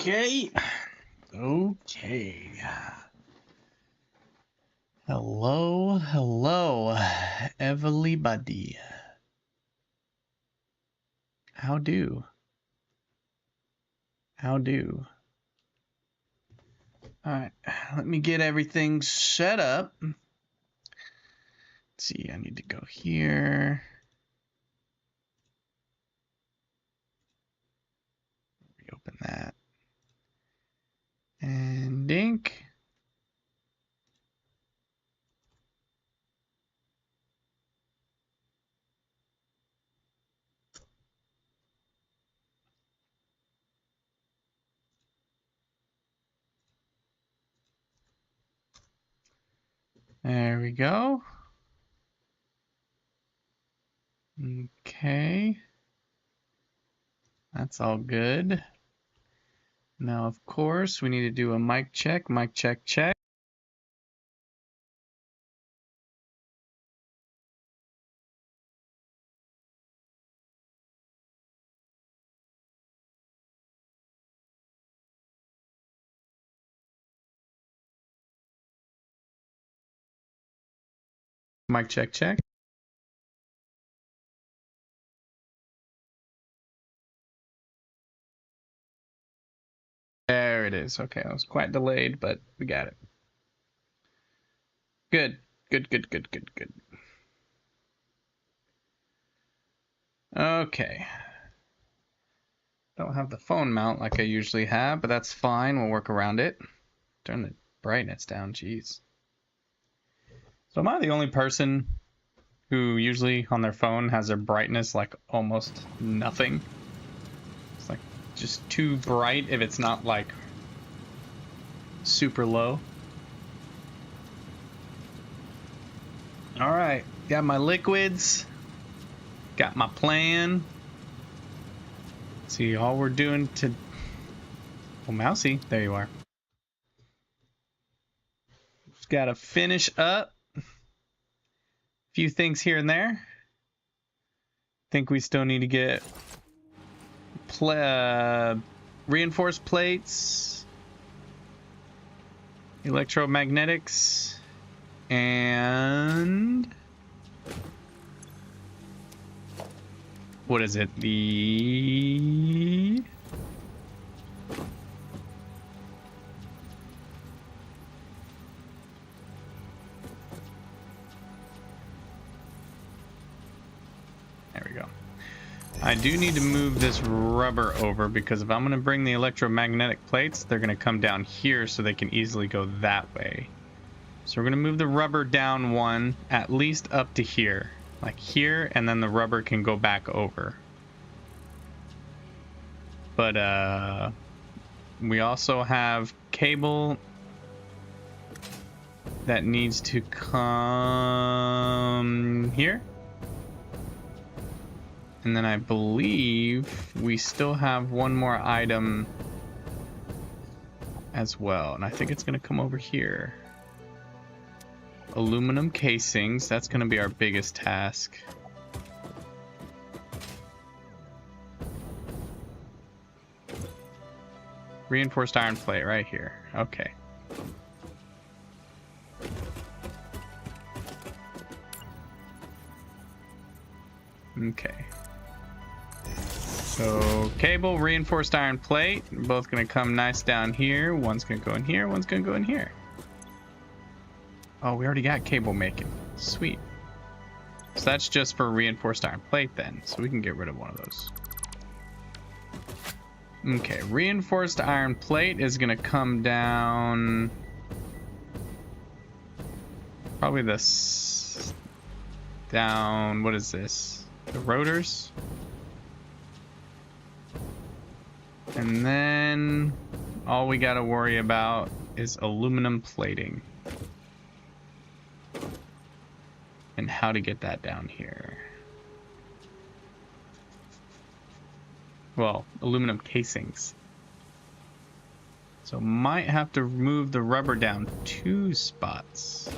Okay. Okay. Hello, everybody. How do? Alright, let me get everything set up. Let's see, I need to go here. Reopen that. And ink. There we go. Okay. That's all good. Now, of course, we need to do a mic check. Mic check, check. Mic check, check. There it is. Okay, I was quite delayed, but we got it. Good. Good. Okay. Don't have the phone mount like I usually have, but that's fine. We'll work around it. Turn the brightness down. Jeez. So am I the only person who usually on their phone has their brightness like almost nothing? It's like just too bright if it's not like super low. All right, got my liquids, got my plan. See, all we're doing to... Oh, Mousy, there you are. Just gotta finish up a few things here and there. Think we still need to get reinforced plates, electromagnetics, and what is it? The there we go. I do need to move this rubber over because if I'm going to bring the electromagnetic plates, they're going to come down here so they can easily go that way. So we're going to move the rubber down one, at least up to here. Like here, and then the rubber can go back over. But we also have cable that needs to come here. And then I believe we still have one more item as well. And I think it's going to come over here. Aluminum casings, that's going to be our biggest task. Reinforced iron plate right here. Okay. Okay. So cable, reinforced iron plate, both going to come nice down here. One's going to go in here, one's going to go in here. Oh, we already got cable making. Sweet. So that's just for reinforced iron plate then. So we can get rid of one of those. Okay, reinforced iron plate is going to come down... Probably this... Down... What is this? The rotors? And then... All we got to worry about is aluminum plating. And how to get that down here. Well, aluminum casings. So might have to move the rubber down 2 spots.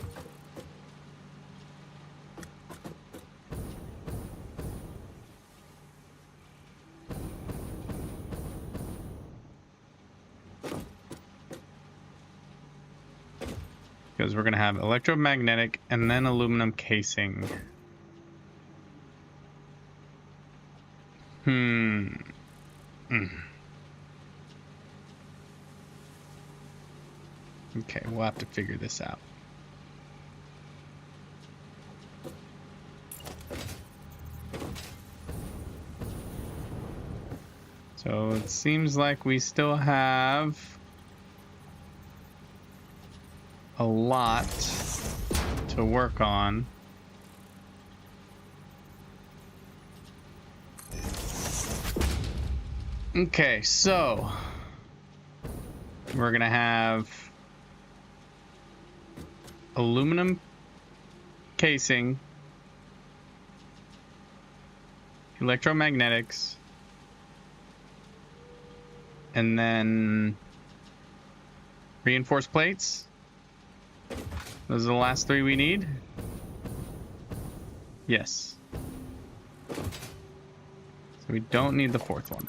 Because we're going to have electromagnetic and then aluminum casing. Okay, we'll have to figure this out. So it seems like we still have a lot to work on. Okay, so we're gonna have aluminum casing, electromagnetics, and then reinforced plates. Those are the last three we need. Yes. So we don't need the fourth one.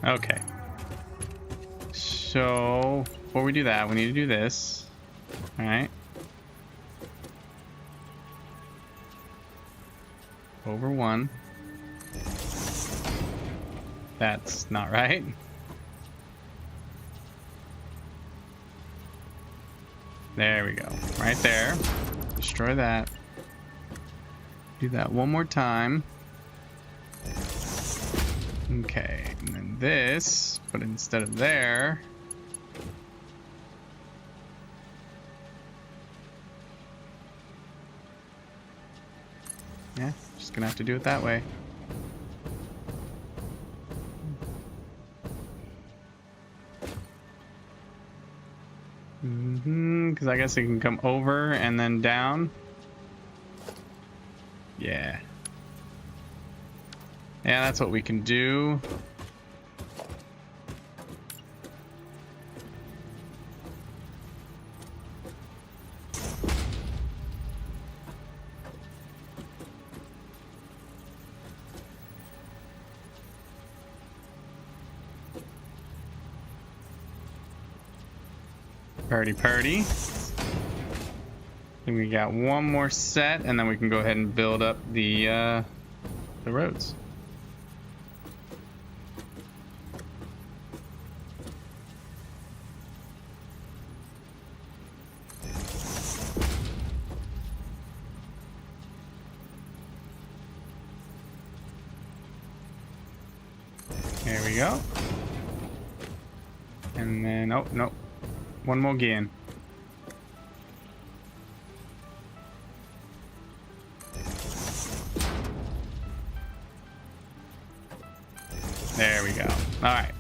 Okay. So before we do that, we need to do this. All right. Over one. That's not right. There we go. Right there. Destroy that. Do that one more time. Okay, and then this, but instead of there, yeah, just gonna have to do it that way. Because I guess it can come over and then down. Yeah. Yeah, that's what we can do. Party. Then we got one more set, and then we can go ahead and build up the roads. There we go. And then, oh, no. One more again. There we go. All right.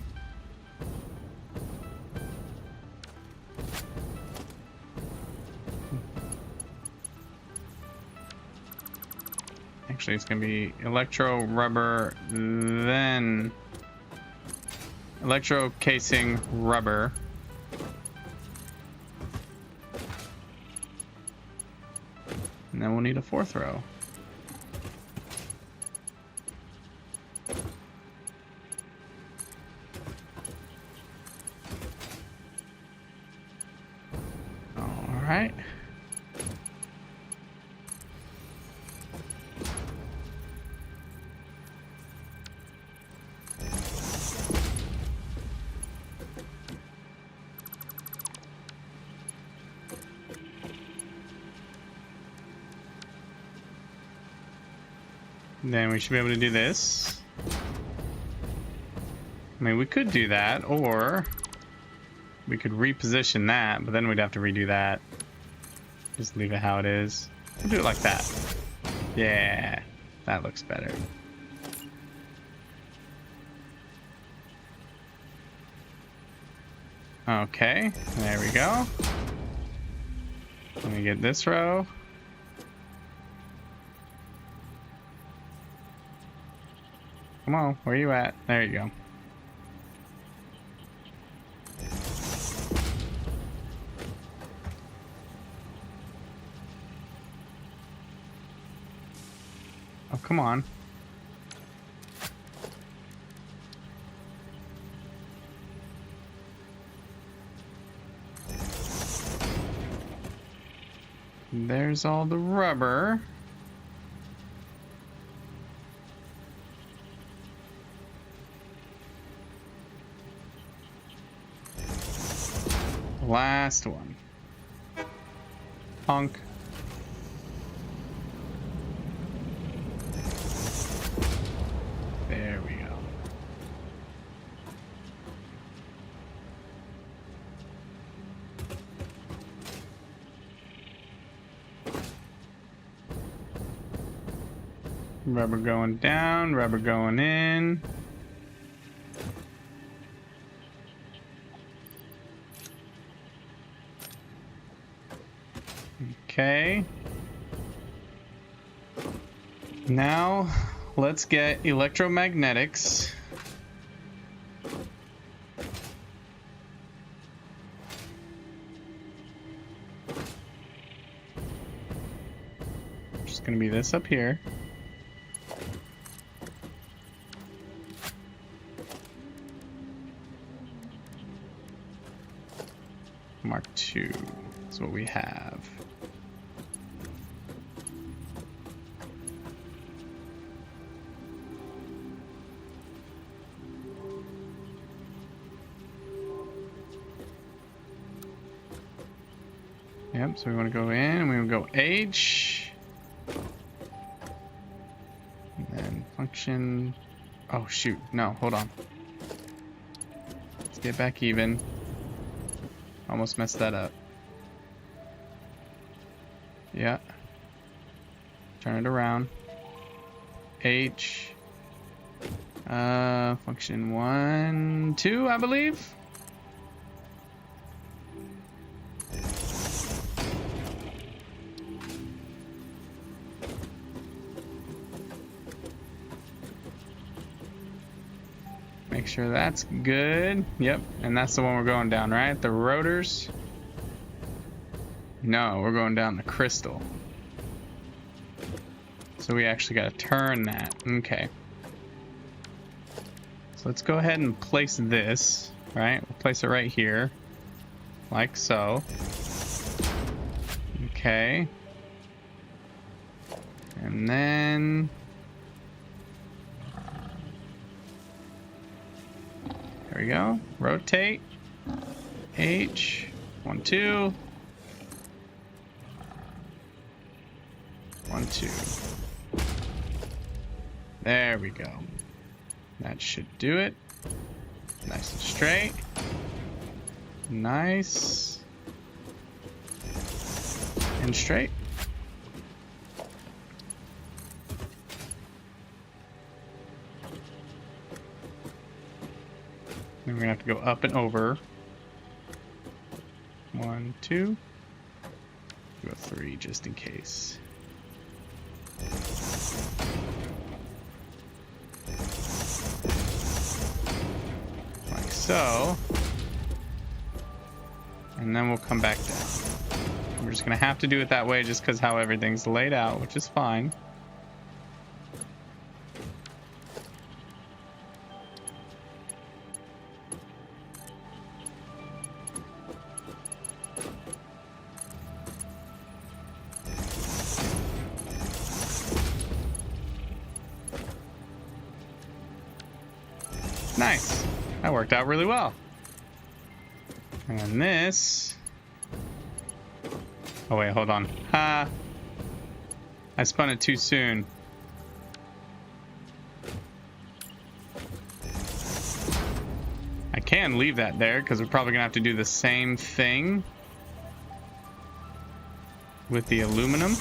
Actually, it's going to be electro rubber, then electro casing rubber. And then we'll need a fourth row. All right. Then we should be able to do this. I mean, we could do that, or we could reposition that, but then we'd have to redo that. Just leave it how it is. We'll do it like that. Yeah, that looks better. Okay, there we go. Let me get this row. Come on, where you at? There you go. Oh, come on. There's all the rubber. Last one. Punk. There we go. Rubber going down, rubber going in. Okay. Now, let's get electromagnetics. Just gonna be this up here. Mark II. That's what we have. Yep, so we want to go in and we want to go H. And then function. Oh, shoot. No, hold on. Let's get back even. Almost messed that up. Yeah. Turn it around. H. Function 1, 2, I believe. Make sure that's good. Yep, and that's the one we're going down, right? The rotors. No, we're going down the crystal. So we actually got to turn that. Okay. So let's go ahead and place this, right? We'll place it right here. Like so. Okay. And then... there we go. Rotate. H. 1, 2. 1, 2. There we go. That should do it. Nice and straight. Nice. And straight. Then we're gonna have to go up and over. 1, 2. Go 3 just in case. Like so. And then we'll come back down. We're just gonna have to do it that way just because how everything's laid out, which is fine. Nice. That worked out really well. And this... oh wait, hold on. Ha! I spun it too soon. I can leave that there because we're probably gonna have to do the same thing with the aluminum.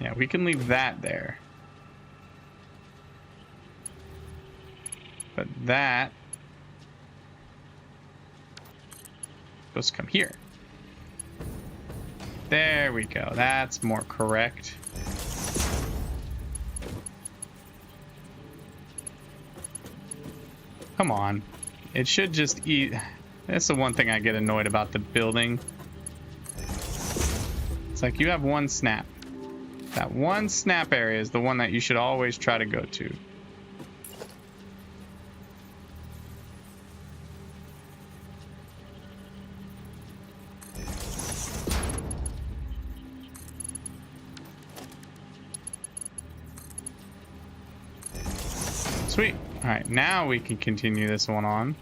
Yeah, we can leave that there. But that supposed to come here. There we go. That's more correct. Come on. It should just eat. That's the one thing I get annoyed about the building. It's like you have one snap. That one snap area is the one that you should always try to go to. Sweet. All right, now we can continue this one on.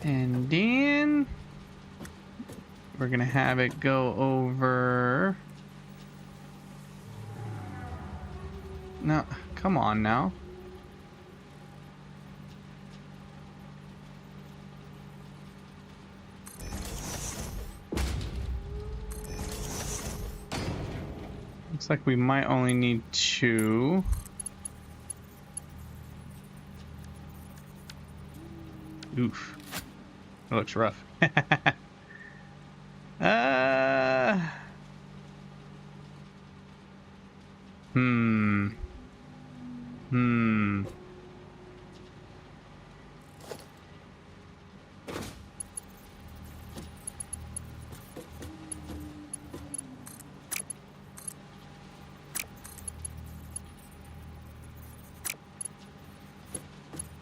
And then we're gonna have it go over. No, come on now. Looks like we might only need 2. Oof. That looks rough.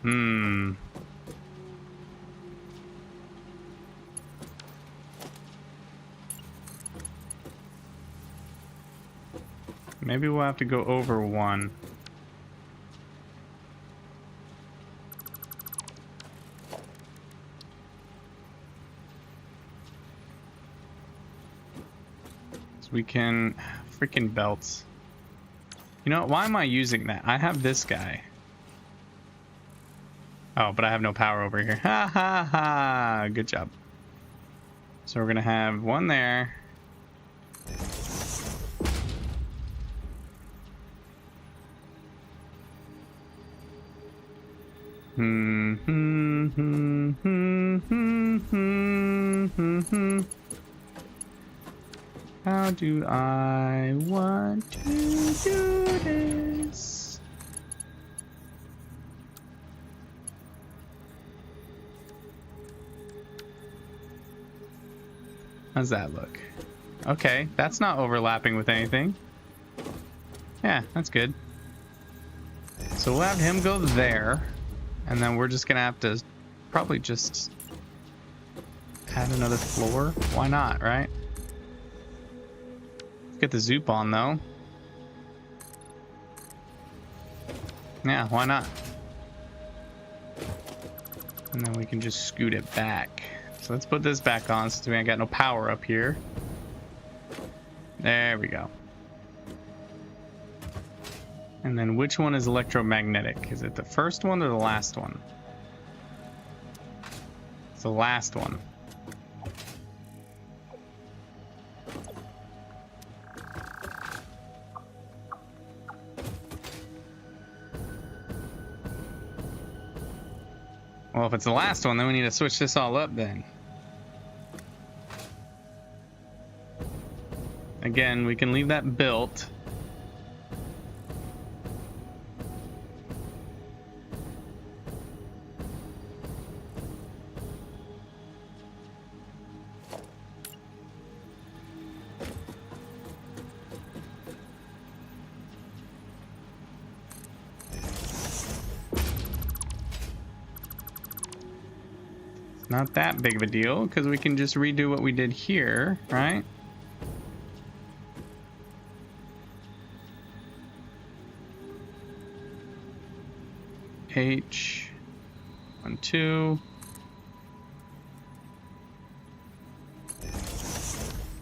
Hmm. Maybe we'll have to go over 1. So we can... Freaking belts. You know what? Why am I using that? I have this guy. Oh, but I have no power over here. Ha ha ha! Good job. So we're gonna have 1 there. How do I want to do this? How's that look? Okay, that's not overlapping with anything. Yeah, that's good. So we'll have him go there, and then we're just gonna have to probably just add another floor. Why not, right? Let's get the zoop on though. Yeah, why not? And then we can just scoot it back. So let's put this back on since we ain't got no power up here. There we go. And then which one is electromagnetic? Is it the first one or the last one? It's the last one. Well, if it's the last one, then we need to switch this all up then. Again, we can leave that built. Not that big of a deal, because we can just redo what we did here, right? H, 1, 2.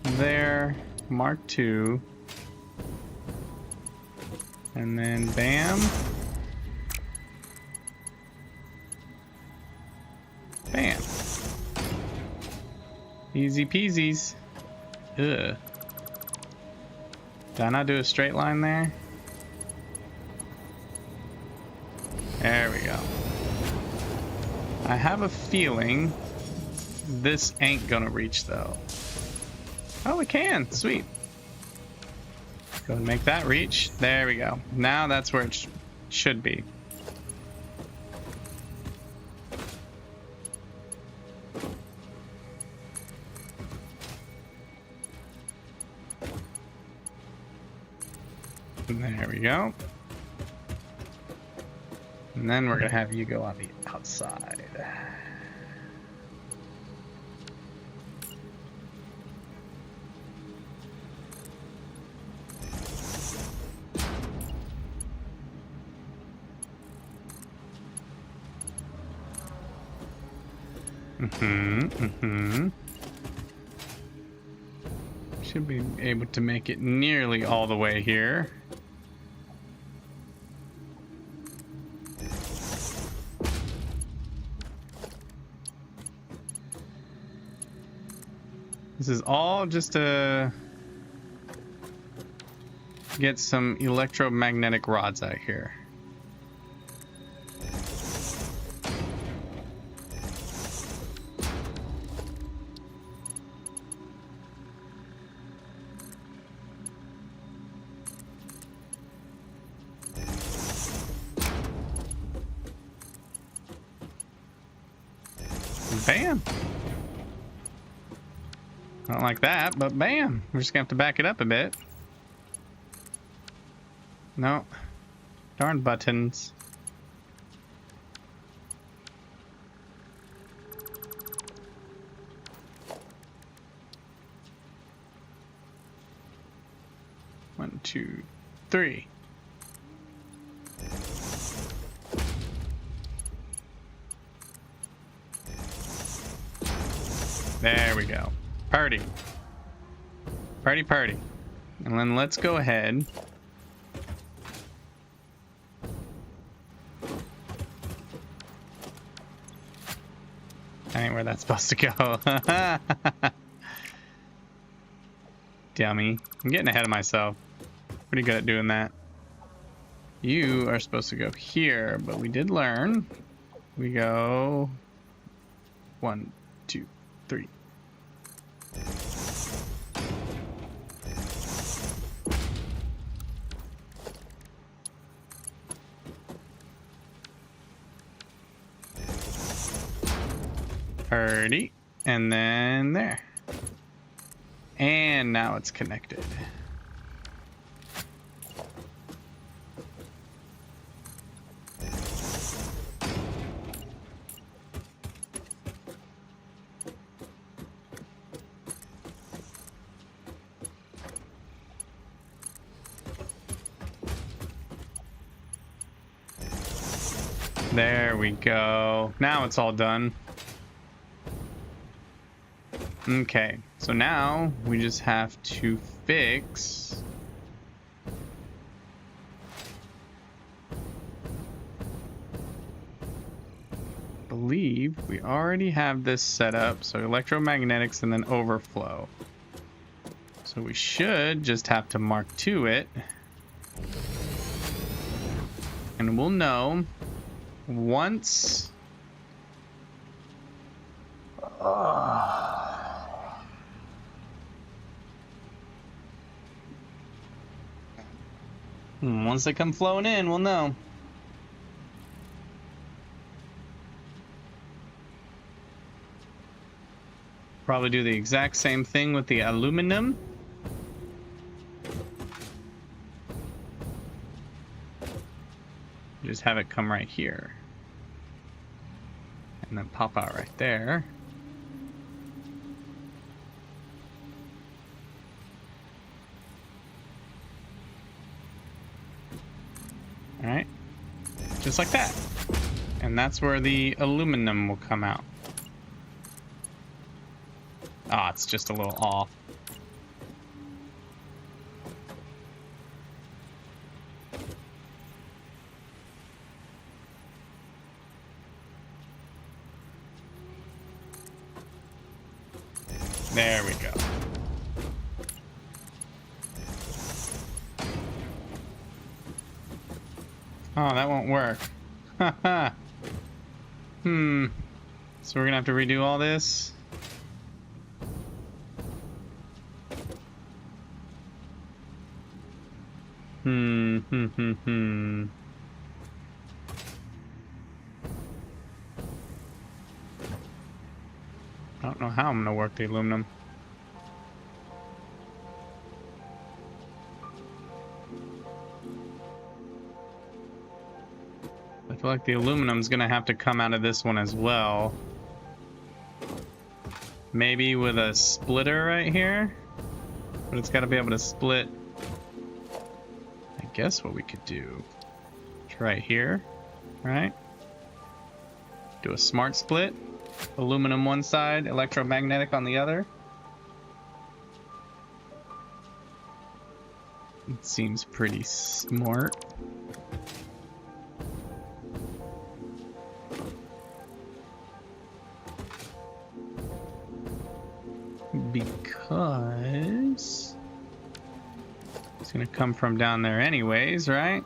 There, Mark 2. And then bam. Bam. Easy peasies. Ugh. Did I not do a straight line there? There we go. I have a feeling this ain't gonna reach though. Oh, it can. Sweet. Go and make that reach. There we go. Now that's where it should be. There we go. And then we're gonna have you go on the outside. Should be able to make it nearly all the way here. This is all just to get some electromagnetic rods out here. Bam! I don't like that, but bam! We're just gonna have to back it up a bit. No. Darn buttons. One, two, three. There we go. Party. Party, party. And then let's go ahead. That ain't where that's supposed to go. Dummy. I'm getting ahead of myself. Pretty good at doing that. You are supposed to go here, but we did learn. We go 1, 2, 3. Party, and then there. And now it's connected. There we go. Now it's all done. Okay, so now we just have to fix I believe we already have this set up, so electromagnetics and then overflow. So we should just have to mark to it, and we'll know once once they come flowing in, we'll know. Probably do the exact same thing with the aluminum. Just have it come right here. And then pop out right there. Alright, just like that. And that's where the aluminum will come out. Ah, it's just a little off. There we go. Oh, that won't work. Haha. So we're gonna have to redo all this? I don't know how I'm gonna work the aluminum. I feel like the aluminum's gonna have to come out of this one as well. Maybe with a splitter right here? But it's gotta be able to split. I guess what we could do is right here, right? Do a smart split. Aluminum one side, electromagnetic on the other. It seems pretty smart. Because it's gonna come from down there anyways, right?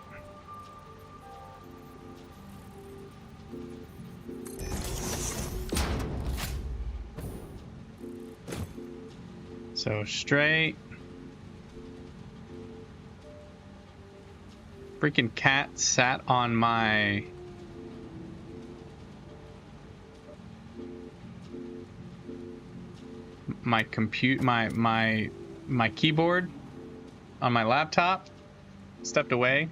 So straight. Freaking cat sat on my my keyboard on my laptop. Stepped away.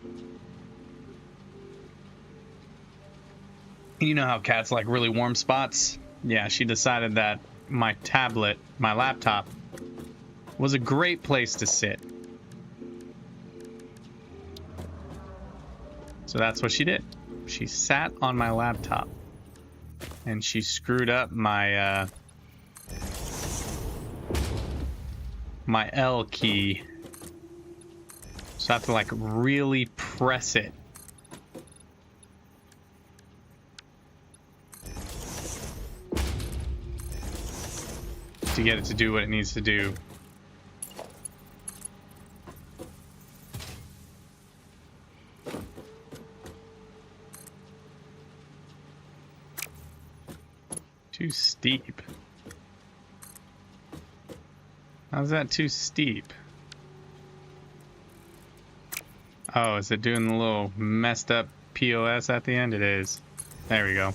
You know how cats like really warm spots? Yeah, she decided that my tablet, my laptop, was a great place to sit. So that's what she did. She sat on my laptop. And she screwed up my my L key. So I have to like really press it. To get it to do what it needs to do. Too steep. How's that too steep? Oh, is it doing the little messed up POS at the end? It is. There we go.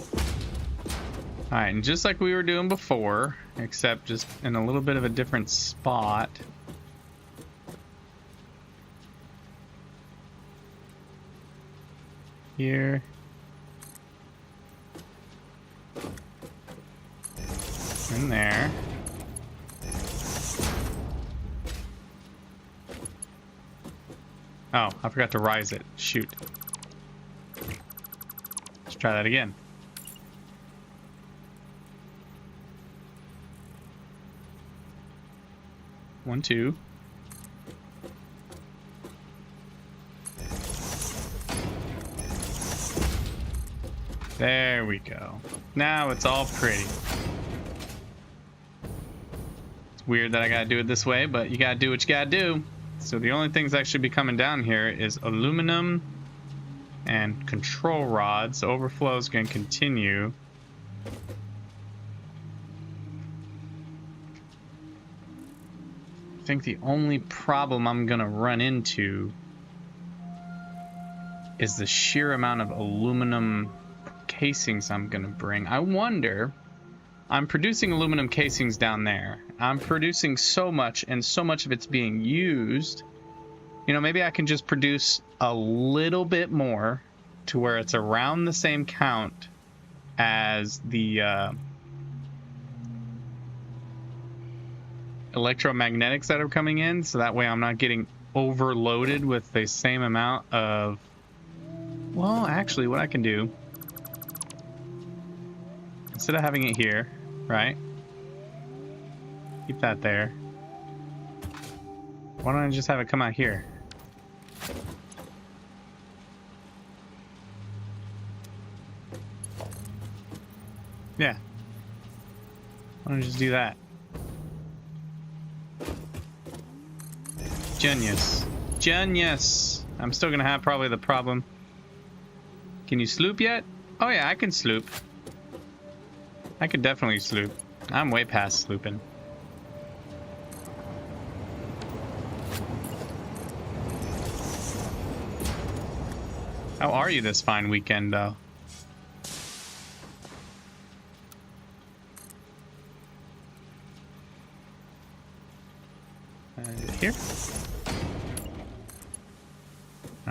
Alright, and just like we were doing before, except just in a little bit of a different spot. Here. In there. Oh, I forgot to rise it. Shoot. Let's try that again. One, two. There we go. Now it's all pretty. It's weird that I gotta do it this way, but you gotta do what you gotta do. So the only things that should be coming down here is aluminum and control rods. Overflow is going to continue. I think the only problem I'm going to run into is the sheer amount of aluminum casings I'm going to bring. I wonder, I'm producing aluminum casings down there. I'm producing so much, and so much of it's being used. You know, maybe I can just produce a little bit more to where it's around the same count as the electromagnetics that are coming in, so that way I'm not getting overloaded with the same amount of... Well, actually, what I can do, instead of having it here, right? Keep that there. Why don't I just have it come out here? Yeah. Why don't I just do that? Genius. Genius. I'm still gonna have probably the problem. Can you sloop yet? Oh yeah, I can sloop. I could definitely sloop. I'm way past slooping. How are you this fine weekend, though? Here?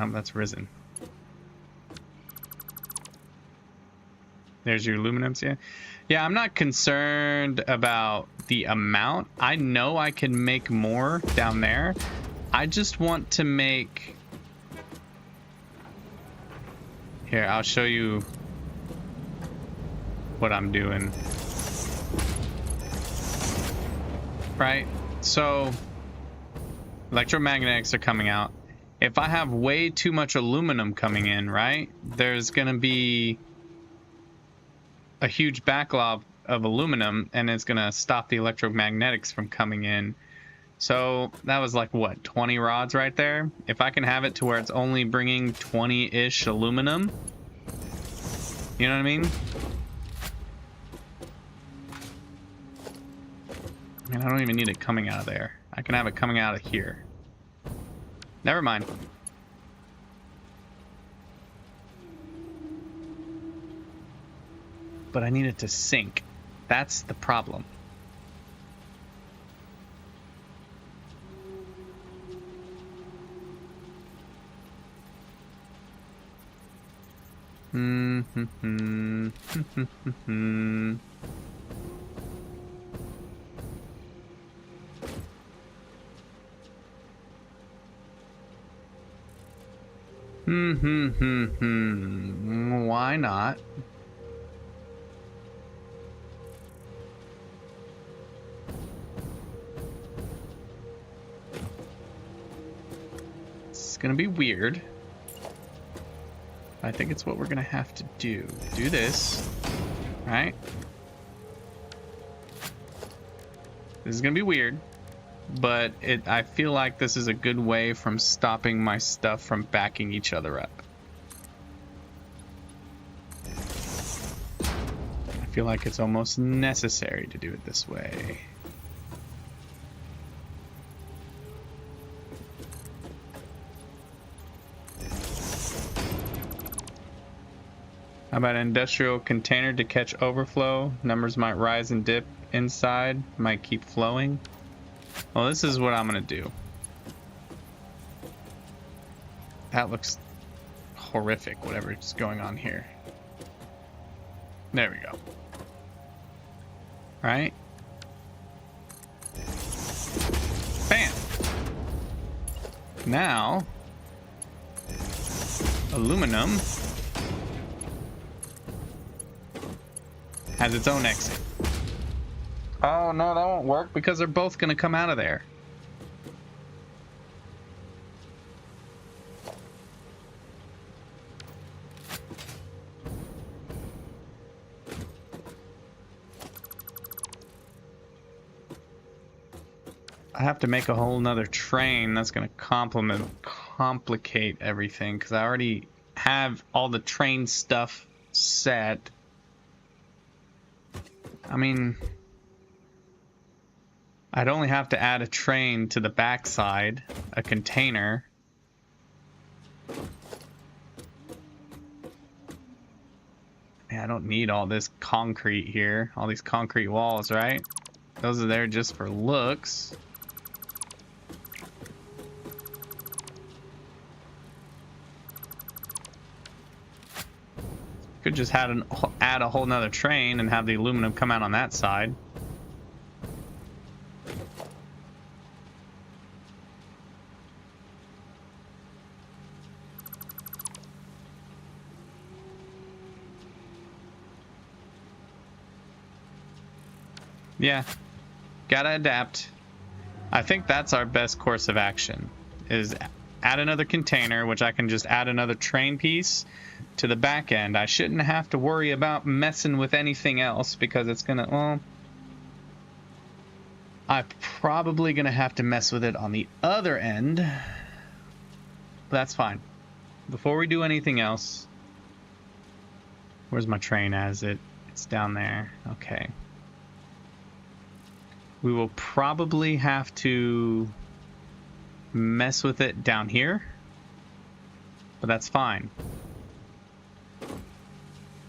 Oh, that's risen. There's your aluminums, yeah. Yeah, I'm not concerned about the amount. I know I can make more down there. I just want to make... Here, I'll show you what I'm doing. Right? So, electromagnetics are coming out. If I have way too much aluminum coming in, right, there's going to be a huge backlog of aluminum, and it's going to stop the electromagnetics from coming in. So that was like, what, 20 rods right there? If I can have it to where it's only bringing 20-ish aluminum, you know what I mean? I mean, I don't even need it coming out of there. I can have it coming out of here. Never mind. But I need it to sink. That's the problem. Why not? It's gonna be weird. I think it's what we're gonna have to do. Do this, right? This is gonna be weird, but I feel like this is a good way from stopping my stuff from backing each other up. I feel like it's almost necessary to do it this way. How about an industrial container to catch overflow? Numbers might rise and dip inside, might keep flowing. Well, this is what I'm gonna do. That looks horrific, whatever's going on here. There we go. Right? Bam! Now, aluminum has its own exit. Oh no, that won't work because they're both gonna come out of there. I have to make a whole nother train that's gonna complicate everything because I already have all the train stuff set. I mean, I'd only have to add a train to the backside, a container. Man, I don't need all this concrete here, all these concrete walls, right? Those are there just for looks. Could just add a whole nother train and have the aluminum come out on that side. Yeah, gotta adapt. I think that's our best course of action, is add another container, which I can just add another train piece to the back end. I shouldn't have to worry about messing with anything else because it's gonna, well, I'm probably going to have to mess with it on the other end. But that's fine. Before we do anything else... Where's my train as it? It's down there. Okay. We will probably have to mess with it down here. But that's fine.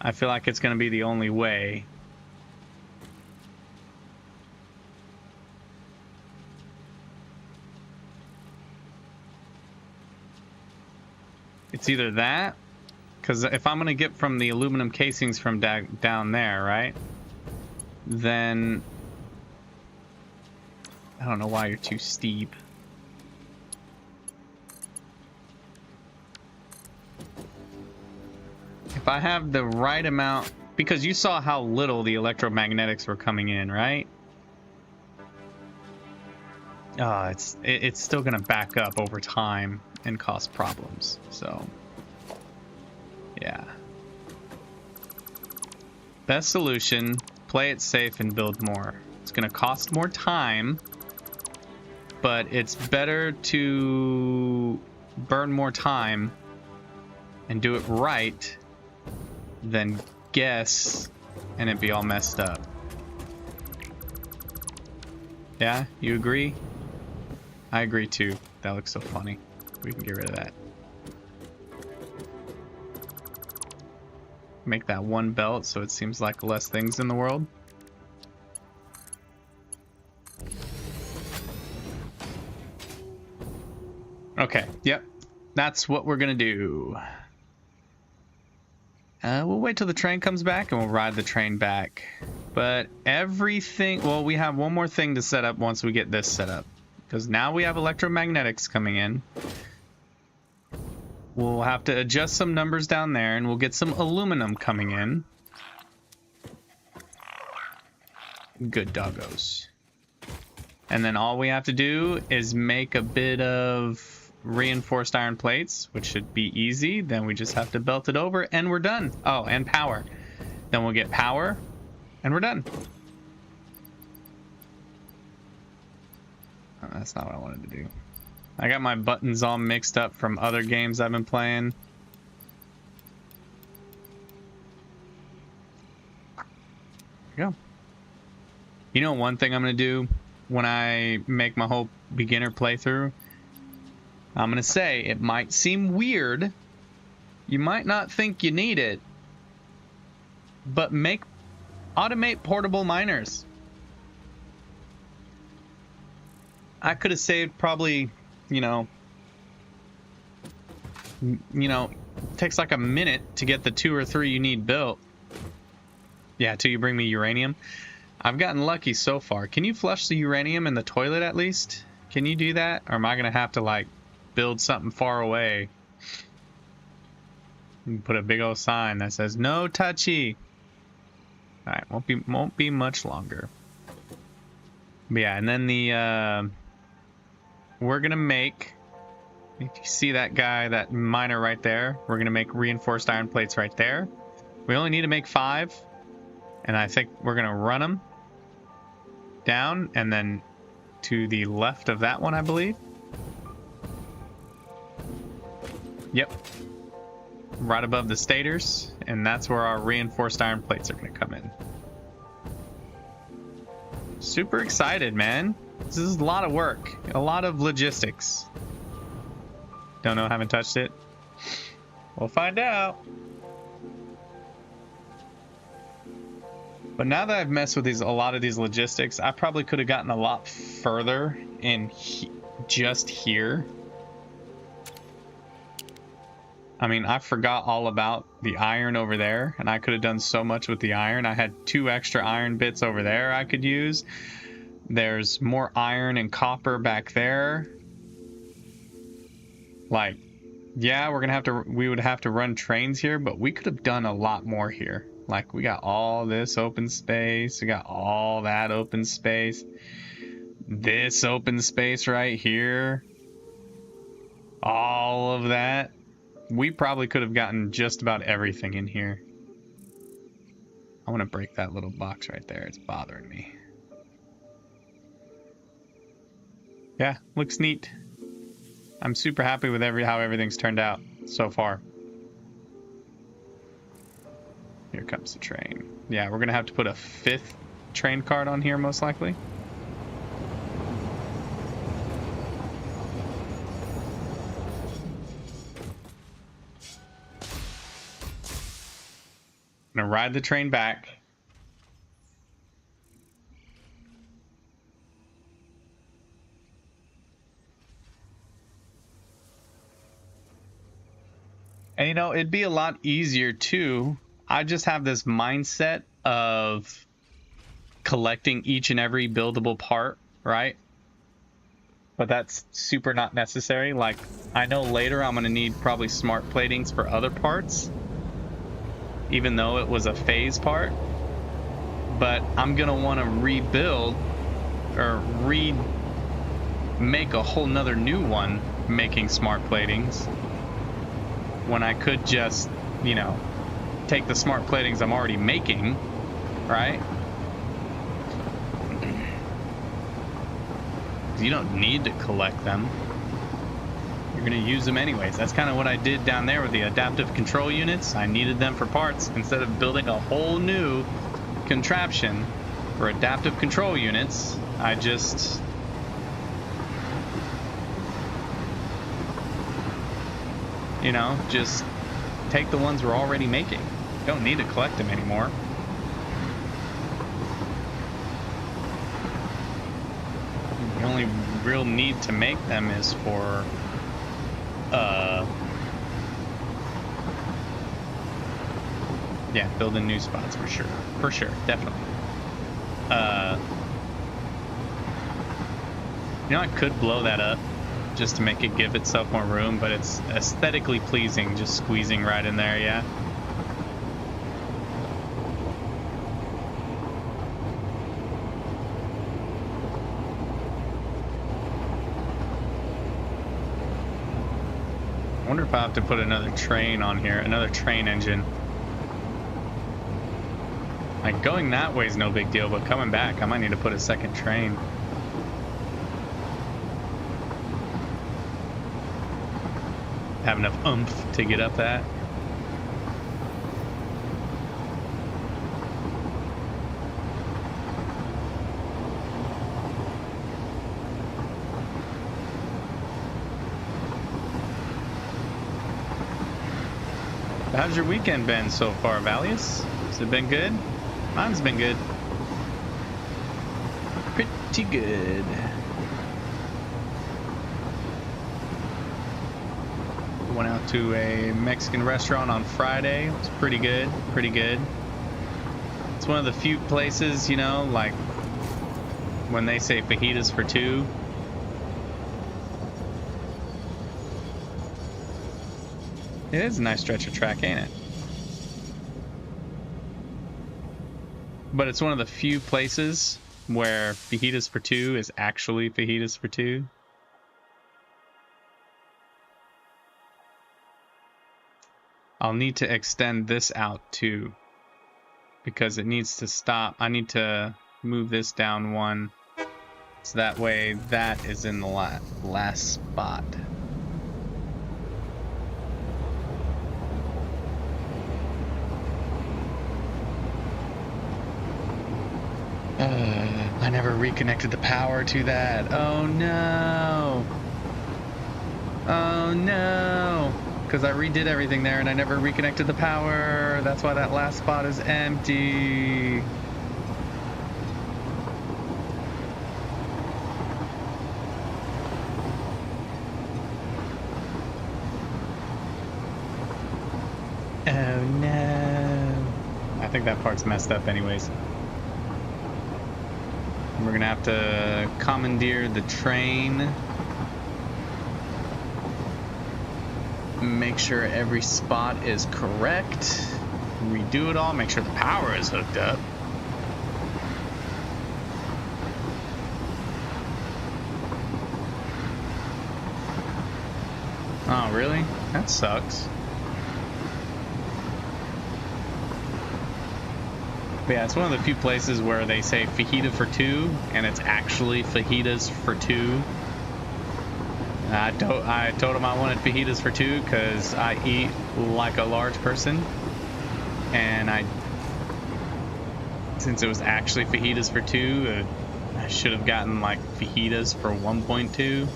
I feel like it's going to be the only way. It's either that, because if I'm going to get from the aluminum casings from down there, right? Then... I don't know why you're too steep. If I have the right amount... Because you saw how little the electromagnetics were coming in, right? It's still going to back up over time and cause problems, so... Yeah. Best solution, play it safe and build more. It's going to cost more time, but it's better to burn more time and do it right than guess and it be all messed up. Yeah, you agree? I agree too. That looks so funny. We can get rid of that. Make that one belt so it seems like less things in the world. Okay, yep. That's what we're gonna do. We'll wait till the train comes back and we'll ride the train back. But everything... Well, we have one more thing to set up once we get this set up. Because now we have electromagnetics coming in. We'll have to adjust some numbers down there and we'll get some aluminum coming in. Good doggos. And then all we have to do is make a bit of reinforced iron plates, which should be easy. Then we just have to belt it over and we're done. Oh, and power. Then we'll get power and we're done. Oh, that's not what I wanted to do. I got my buttons all mixed up from other games I've been playing. There we go. You know one thing I'm going to do when I make my whole beginner playthrough? I'm going to say it might seem weird. You might not think you need it. But automate portable miners. I could have saved probably... You know, it takes like a minute to get the 2 or 3 you need built. Yeah, till you bring me uranium. I've gotten lucky so far. Can you flush the uranium in the toilet at least? Can you do that? Or am I going to have to, like, build something far away? And put a big old sign that says, no touchy. Alright, won't be much longer. But yeah, and then the, we're going to make, if you see that guy, that miner right there, we're going to make reinforced iron plates right there. We only need to make 5. And I think we're going to run them down and then to the left of that one, I believe. Yep. Right above the stators. And that's where our reinforced iron plates are going to come in. Super excited, man. This is a lot of work, a lot of logistics. Don't know, haven't touched it. We'll find out. But now that I've messed with a lot of these logistics, I probably could have gotten a lot further in just here. I mean, I forgot all about the iron over there, and I could have done so much with the iron. I had 2 extra iron bits over there I could use. There's more iron and copper back there. Like, yeah, we would have to run trains here, but we could have done a lot more here. Like, we got all this open space. We got all that open space. This open space right here. All of that. We probably could have gotten just about everything in here. I want to break that little box right there. It's bothering me. Yeah, looks neat. I'm super happy with how everything's turned out so far. Here comes the train. Yeah, we're gonna have to put a 5th train card on here most likely. I'm gonna ride the train back. And you know, it'd be a lot easier too. I just have this mindset of collecting each and every buildable part, right? But that's super not necessary. Like, I know later I'm gonna need probably smart platings for other parts, even though it was a phase part. But I'm gonna want to rebuild or make a whole nother new one making smart platings when I could just, you know, take the smart platings I'm already making, right? You don't need to collect them. You're gonna use them anyways. That's kind of what I did down there with the adaptive control units. I needed them for parts. Instead of building a whole new contraption for adaptive control units, I just just take the ones we're already making. You don't need to collect them anymore. The only real need to make them is for yeah, building new spots for sure, definitely. I could blow that up just to make it give itself more room, but it's aesthetically pleasing just squeezing right in there. Yeah. I wonder if I have to put another train on here, another train engine. Like, going that way is no big deal, but coming back, I might need to put a second train. Have enough oomph to get up that. How's your weekend been so far, Valius? Has it been good? Mine's been good. Pretty good. Went out to a Mexican restaurant on Friday. It was pretty good. Pretty good. It's one of the few places, like when they say fajitas for two. It is a nice stretch of track, ain't it? But it's one of the few places where fajitas for two is actually fajitas for two. I'll need to extend this out too, because it needs to stop. I need to move this down one, so that way that is in the last spot. I never reconnected the power to that. Oh no. Oh no. Because I redid everything there and I never reconnected the power. That's why that last spot is empty. Oh no. I think that part's messed up anyways. We're gonna have to commandeer the train. Make sure every spot is correct. Redo it all. Make sure the power is hooked up. Oh, really? That sucks. But yeah, it's one of the few places where they say fajita for two, and it's actually fajitas for two. I told him I wanted fajitas for 2 because I eat like a large person, and since it was actually fajitas for 2, I should have gotten like fajitas for 1.2.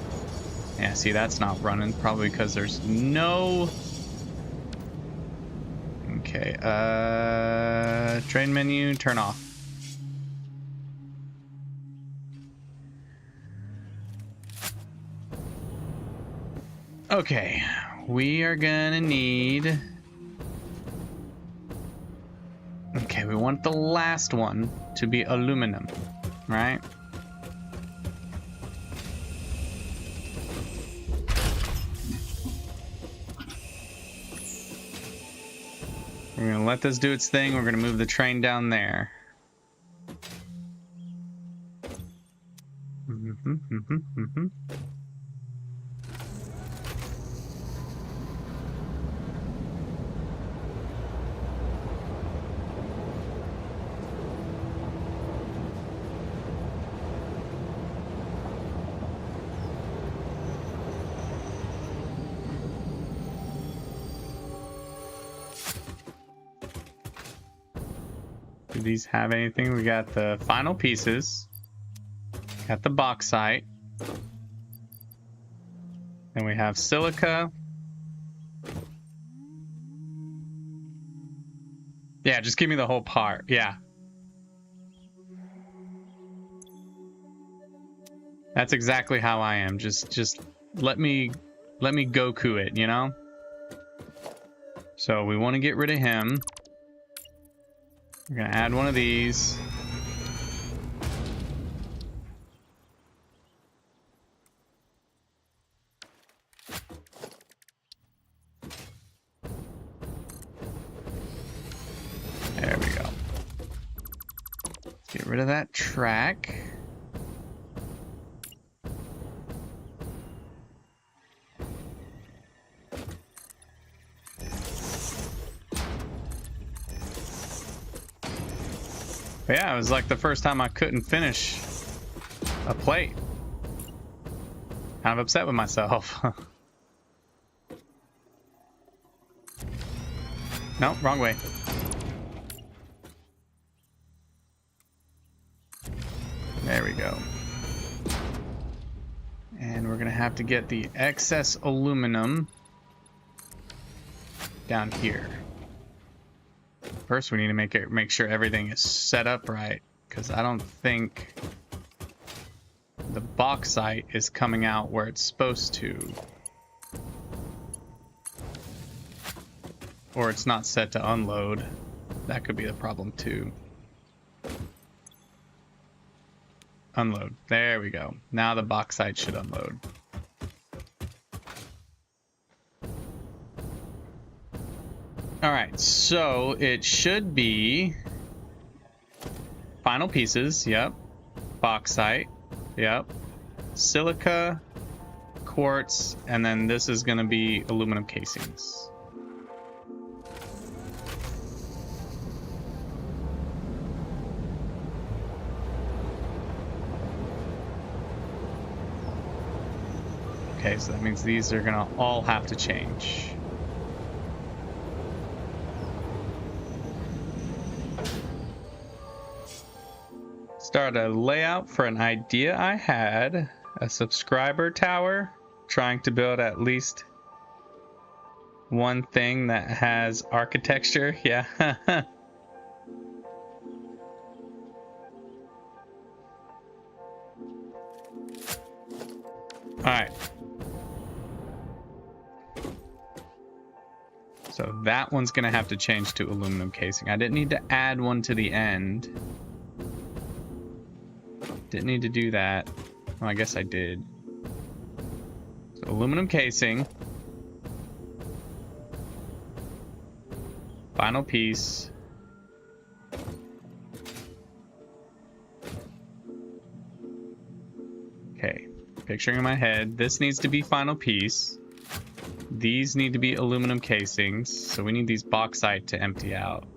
Yeah, see, that's not running, probably because there's no. Okay, train menu, turn off. Okay, we are gonna need. Okay, we want the last one to be aluminum, right? We're gonna let this do its thing. We're gonna move the train down there. Do these have anything? We got the final pieces. Got the bauxite. Then we have silica. Yeah, just give me the whole part. Yeah. That's exactly how I am. Just let me Goku it, you know? So we want to get rid of him. We're gonna add one of these. There we go. Get rid of that track. But yeah, it was like the first time I couldn't finish a plate. Kind of upset with myself. No, wrong way. There we go. And we're gonna have to get the excess aluminum down here. First, we need to make sure everything is set up right, because I don't think the bauxite is coming out where it's supposed to. Or it's not set to unload. That could be the problem too. Unload. There we go. Now the bauxite should unload. Alright, so it should be final pieces, yep. Bauxite, yep. Silica, quartz, and then this is going to be aluminum casings. Okay, so that means these are going to all have to change. Start a layout for an idea I had. A subscriber tower. Trying to build at least one thing that has architecture. Yeah. Alright. So that one's going to have to change to aluminum casing. I didn't need to add one to the end. Didn't need to do that. Well, I guess I did. So aluminum casing. Final piece. Okay. Picturing in my head. This needs to be final piece. These need to be aluminum casings. So we need these bauxite to empty out.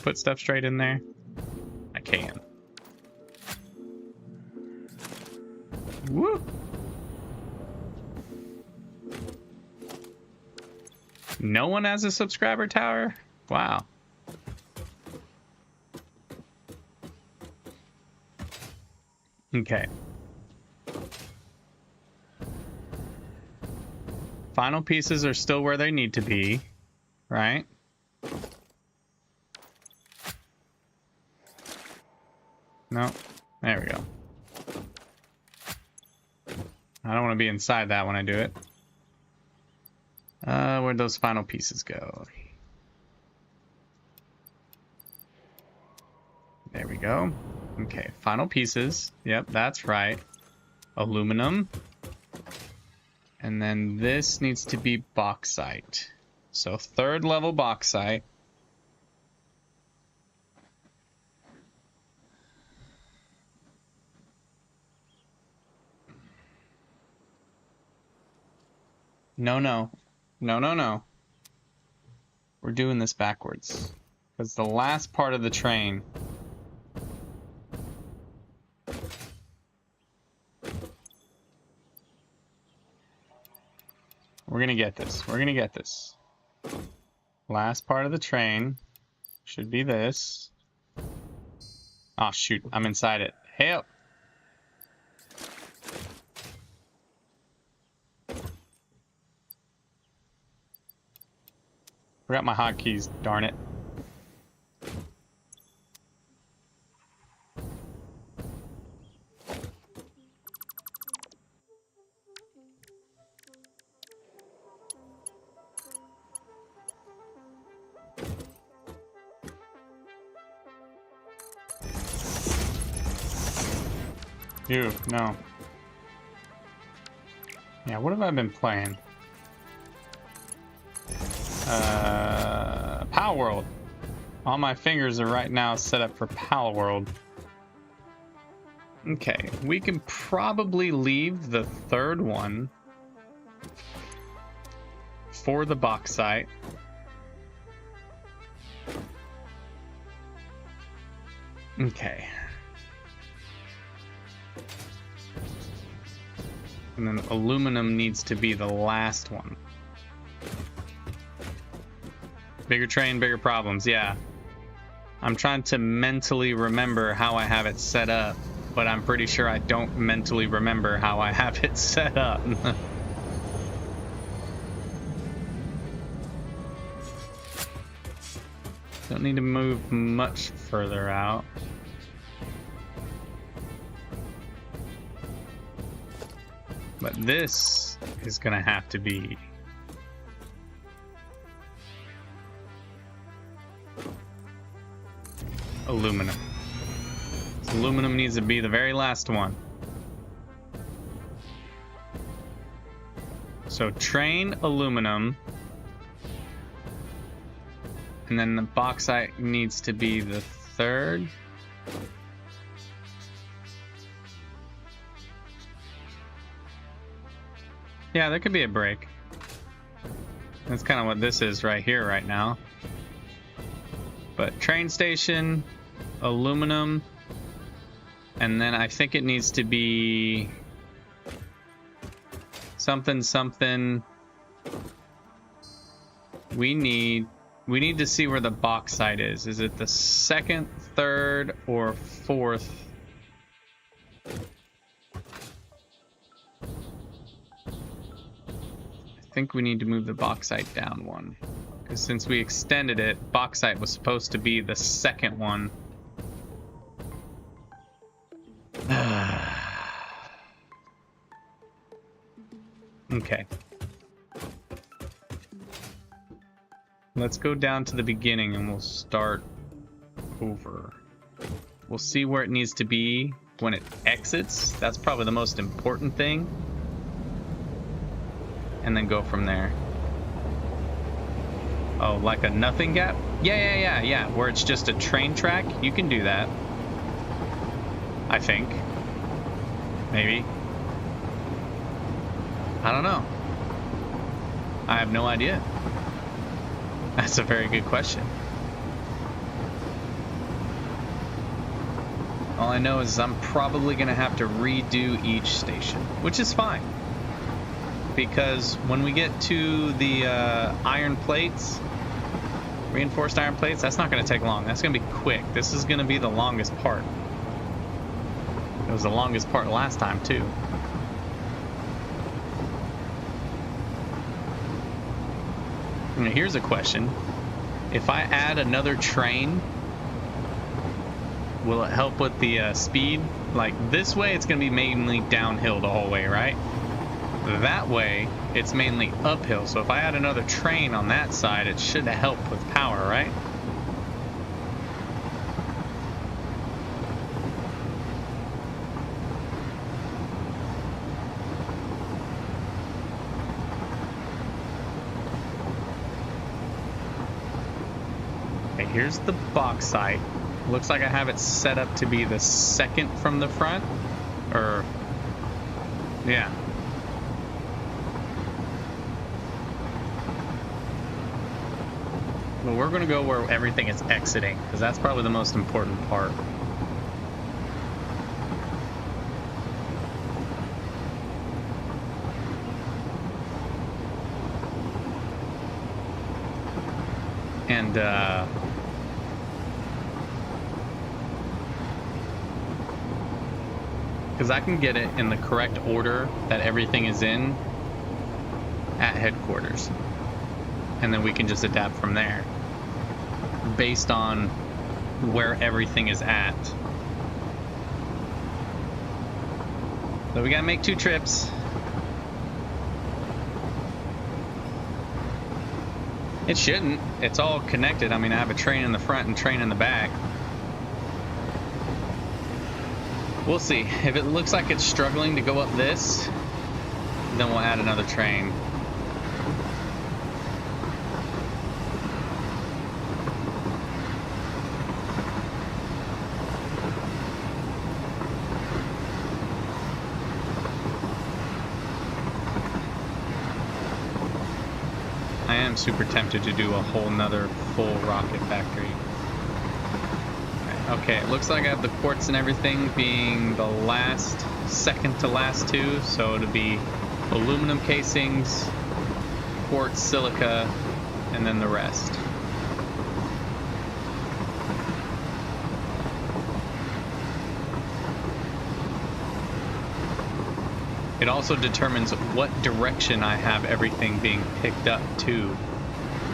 Put stuff straight in there? I can. Woo! No one has a subscriber tower? Wow. Okay. Final pieces are still where they need to be, right? No. There we go. I don't want to be inside that when I do it. Where'd those final pieces go? There we go. Okay, final pieces. Yep, that's right. Aluminum. And then this needs to be bauxite. So 3rd level bauxite. No, no. No, no, no. We're doing this backwards. Because the last part of the train... We're gonna get this. We're gonna get this. Last part of the train should be this. Oh, shoot. I'm inside it. Help! Forgot my hotkeys, darn it. Ew, no. Yeah, what have I been playing? Pal World. All my fingers are right now set up for Pal World. Okay, we can probably leave the 3rd one for the bauxite. Okay. And then aluminum needs to be the last one. Bigger train, bigger problems, yeah. I'm trying to mentally remember how I have it set up, but I'm pretty sure I don't mentally remember how I have it set up. Don't need to move much further out. But this is gonna have to be aluminum. So aluminum needs to be the very last one. So train aluminum. And then the bauxite needs to be the 3rd. Yeah, there could be a break. That's kind of what this is right here, right now. But train station, aluminum, and then I think it needs to be something, something. We need to see where the bauxite is. Is it the 2nd, 3rd, or 4th? I think we need to move the bauxite down one. Because since we extended it, bauxite was supposed to be the 2nd one. Okay. Let's go down to the beginning and we'll start over. We'll see where it needs to be when it exits. That's probably the most important thing. And then go from there. Oh, like a nothing gap? Yeah. Where it's just a train track. You can do that. I think. Maybe. I don't know. I have no idea. That's a very good question. All I know is I'm probably going to have to redo each station, which is fine. Because when we get to the iron plates, reinforced iron plates, that's not going to take long. That's going to be quick. This is going to be the longest part. It was the longest part last time, too. Now, here's a question. If I add another train, will it help with the speed? Like, this way, it's going to be mainly downhill the whole way, right? That way, it's mainly uphill. So if I add another train on that side, it should help with power, right? Okay, here's the bauxite. Looks like I have it set up to be the second from the front. Or, yeah. Well, we're going to go where everything is exiting, because that's probably the most important part. And, because I can get it in the correct order that everything is in at headquarters. And then we can just adapt from there based on where everything is at. So we gotta make 2 trips. It shouldn't. It's all connected. I mean, I have a train in the front and train in the back. We'll see. If it looks like it's struggling to go up this, then we'll add another train. Super tempted to do a whole nother full rocket factory. Okay, it looks like I have the quartz and everything being the last, second to last 2, so it'll be aluminum casings, quartz, silica, and then the rest. It also determines what direction I have everything being picked up to.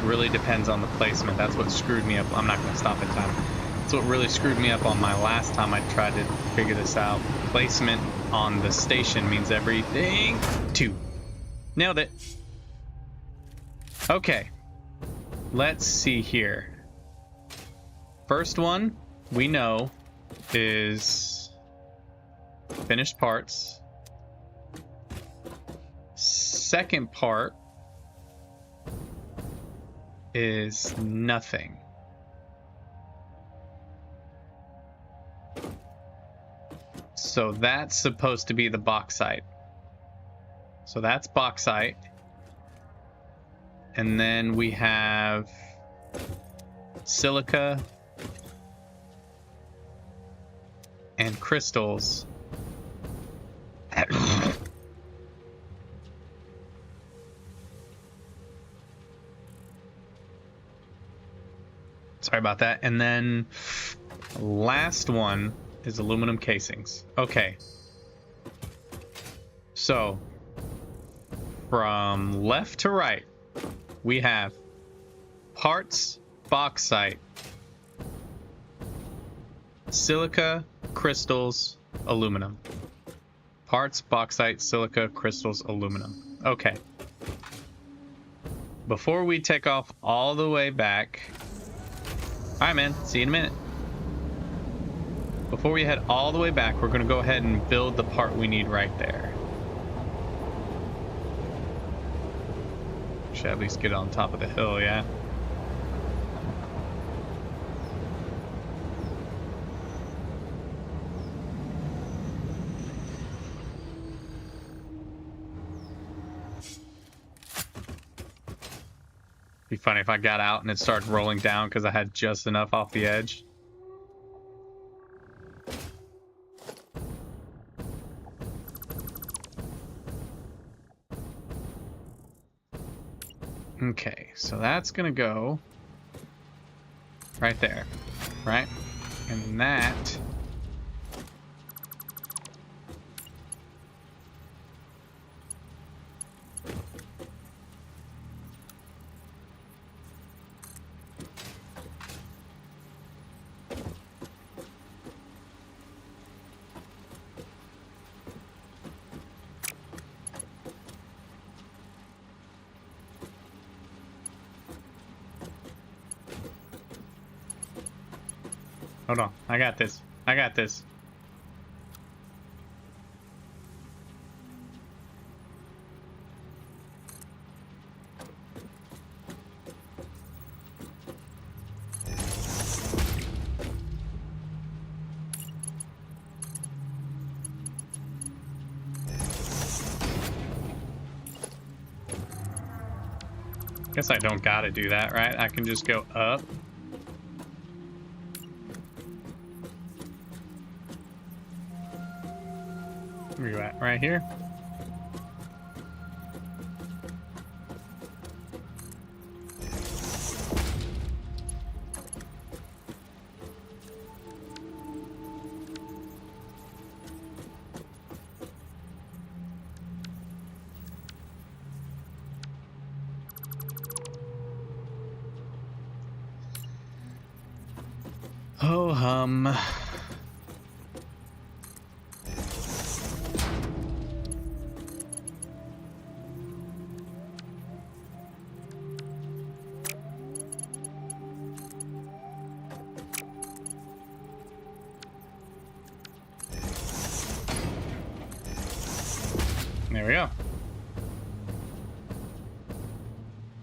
Really depends on the placement. That's what screwed me up. I'm not going to stop at time. That's what really screwed me up on my last time I tried to figure this out. Placement on the station means everything. 2. Nailed it. Okay. Let's see here. First one we know is finished parts. Second part is nothing. So that's supposed to be the bauxite. So that's bauxite. And then we have silica and crystals. Sorry about that. And then last one is aluminum casings. Okay. So from left to right, we have parts, bauxite, silica, crystals, aluminum. Parts, bauxite, silica, crystals, aluminum. Okay. Before we take off all the way back... Alright, man. See you in a minute. Before we head all the way back, we're going to go ahead and build the part we need right there. Should at least get on top of the hill, yeah? Be funny if I got out and it started rolling down because I had just enough off the edge. Okay, so that's gonna go right there, right? And that... Hold on, I got this. I got this. Guess I don't gotta do that, right? I can just go up. Where you at? Right here? Oh, There we go.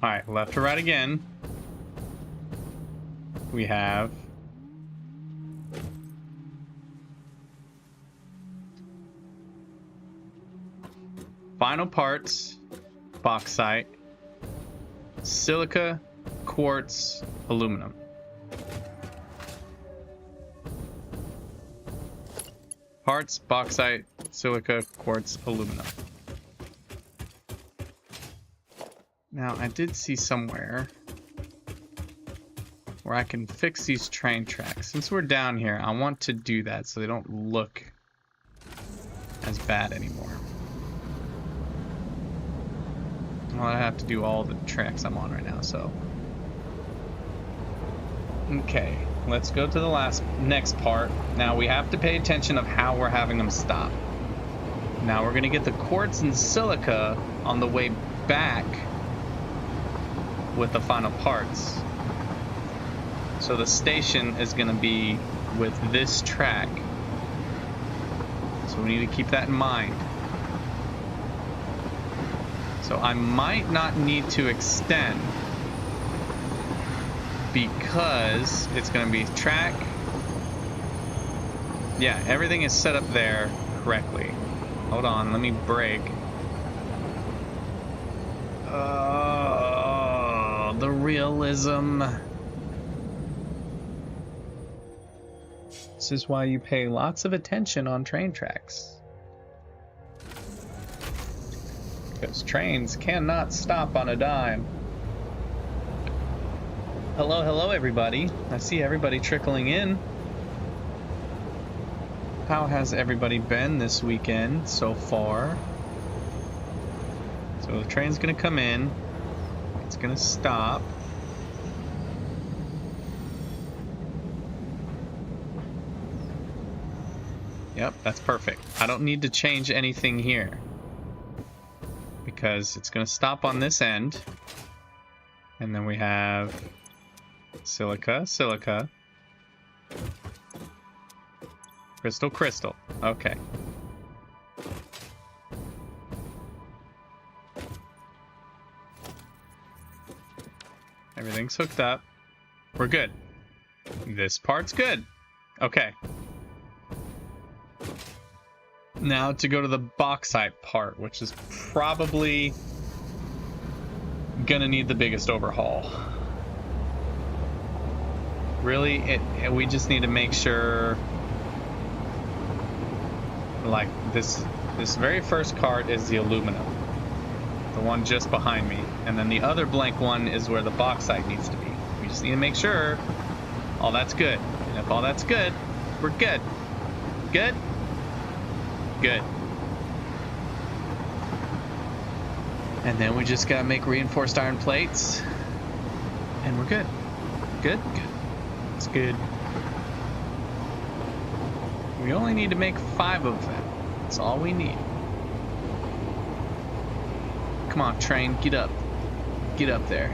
Alright, left to right again. We have... final parts, bauxite, silica, quartz, aluminum. Parts, bauxite, silica, quartz, aluminum. Now, I did see somewhere where I can fix these train tracks. Since we're down here, I want to do that so they don't look as bad anymore. Well, I have to do all the tracks I'm on right now, so. Okay, let's go to the next part. Now we have to pay attention of how we're having them stop. Now we're gonna get the quartz and silica on the way back with the final parts. So the station is gonna be with this track. So we need to keep that in mind. So I might not need to extend because it's going to be track. Yeah, everything is set up there correctly. Hold on, let me brake. Oh, the realism. This is why you pay lots of attention on train tracks. Because trains cannot stop on a dime. Hello, hello everybody. I see everybody trickling in. How has everybody been this weekend so far? So the train's gonna come in. It's gonna stop. Yep, that's perfect. I don't need to change anything here, because it's going to stop on this end. And then we have silica, silica, crystal, crystal. Okay. Everything's hooked up. We're good. This part's good. Okay. Now to go to the bauxite part, which is probably gonna need the biggest overhaul. Really, we just need to make sure, like this very first cart is the aluminum. The one just behind me. And then the other blank one is where the bauxite needs to be. We just need to make sure all that's good. And if all that's good, we're good. Good? Good. And then we just gotta make reinforced iron plates. And we're good. Good? Good. It's good. We only need to make 5 of them. That's all we need. Come on, train, get up. Get up there.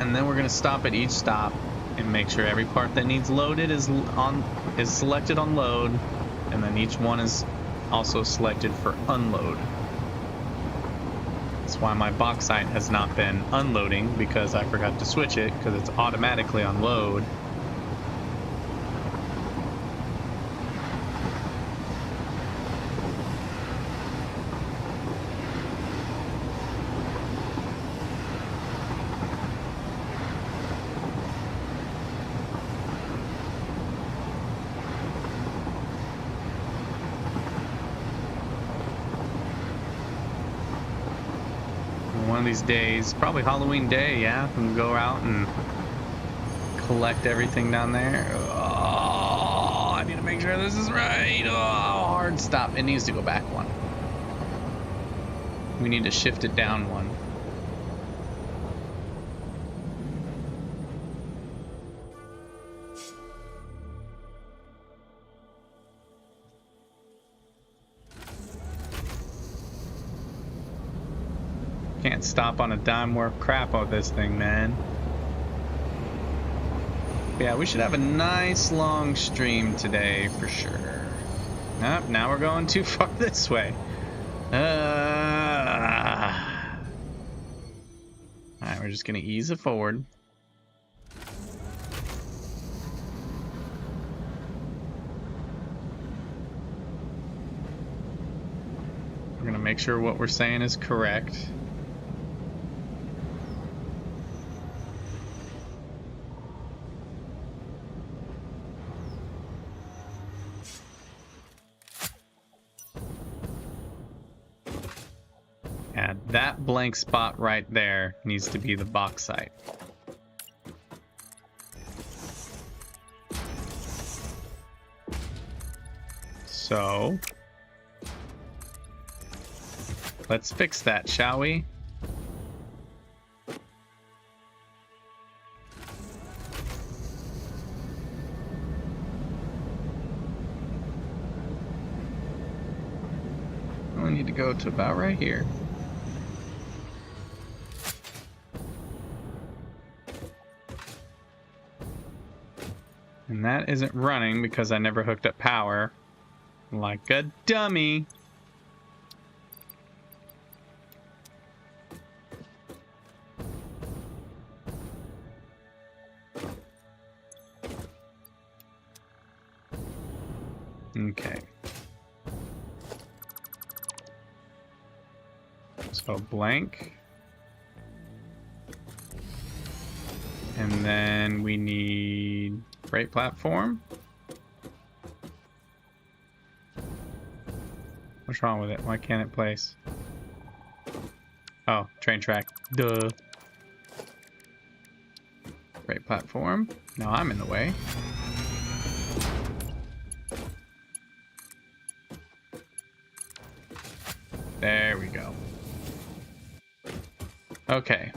And then we're gonna stop at each stop and make sure every part that needs loaded is selected on load, and then each one is also selected for unload. That's why my bauxite has not been unloading, because I forgot to switch it, because it's automatically on load. One of these days, probably Halloween day, yeah, we can go out and collect everything down there. Oh, I need to make sure this is right. Oh, hard stop. It needs to go back one. We need to shift it down one. Can't stop on a dime worth crap of this thing, man. Yeah, we should have a nice long stream today for sure. Nope, now we're going too far this way. Alright, we're just gonna ease it forward. We're gonna make sure what we're saying is correct. That blank spot right there needs to be the bauxite. So, let's fix that, shall we? We need to go to about right here. And that isn't running because I never hooked up power. Like a dummy. Okay. So blank. And then we need freight platform. What's wrong with it? Why can't it place? Oh, train track. Duh. Freight platform. No, I'm in the way. There we go. Okay.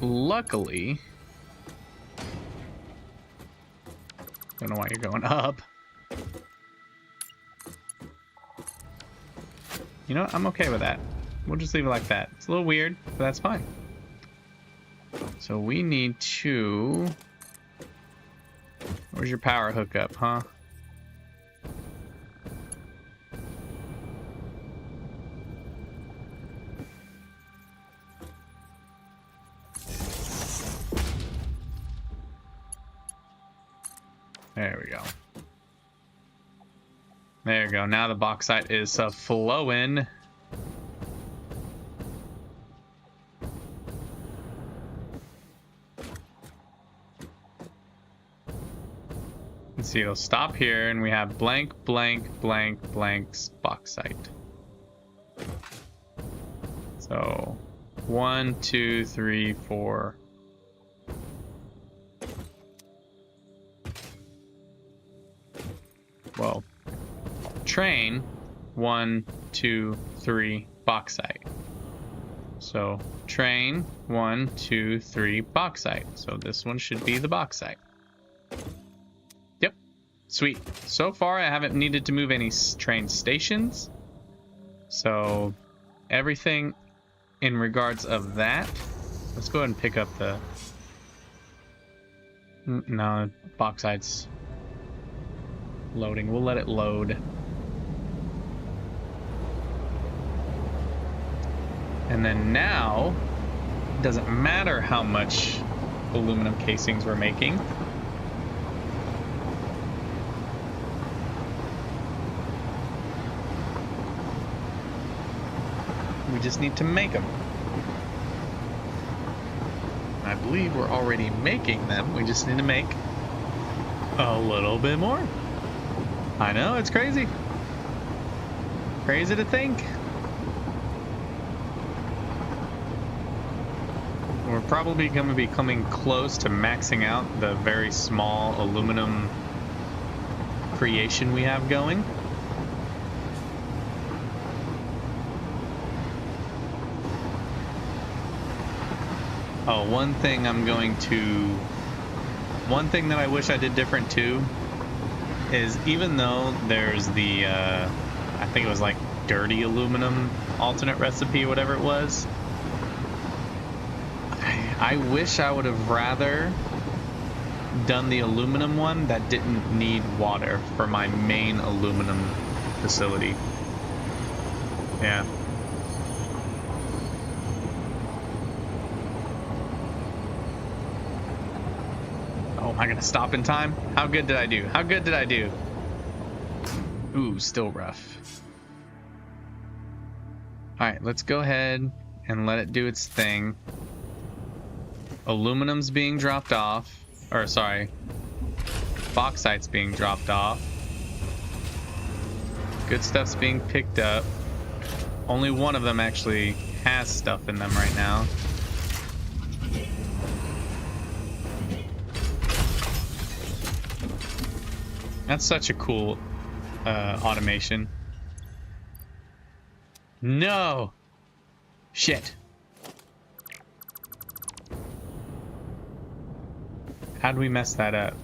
Luckily, don't know why you're going up. You know what? I'm okay with that. We'll just leave it like that. It's a little weird, but that's fine. So we need to... Where's your power hookup, huh? There we go. There we go. Now the bauxite is flowing. Let's see, it'll stop here, and we have blank, blank, blank, blanks bauxite. So 1, 2, 3, 4. Well, train 1, 2, 3 bauxite. So train 1, 2, 3 bauxite. So this one should be the bauxite. Yep, sweet. So far I haven't needed to move any train stations. So everything in regards of that. Let's go ahead and pick up the... No, bauxite's loading. We'll let it load. And then now, it doesn't matter how much aluminum casings we're making. We just need to make them. I believe we're already making them. We just need to make a little bit more. I know, it's crazy. Crazy to think. We're probably going to be coming close to maxing out the very small aluminum creation we have going. Oh, one thing that I wish I did different too is, even though there's the, I think it was like dirty aluminum alternate recipe, whatever it was, I wish I would have rather done the aluminum one that didn't need water for my main aluminum facility. Yeah. Oh, am I gonna stop in time? How good did I do? How good did I do? Ooh, still rough. Alright, let's go ahead and let it do its thing. Aluminum's being dropped off. Or, sorry. Bauxite's being dropped off. Good stuff's being picked up. Only one of them actually has stuff in them right now. That's such a cool automation. No! Shit. How'd we mess that up?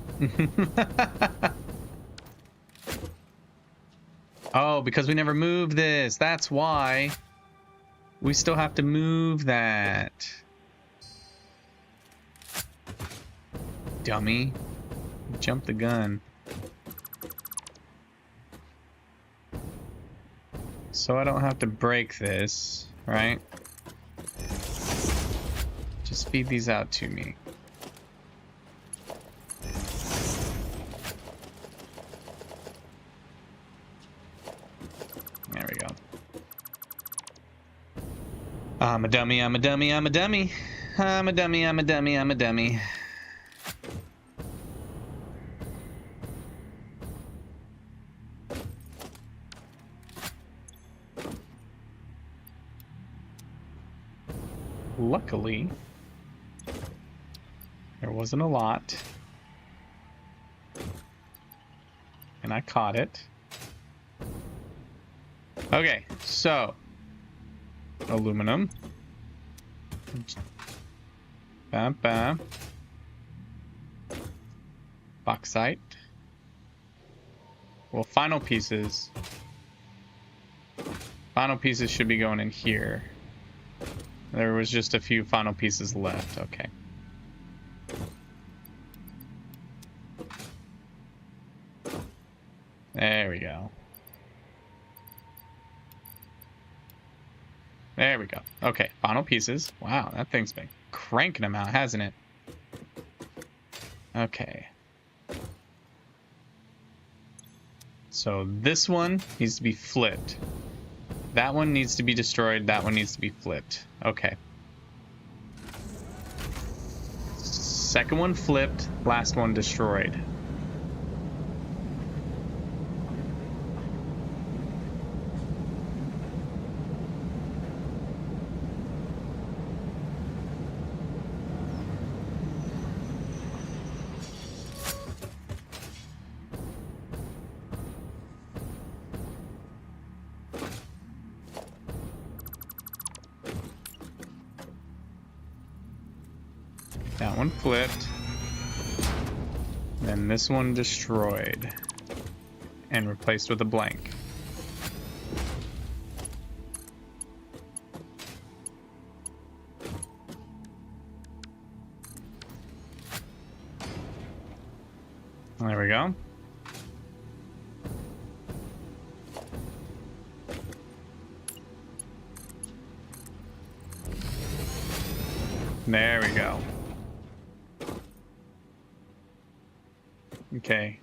Oh, because we never moved this. That's why. We still have to move that. Dummy. Jump the gun. So I don't have to break this, right? Just feed these out to me. There we go. I'm a dummy, I'm a dummy, I'm a dummy. I'm a dummy, I'm a dummy, I'm a dummy. Luckily, there wasn't a lot. And I caught it. Okay, so aluminum. Bam, bam. Bauxite. Well, final pieces. Final pieces should be going in here. There was just a few final pieces left. Okay. There we go. There we go. Okay, final pieces. Wow, that thing's been cranking them out, hasn't it? Okay. So this one needs to be flipped. That one needs to be destroyed. That one needs to be flipped. Okay. Second one flipped. Last one destroyed. That one flipped. Then this one destroyed. And replaced with a blank. There we go. There we go. Okay.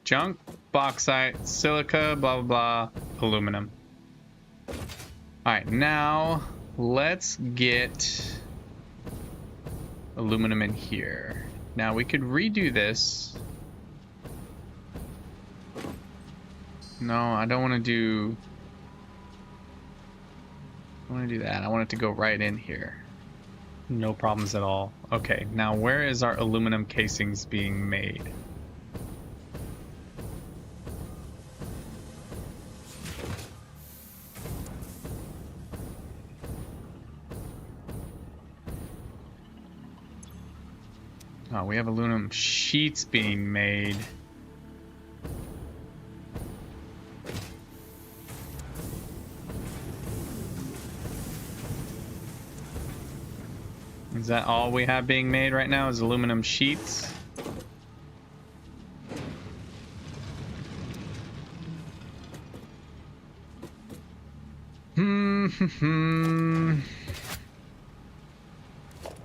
Junk, bauxite, silica, blah, blah, blah, aluminum. Alright, now let's get aluminum in here. Now we could redo this. No, I don't want to do... I want to do that. I want it to go right in here. No problems at all. Okay, now where is our aluminum casings being made? Oh, we have aluminum sheets being made. Is that all we have being made right now is aluminum sheets?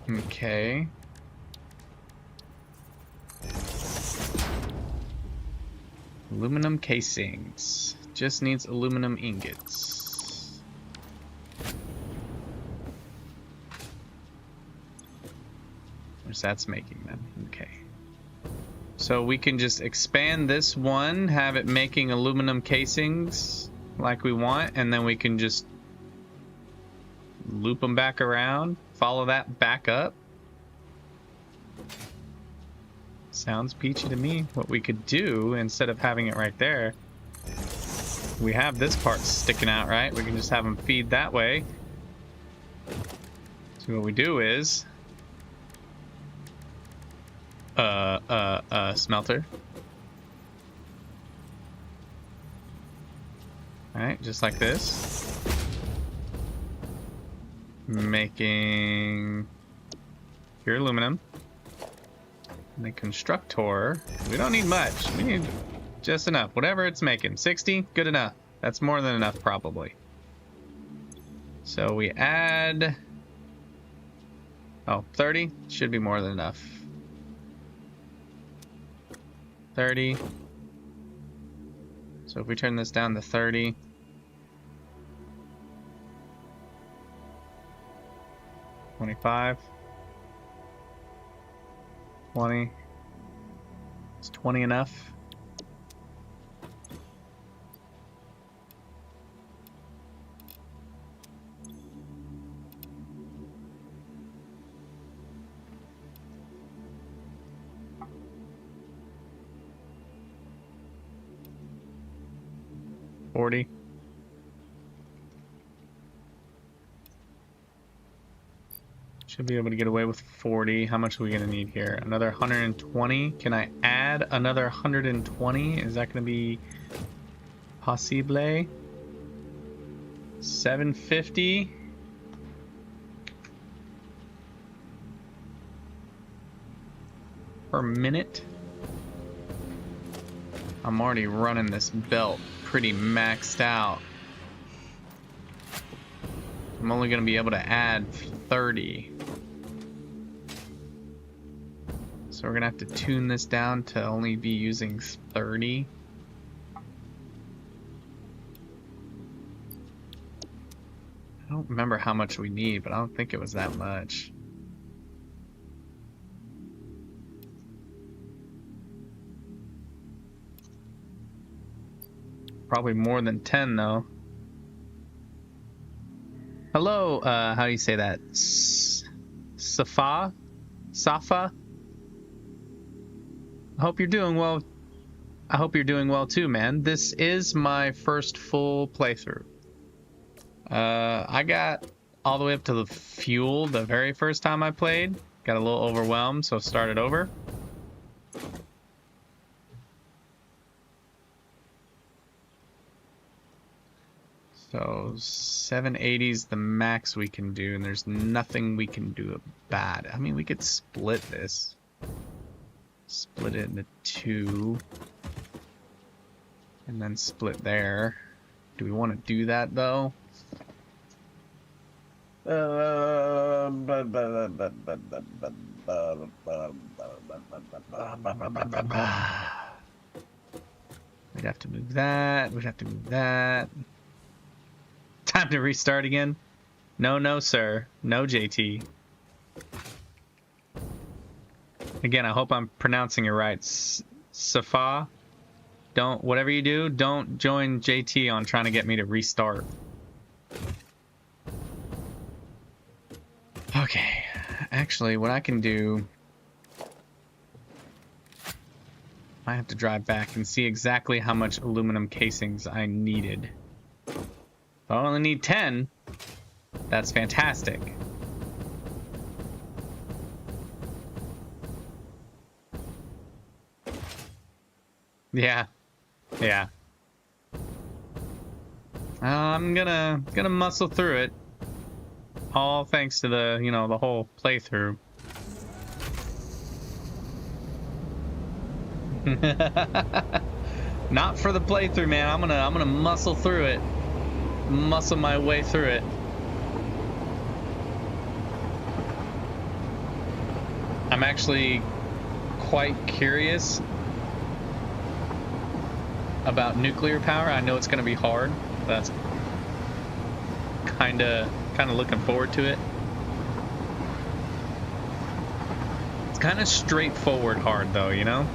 Okay. Aluminum casings. Just needs aluminum ingots. Where's that's making them? Okay. So we can just expand this one, have it making aluminum casings like we want, and then we can just loop them back around, follow that back up. Sounds peachy to me. What we could do, instead of having it right there, we have this part sticking out, right? We can just have them feed that way. So what we do is smelter. Alright, just like this. Making pure aluminum. And the constructor, we don't need much. We need just enough. Whatever it's making. 60, good enough. That's more than enough, probably. So we add... Oh, 30 should be more than enough. 30. So if we turn this down to 30... 25. 20. Is 20 enough? $40. Should be able to get away with 40. How much are we going to need here? Another 120. Can I add another 120? Is that going to be possible? 750. Per minute. I'm already running this belt pretty maxed out. I'm only going to be able to add 30. So we're going to have to tune this down to only be using 30. I don't remember how much we need, but I don't think it was that much. Probably more than 10 though. Hello, how do you say that? Safa? Safa? I hope you're doing well. I hope you're doing well too, man. This is my first full playthrough. I got all the way up to the fuel the very first time I played, got a little overwhelmed, so start it over. So 780 is the max we can do, and there's nothing we can do about it. I mean, we could split this. Split it into two. And then split there. Do we want to do that, though? We'd have to move that. We'd have to move that. Time to restart again? No, no, sir. No, JT. Again, I hope I'm pronouncing it right. Safa. Don't, whatever you do, don't join JT on trying to get me to restart. Okay. Actually, what I can do... I have to drive back and see exactly how much aluminum casings I needed. If I only need 10, that's fantastic. Yeah. Yeah. I'm gonna muscle through it. All thanks to the, you know, the whole playthrough. Not for the playthrough, man. I'm gonna muscle through it. Muscle my way through it. I'm actually quite curious about nuclear power. I know it's going to be hard. That's kind of looking forward to it. It's kind of straightforward hard, though, you know?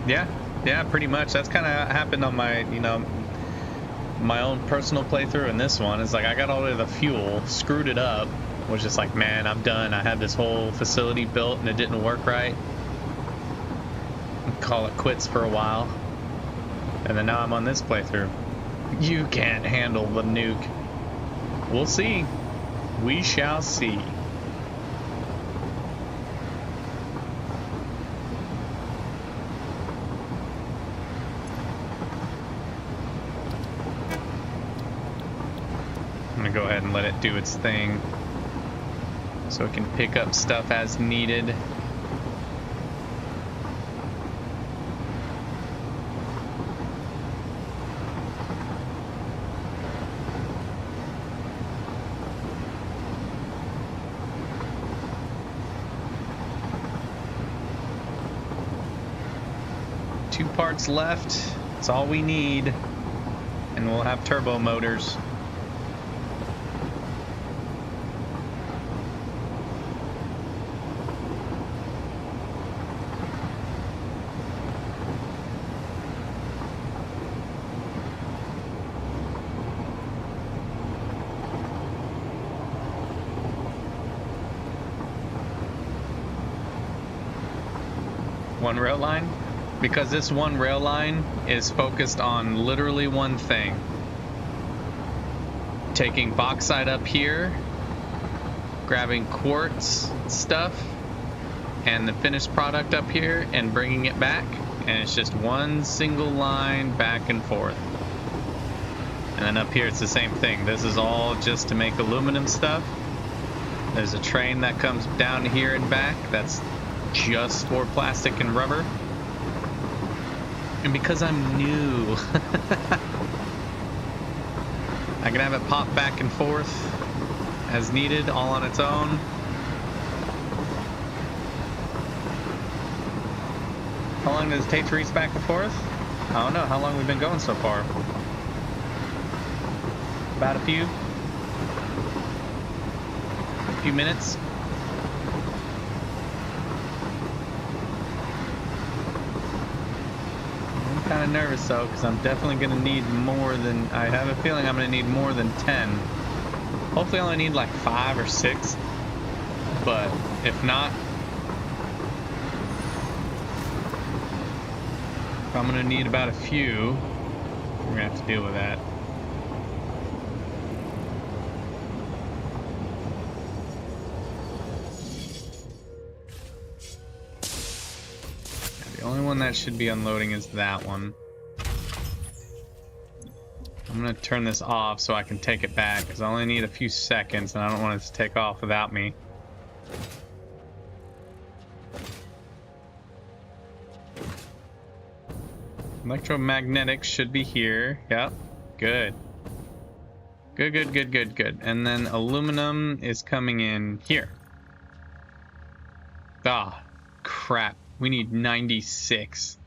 Yeah, pretty much. That's kind of happened on my, you know, my own personal playthrough. In this one, it's like I got all of the fuel, screwed it up, was just like, man, I'm done. I had this whole facility built and it didn't work right. Call it quits for a while. And then now I'm on this playthrough. You can't handle the nuke. We'll see. We shall see. I'm gonna go ahead and let it do its thing so it can pick up stuff as needed. Two parts left. That's all we need. And we'll have turbo motors. One rail line? Because this one rail line is focused on literally one thing. Taking bauxite up here, grabbing quartz stuff, and the finished product up here, and bringing it back. And it's just one single line back and forth. And then up here it's the same thing. This is all just to make aluminum stuff. There's a train that comes down here and back. That's just for plastic and rubber. And because I'm new, I can have it pop back and forth as needed, all on its own. How long does it take to reach back and forth? I don't know how long we've been going so far. About a few minutes. Kind of nervous though, because I'm definitely going to need more than, I have a feeling I'm going to need more than 10. Hopefully I only need like 5 or 6, but if not, if I'm going to need about a few, we're going to have to deal with that. one that should be unloading is that one. I'm gonna turn this off so I can take it back, because I only need a few seconds and I don't want it to take off without me. Electromagnetic should be here. Yep. Good. Good. And then aluminum is coming in here. Ah, crap. We need 96.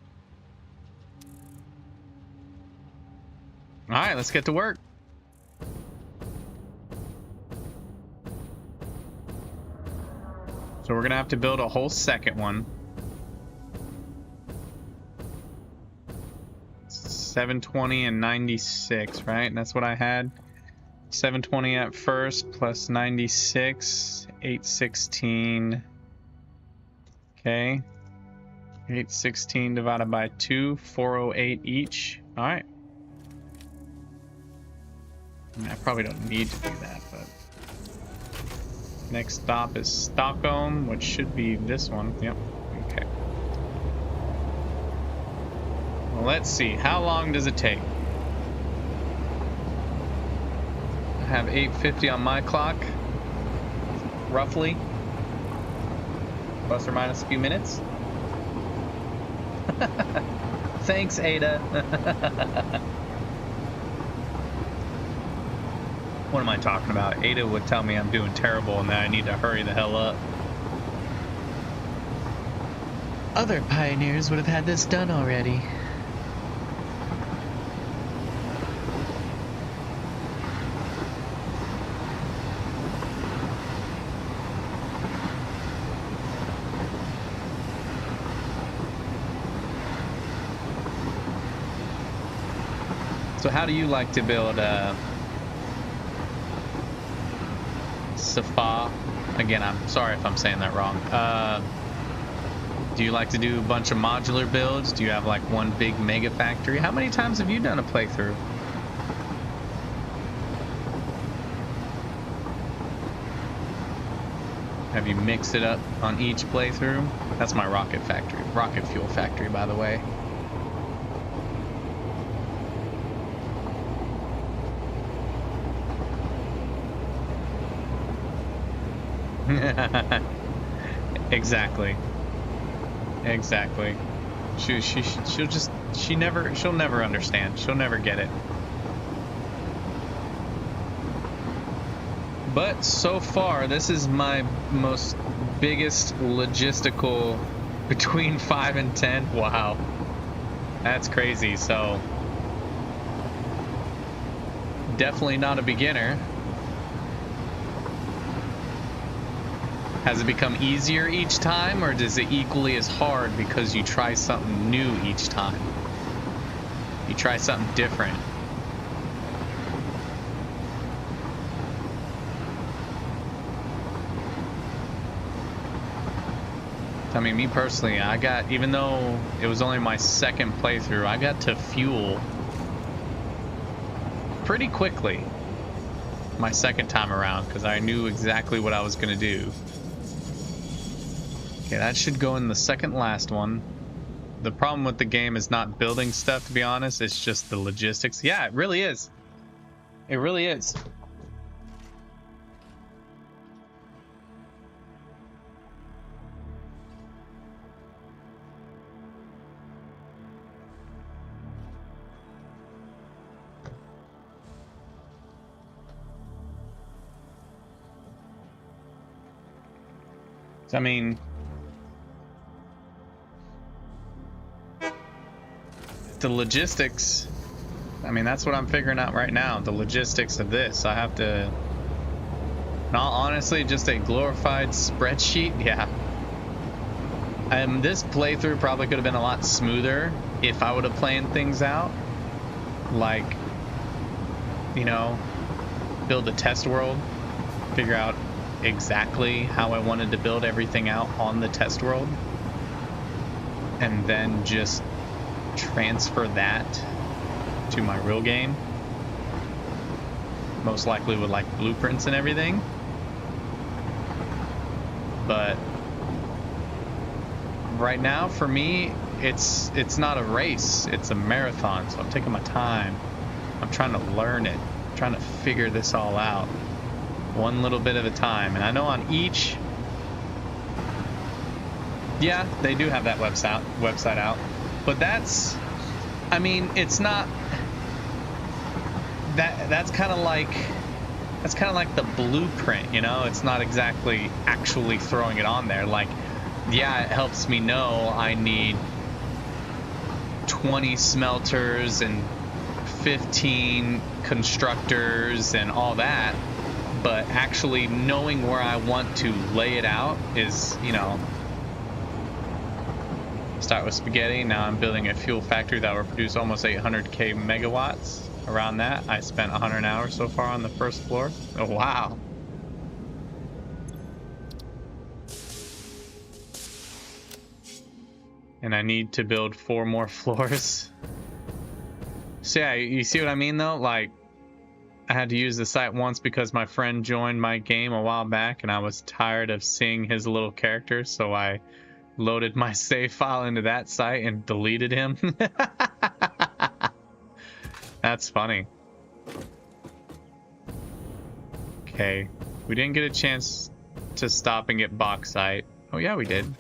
Alright, let's get to work. So we're gonna have to build a whole second one. 720 and 96, right? And that's what I had. 720 at first plus 96, 816. Okay. 816 divided by 2, 408 each. All right. I mean, I probably don't need to do that, but next stop is Stockholm, which should be this one. Yep. Okay. Well, let's see. How long does it take? I have 8:50 on my clock, roughly, plus or minus a few minutes. Thanks, Ada. What am I talking about? Ada would tell me I'm doing terrible and that I need to hurry the hell up. Other pioneers would have had this done already. So how do you like to build Safa? Again, I'm sorry if I'm saying that wrong. Do you like to do a bunch of modular builds? Do you have like one big mega factory? How many times have you done a playthrough? Have you mixed it up on each playthrough? That's my rocket factory. Rocket fuel factory, by the way. Exactly. She'll never understand. She'll never get it. But so far, this is my most biggest logistical between 5 and 10. Wow. That's crazy. So definitely not a beginner. Has it become easier each time, or is it equally as hard because you try something new each time? You try something different. I mean, me personally, I got, even though it was only my second playthrough, I got to fuel pretty quickly my second time around because I knew exactly what I was going to do. Okay, that should go in the second last one. The problem with the game is not building stuff, to be honest. It's just the logistics. Yeah, it really is. It really is. I mean, the logistics, I mean, that's what I'm figuring out right now. The logistics of this. I have to, not honestly, just a glorified spreadsheet. Yeah. This playthrough probably could have been a lot smoother if I would have planned things out. Like, you know, build a test world, figure out exactly how I wanted to build everything out on the test world, and then just transfer that to my real game, most likely with like blueprints and everything. But right now for me, it's not a race, it's a marathon, so I'm taking my time. I'm trying to learn it. I'm trying to figure this all out. One little bit at a time. And I know on each... Yeah, they do have that website out. But that's... I mean, it's not... That's kind of like... That's kind of like the blueprint, you know? It's not exactly actually throwing it on there. Like, yeah, it helps me know I need 20 smelters and 15 constructors and all that. But actually knowing where I want to lay it out is, you know... Start with spaghetti. Now I'm building a fuel factory that will produce almost 800k megawatts. Around that, I spent 100 hours so far on the first floor. Oh, wow. And I need to build 4 more floors. So yeah, you see what I mean though? Like, I had to use the site once because my friend joined my game a while back and I was tired of seeing his little character, so I loaded my save file into that site and deleted him. That's funny. Okay, we didn't get a chance to stop and get bauxite. Oh yeah, we did.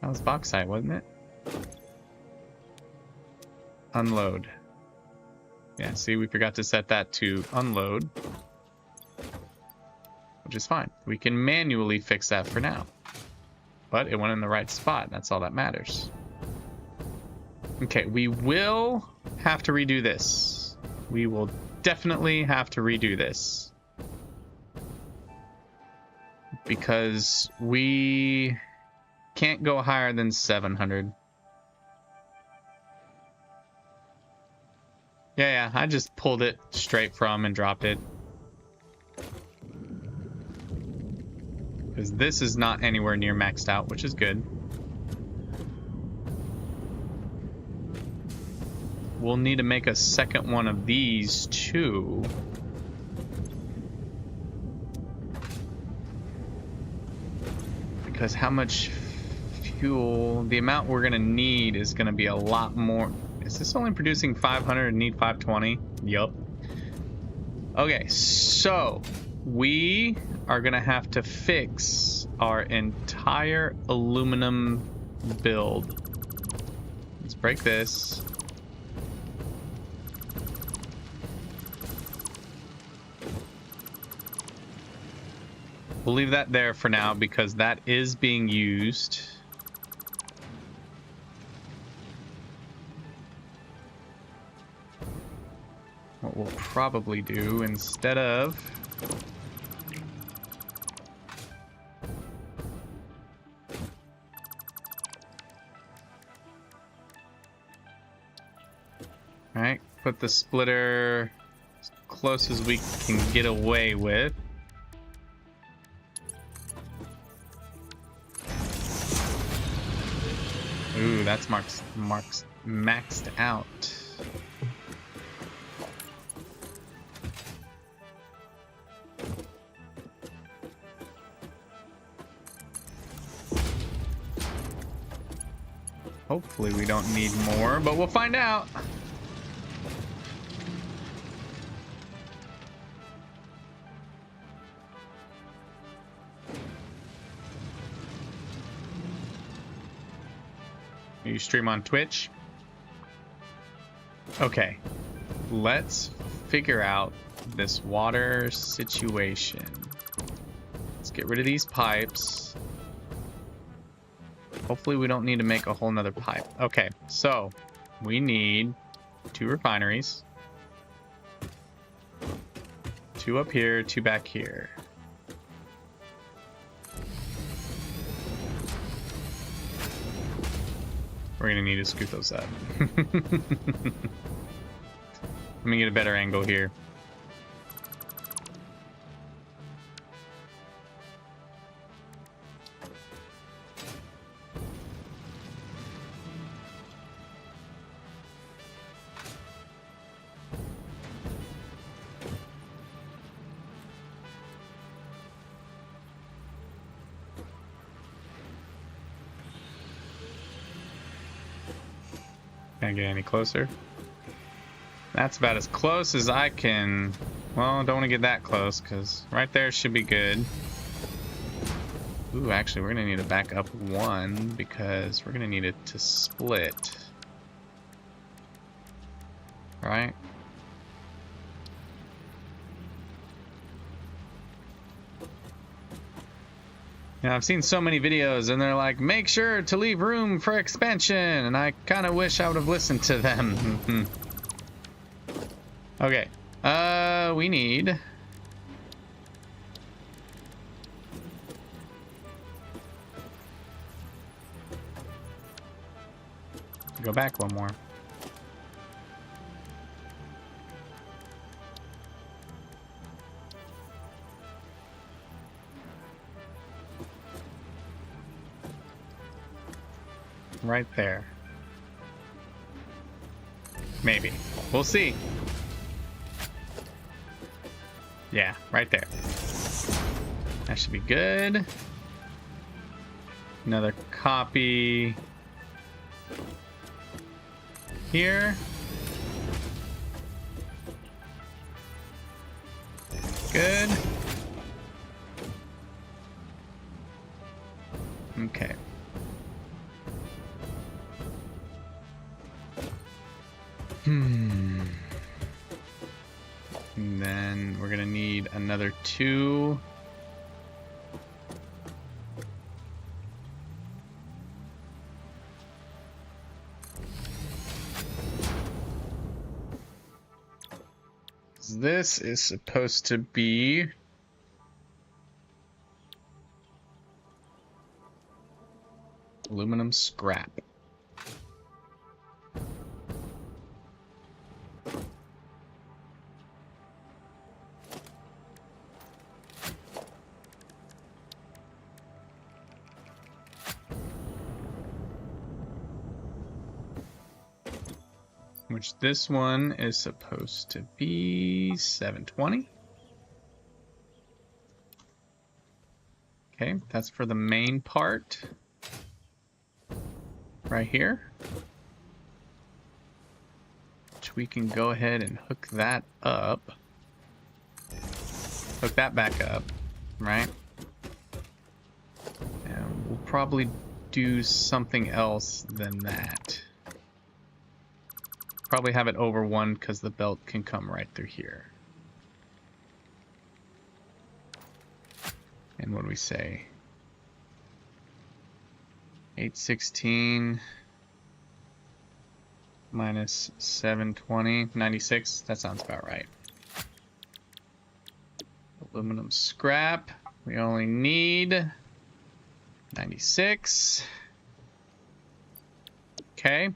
That was bauxite, wasn't it? Unload. Yeah, see, we forgot to set that to unload. Which is fine. We can manually fix that for now. But it went in the right spot. That's all that matters. Okay, we will have to redo this. We will definitely have to redo this. Because we can't go higher than 700. Yeah, I just pulled it straight from and dropped it. Because this is not anywhere near maxed out, which is good. We'll need to make a second one of these too. Because how much fuel, the amount we're gonna need is gonna be a lot more. Is this only producing 500 and need 520? Yup. Okay, so we are gonna have to fix our entire aluminum build. Let's break this. We'll leave that there for now because that is being used. What we'll probably do instead of... Alright, put the splitter as close as we can get away with. Ooh, that's maxed out. Hopefully we don't need more, but we'll find out. You stream on Twitch? Okay, let's figure out this water situation. Let's get rid of these pipes. Hopefully we don't need to make a whole nother pipe. Okay, so we need 2 refineries. 2 up here, 2 back here. We're gonna need to scoot those up. Let me get a better angle here. Can't get any closer. That's about as close as I can. Well, don't want to get that close, because right there should be good. Ooh, actually, we're going to need to back up one, because we're going to need it to split. Right? Now, I've seen so many videos, and they're like, make sure to leave room for expansion, and I kind of wish I would have listened to them. Okay. We need... Go back one more. Right there. Maybe. We'll see. Yeah, right there. That should be good. Another copy here. Good. Okay. And then we're gonna need another 2. This is supposed to be aluminum scrap. Which this one is supposed to be 720. Okay, that's for the main part. Right here. Which we can go ahead and hook that up. Hook that back up, right? And we'll probably do something else than that. Probably have it over 1 because the belt can come right through here. And what do we say? 816 minus 720, 96. That sounds about right. Aluminum scrap. We only need 96. Okay.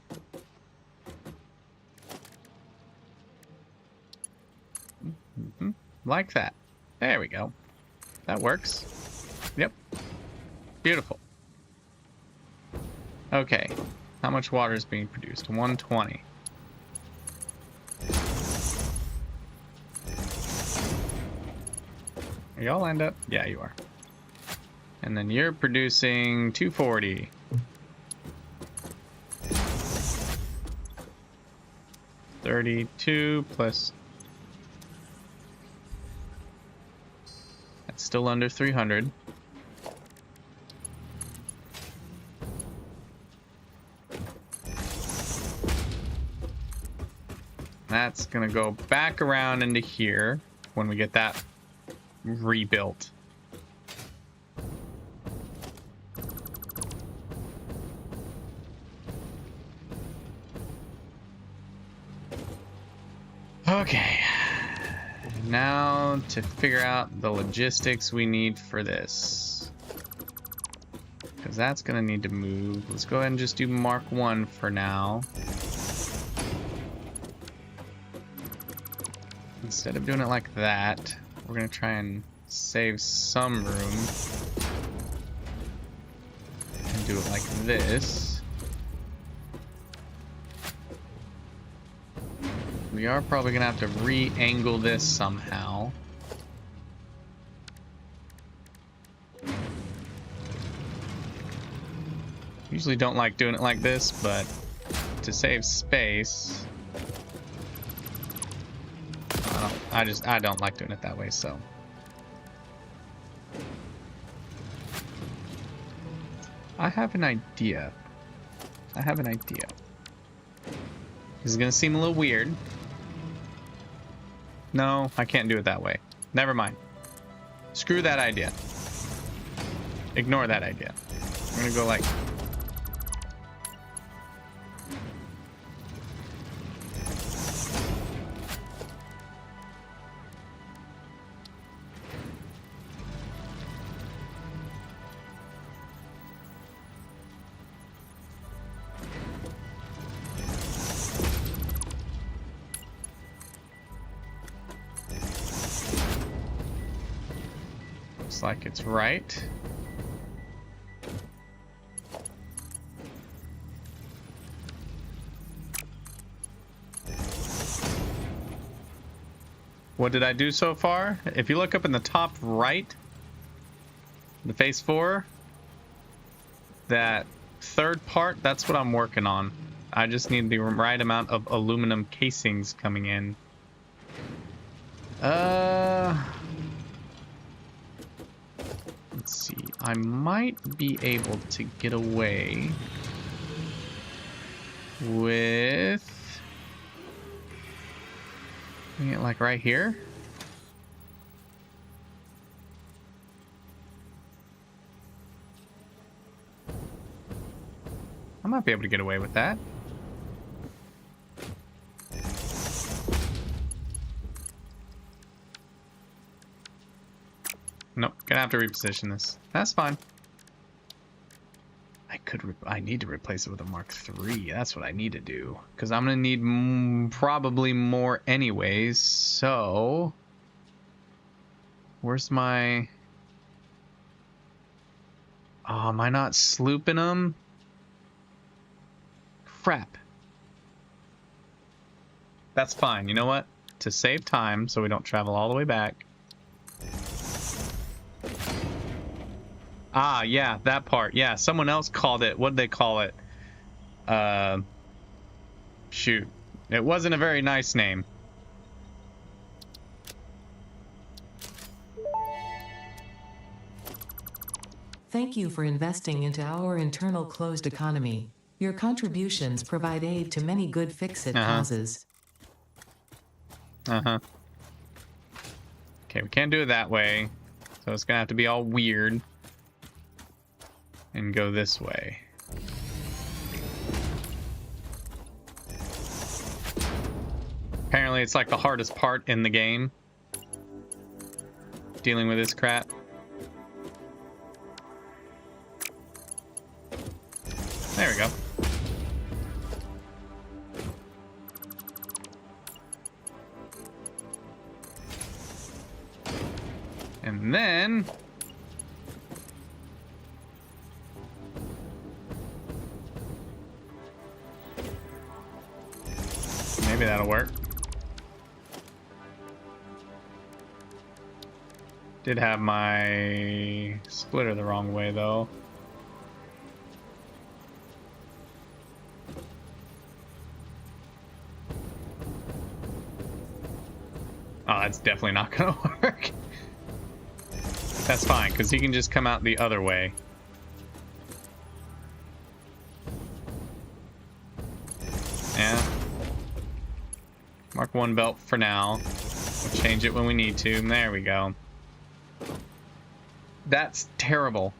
Like that. There we go. That works. Yep. Beautiful. Okay. How much water is being produced? 120. Are y'all lined up? Yeah, you are. And then you're producing 240. $32 plus... That's still under 300. That's gonna go back around into here when we get that rebuilt. Okay. Now to figure out the logistics we need for this. Because that's gonna need to move. Let's go ahead and just do Mark 1 for now. Instead of doing it like that, we're gonna try and save some room and do it like this. We are probably gonna have to re-angle this somehow. Usually don't like doing it like this, but to save space. I don't like doing it that way, so. I have an idea. This is gonna seem a little weird. No, I can't do it that way. Never mind. Screw that idea. Ignore that idea. I'm gonna go like... Looks like it's right. What did I do so far? If you look up in the top right, the phase 4, that third part, that's what I'm working on. I just need the right amount of aluminum casings coming in. Let's see. I might be able to get away with... like right here. I might be able to get away with that. Nope, gonna have to reposition this. That's fine. I need to replace it with a Mark III. That's what I need to do. Because I'm going to need probably more anyways. So... where's my... oh, am I not slooping them? Crap. That's fine. You know what? To save time so we don't travel all the way back. Ah, yeah, that part. Yeah, someone else called it. What did they call it? Shoot. It wasn't a very nice name. Thank you for investing into our internal closed economy. Your contributions provide aid to many good fix-it causes. Okay, we can't do it that way. So it's gonna have to be all weird. And go this way. Apparently it's like the hardest part in the game. Dealing with this crap. There we go. And then... maybe that'll work. Did have my splitter the wrong way though. Oh, it's definitely not gonna work. That's fine, because he can just come out the other way. Yeah. Mark 1 belt for now. We'll change it when we need to. And there we go. That's terrible.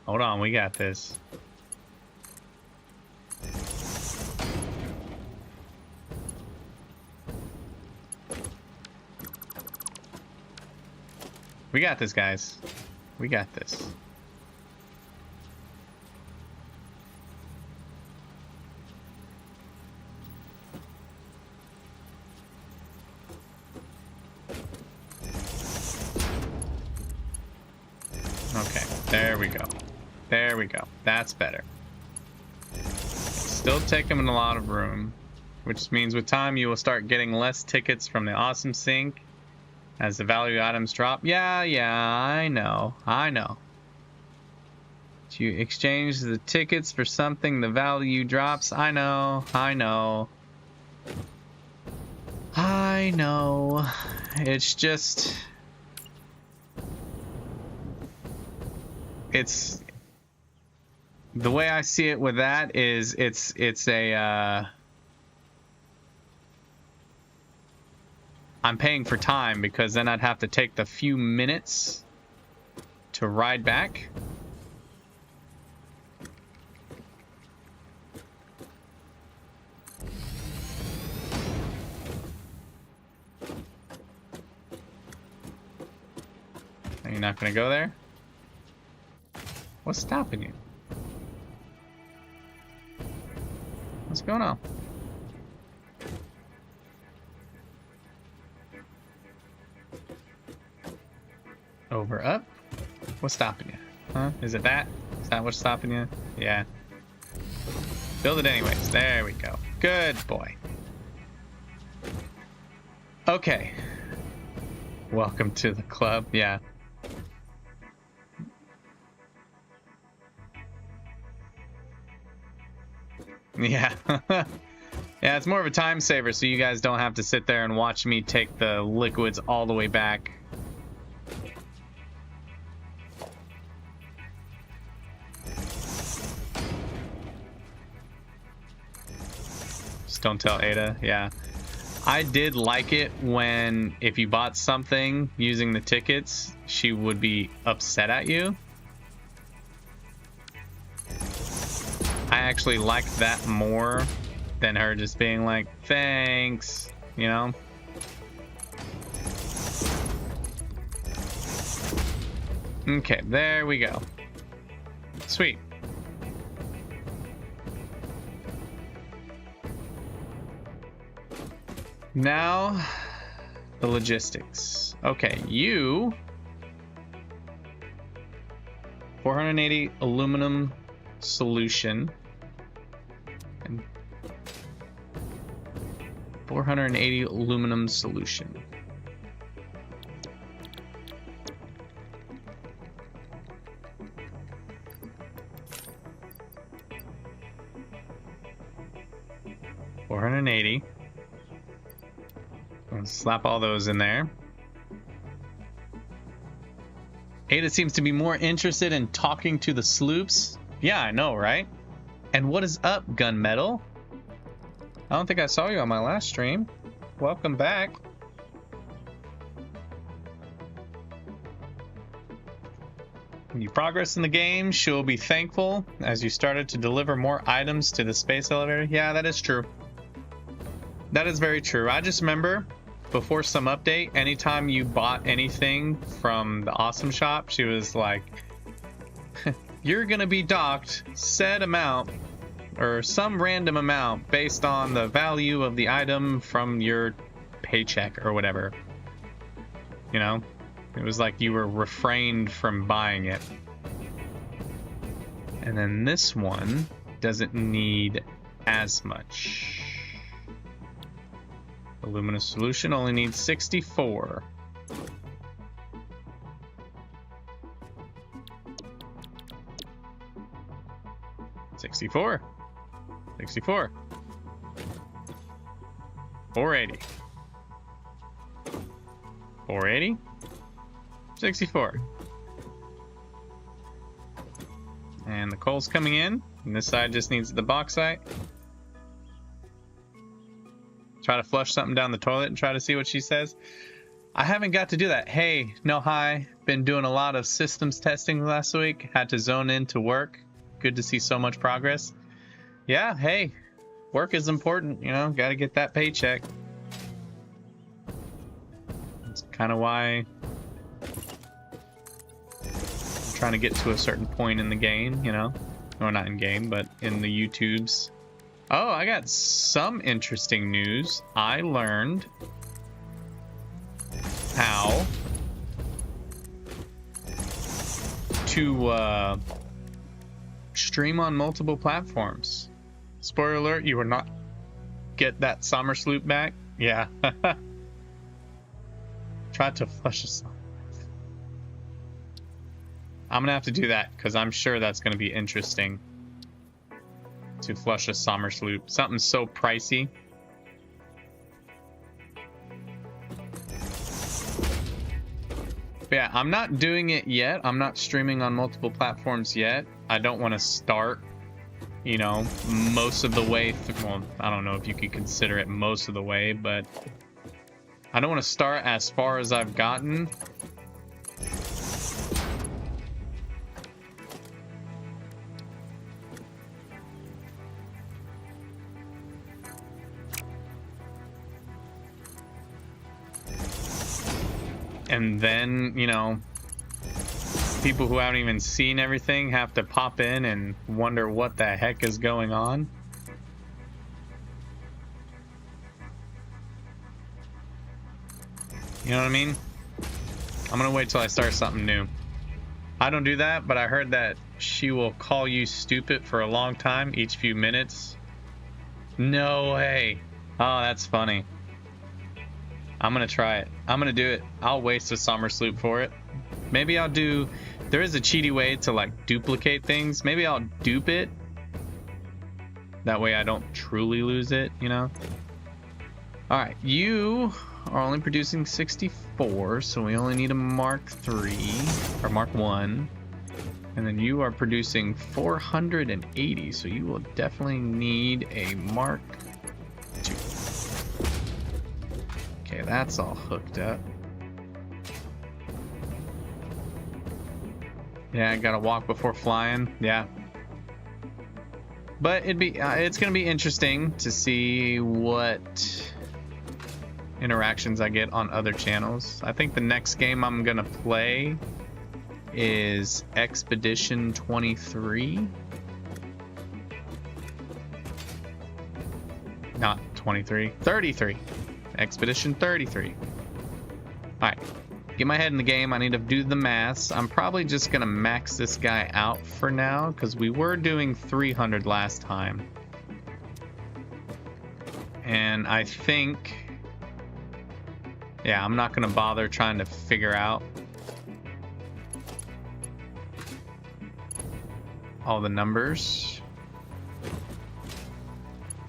Hold on, we got this. We got this, guys. We got this. Okay, there we go. There we go. That's better. Still taking a lot of room, which means with time you will start getting less tickets from the awesome sink as the value items drop. Yeah, I know. I know. You exchange the tickets for something, the value drops. I know. It's just... It's... The way I see it with that is it's a... I'm paying for time because then I'd have to take the few minutes to ride back. Are you not going to go there? What's stopping you? What's going on? Over, up? What's stopping you? Huh? Is it that? Is that what's stopping you? Yeah. Build it anyways. There we go. Good boy. Okay. Welcome to the club. Yeah. Yeah. Yeah, it's more of a time saver so you guys don't have to sit there and watch me take the liquids all the way back. Just don't tell Ada. Yeah. I did like it when if you bought something using the tickets, she would be upset at you. I actually liked that more than her just being like, thanks, you know? Okay, there we go. Sweet. Now, the logistics. Okay, you... 480 aluminum solution. And 480 aluminum solution. $480. Let's slap all those in there. Ada seems to be more interested in talking to the sloops. Yeah, I know, right? And what is up, Gunmetal? I don't think I saw you on my last stream. Welcome back. When you progress in the game, she'll be thankful as you started to deliver more items to the space elevator. Yeah, that is true. That is very true. I just remember before some update, anytime you bought anything from the Awesome Shop, she was like, you're gonna be docked said amount or some random amount based on the value of the item from your paycheck or whatever. You know, it was like you were refrained from buying it. And then this one doesn't need as much. Aluminum solution only needs 64. $64. 64. 480. 480. 64. And the coal's coming in. And this side just needs the bauxite. Try to flush something down the toilet and try to see what she says. I haven't got to do that. Hey, no hi. Been doing a lot of systems testing last week. Had to zone in to work. Good to see so much progress. Yeah, hey, work is important, you know, got to get that paycheck. That's kind of why I'm trying to get to a certain point in the game, you know. Or not in game, but in the YouTubes. Oh, I got some interesting news. I learned how to stream on multiple platforms. Spoiler alert, you will not get that summer sloop back. Yeah. Tried to flush this. I'm gonna have to do that because I'm sure that's gonna be interesting to flush a summer sloop. Something so pricey. But yeah, I'm not doing it yet. I'm not streaming on multiple platforms yet. I don't want to start, you know, most of the way. Well, I don't know if you could consider it most of the way, but I don't want to start as far as I've gotten. And then, you know, people who haven't even seen everything have to pop in and wonder what the heck is going on. You know what I mean? I'm gonna wait till I start something new. I don't do that, but I heard that she will call you stupid for a long time, each few minutes. No way. Oh, that's funny. I'm gonna try it. I'm gonna do it. I'll waste a summer sloop for it. Maybe I'll do... There is a cheaty way to, like, duplicate things. Maybe I'll dupe it. That way I don't truly lose it, you know? Alright, you are only producing 64, so we only need a Mark 3, or Mark 1. And then you are producing 480, so you will definitely need a Mark 2. Okay, that's all hooked up. Yeah, I gotta walk before flying. Yeah. But it's gonna be interesting to see what interactions I get on other channels. I think the next game I'm gonna play is Expedition 23. Not 23, 33. Expedition 33. Alright, get my head in the game. I need to do the maths. I'm probably just gonna max this guy out for now because we were doing 300 last time. And I think, yeah, I'm not gonna bother trying to figure out all the numbers.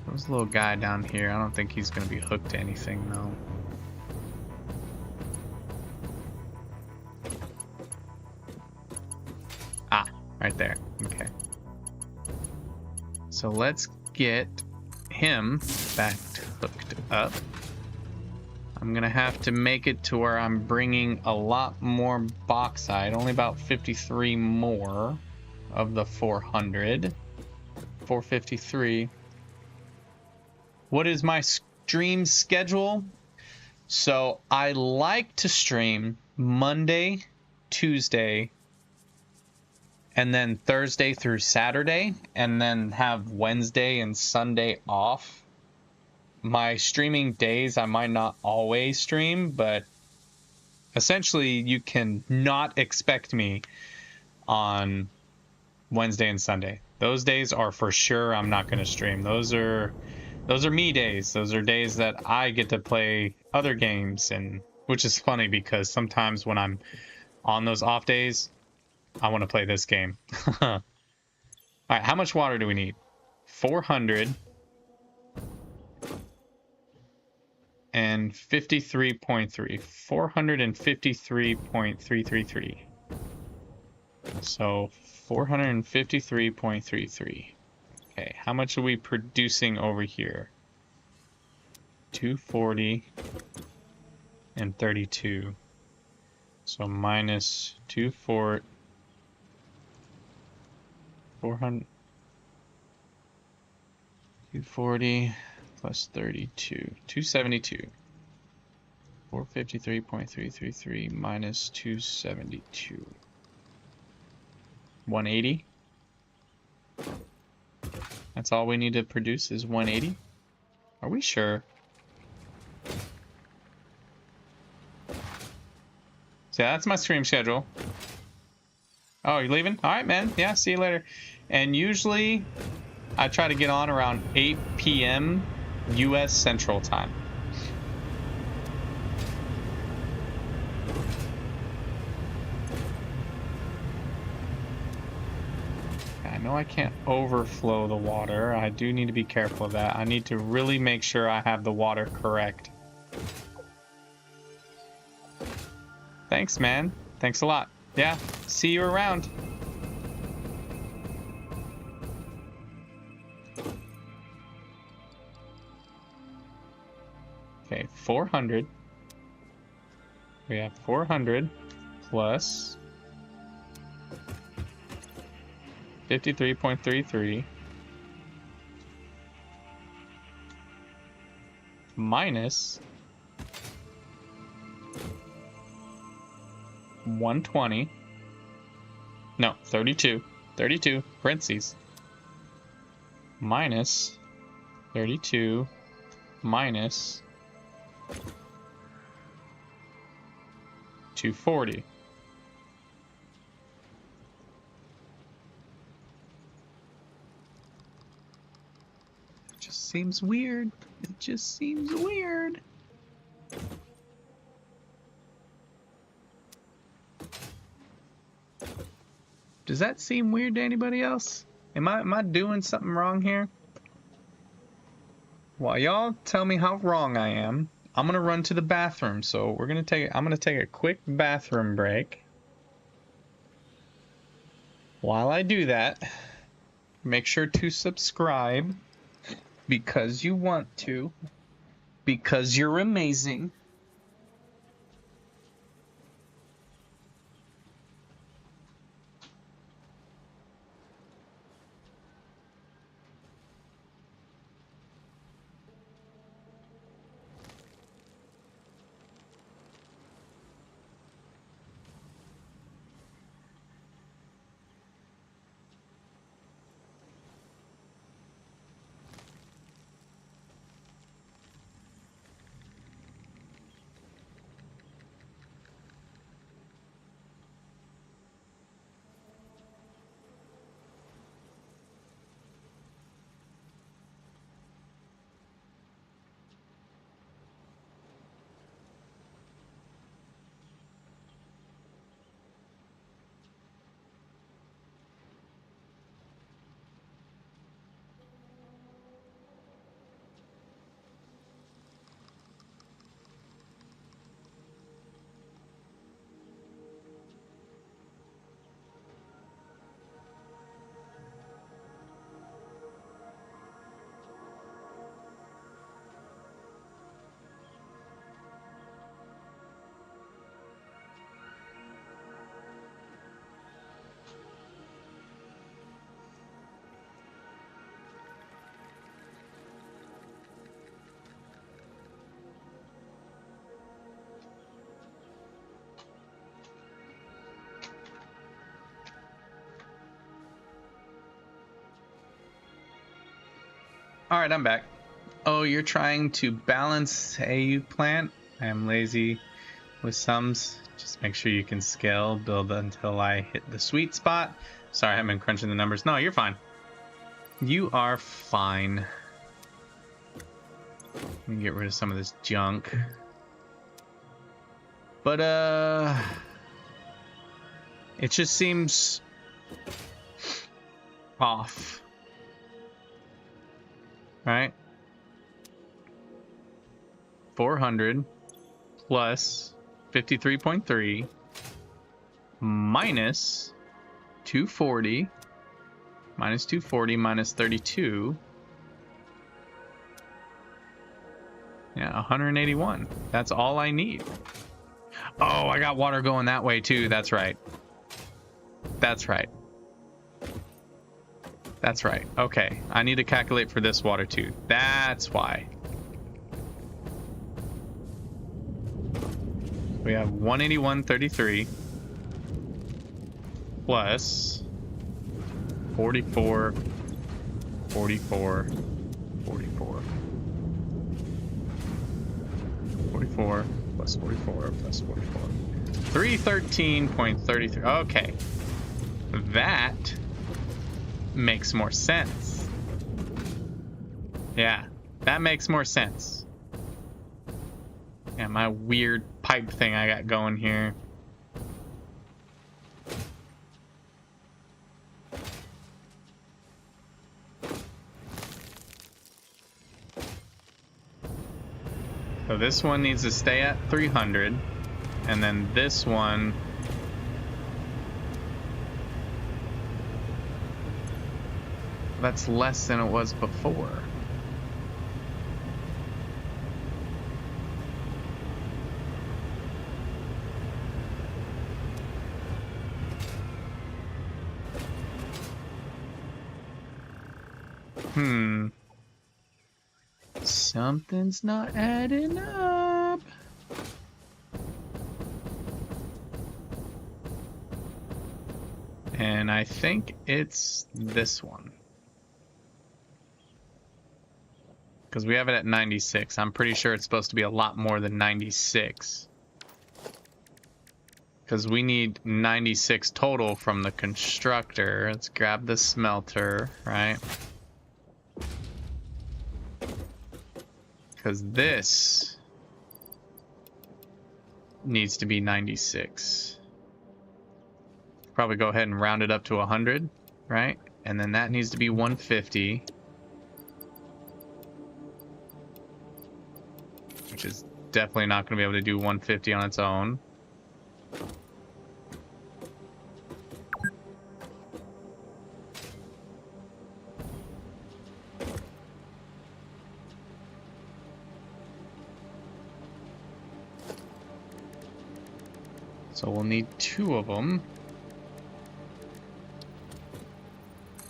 There's a little guy down here. I don't think he's gonna be hooked to anything though. Ah, right there. Okay. So let's get him back hooked up. I'm gonna have to make it to where I'm bringing a lot more bauxite, only about 53 more of the 400. 453. What is my stream schedule? So I like to stream Monday, Tuesday, and then Thursday through Saturday, and then have Wednesday and Sunday off. My streaming days, I might not always stream, but essentially you can not expect me on Wednesday and Sunday. Those days are for sure I'm not going to stream. Those are me days. Those are days that I get to play other games, and which is funny because sometimes when I'm on those off days, I want to play this game. All right, how much water do we need? 400 and 53.3. 453.333. So 453.33. Okay, how much are we producing over here? 240 and 32. So minus 400. 240 plus 32. 272. 453.333 minus 272. 180. That's all we need to produce is 180. Are we sure? So yeah, that's my stream schedule. Oh, you're leaving? All right, man. Yeah, see you later. And usually I try to get on around 8 p.m. U.S. Central Time. know I can't overflow the water. I do need to be careful of that. I need to really make sure I have the water correct. Thanks, man. Thanks a lot. Yeah, see you around. Okay, 400. We have 400 plus 53.33 minus 120. No, 32. 32 parentheses. Minus 32 minus 240. It just seems weird. It just seems weird. Does that seem weird to anybody else? Am I doing something wrong here? While y'all tell me how wrong I am, I'm gonna run to the bathroom. So I'm gonna take a quick bathroom break. While I do that, make sure to subscribe because you want to, because you're amazing. All right, I'm back. Oh, you're trying to balance a plant? I am lazy with sums. Just make sure you can scale, build until I hit the sweet spot. Sorry, I haven't been crunching the numbers. No, you're fine. You are fine. Let me get rid of some of this junk. But, it just seems off. Right? 400 plus 53.3 minus 240 minus 240 minus 32. Yeah, 181. That's all I need. Oh, I got water going that way too. That's right. That's right. That's right. Okay. I need to calculate for this water too. That's why. We have 181.33 plus 44, 44, 44. 44 plus 44 plus 44. 313.33. Okay. That makes more sense. Yeah, that makes more sense. Yeah, my weird pipe thing I got going here. So this one needs to stay at 300, and then this one that's less than it was before. Something's not adding up. And I think it's this one. Because we have it at 96. I'm pretty sure it's supposed to be a lot more than 96. Because we need 96 total from the constructor. Let's grab the smelter, right? Because this needs to be 96. Probably go ahead and round it up to 100, right? And then that needs to be 150. Which is definitely not going to be able to do 150 on its own. So we'll need 2 of them.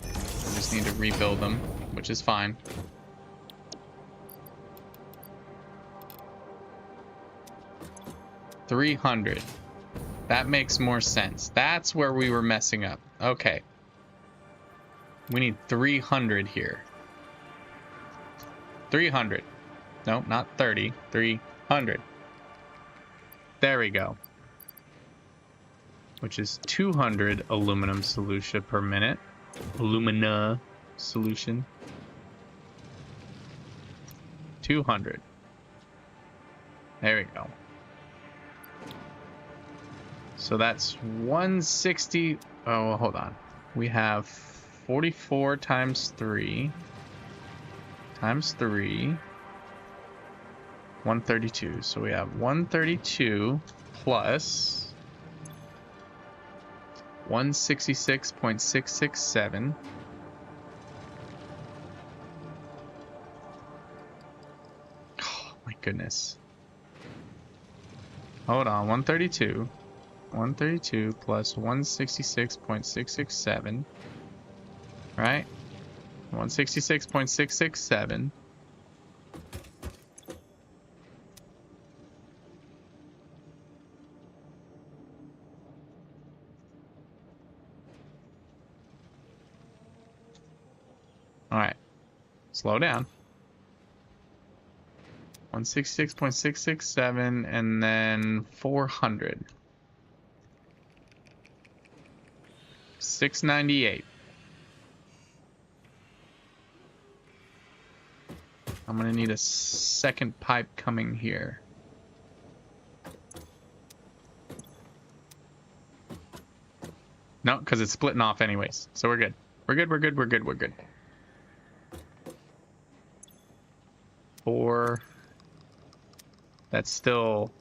We just need to rebuild them, which is fine. $300. That makes more sense. That's where we were messing up. Okay. We need 300 here. 300. No, not 30. 300. There we go. Which is 200 aluminum solution per minute. Alumina solution. 200. There we go. So that's 160. Oh, hold on. We have 44 times 3 times 3. 132. So we have 132 plus 166.667. Oh my goodness. Hold on, 132. 132 plus 166.667. Right? 166.667. Alright. Slow down. 166.667 and then 400. 698. I'm gonna need a second pipe coming here. No, because it's splitting off anyways. So we're good. We're good, we're good, we're good, we're good. 4. That's still...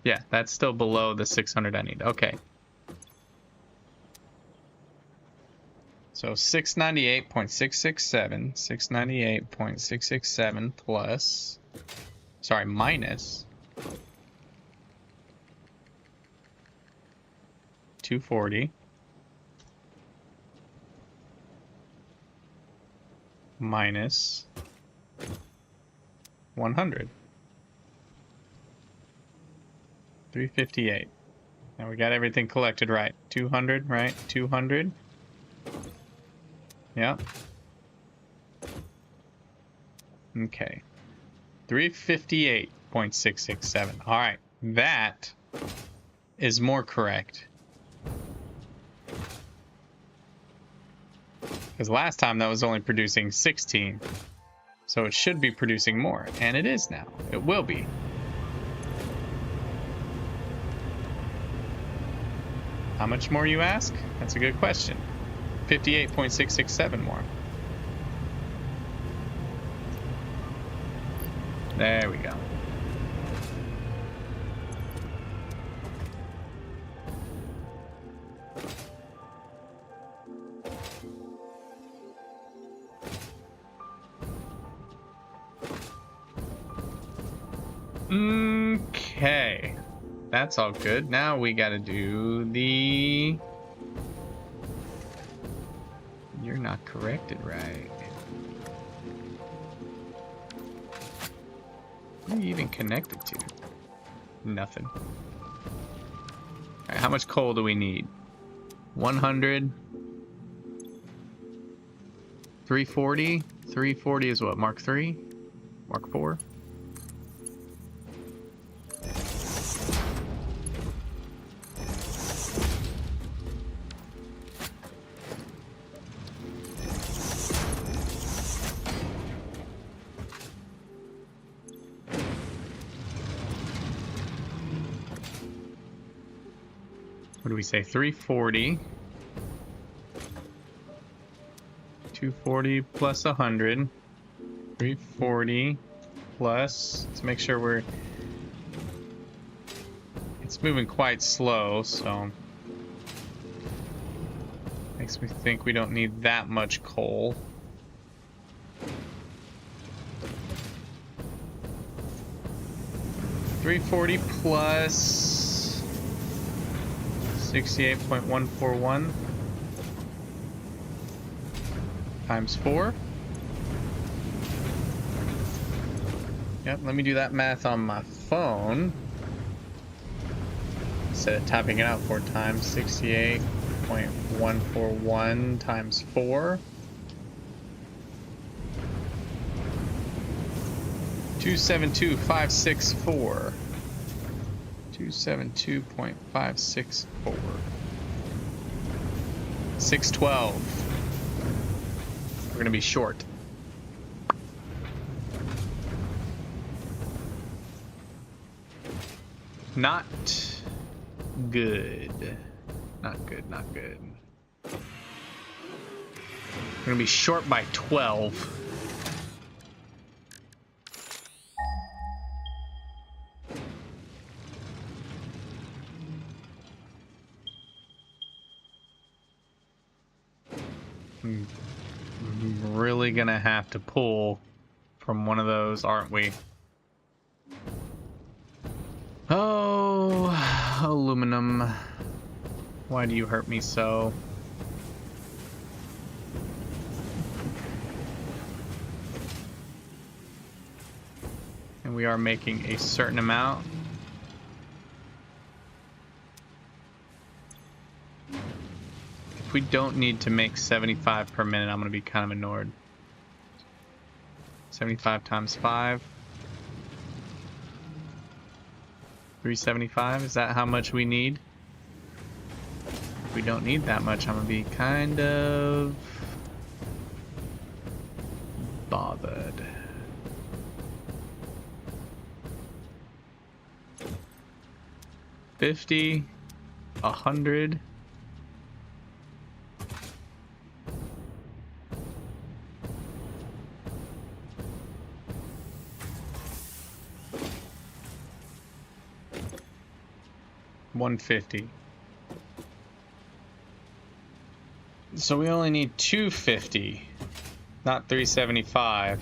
Yeah, that's still below the 600 I need. Okay. So 698.667. 698.667 plus... Sorry, minus... 240. Minus 100. 358. Now we got everything collected right. 200, right? 200. Yep. Okay. 358.667. All right. That is more correct. Because last time that was only producing 16. So it should be producing more. And it is now. It will be. How much more, you ask? That's a good question. 58.667 more. There we go. Okay. That's all good. Now we gotta do the... You're not corrected, right? What are you even connected to? Nothing. Alright, how much coal do we need? 100. 340. 340 is what? Mark 3? Mark 4? What do we say? 340. 240 plus 100. 340 plus... Let's make sure we're... It's moving quite slow, so... Makes me think we don't need that much coal. $340 plus 68.141 times 4. Yep, let me do that math on my phone instead of typing it out 4 times. 68.141 times 4. 272.564. 272.564. 612. We're gonna be short. Not good. Not good, not good. We're gonna be short by 12. Really gonna have to pull from one of those, aren't we? Oh, aluminum. Why do you hurt me so? And we are making a certain amount. If we don't need to make 75 per minute, I'm going to be kind of annoyed. 75 times 5. 375, is that how much we need? If we don't need that much, I'm going to be kind of bothered. $50, $100. $150. So we only need $250, not $375.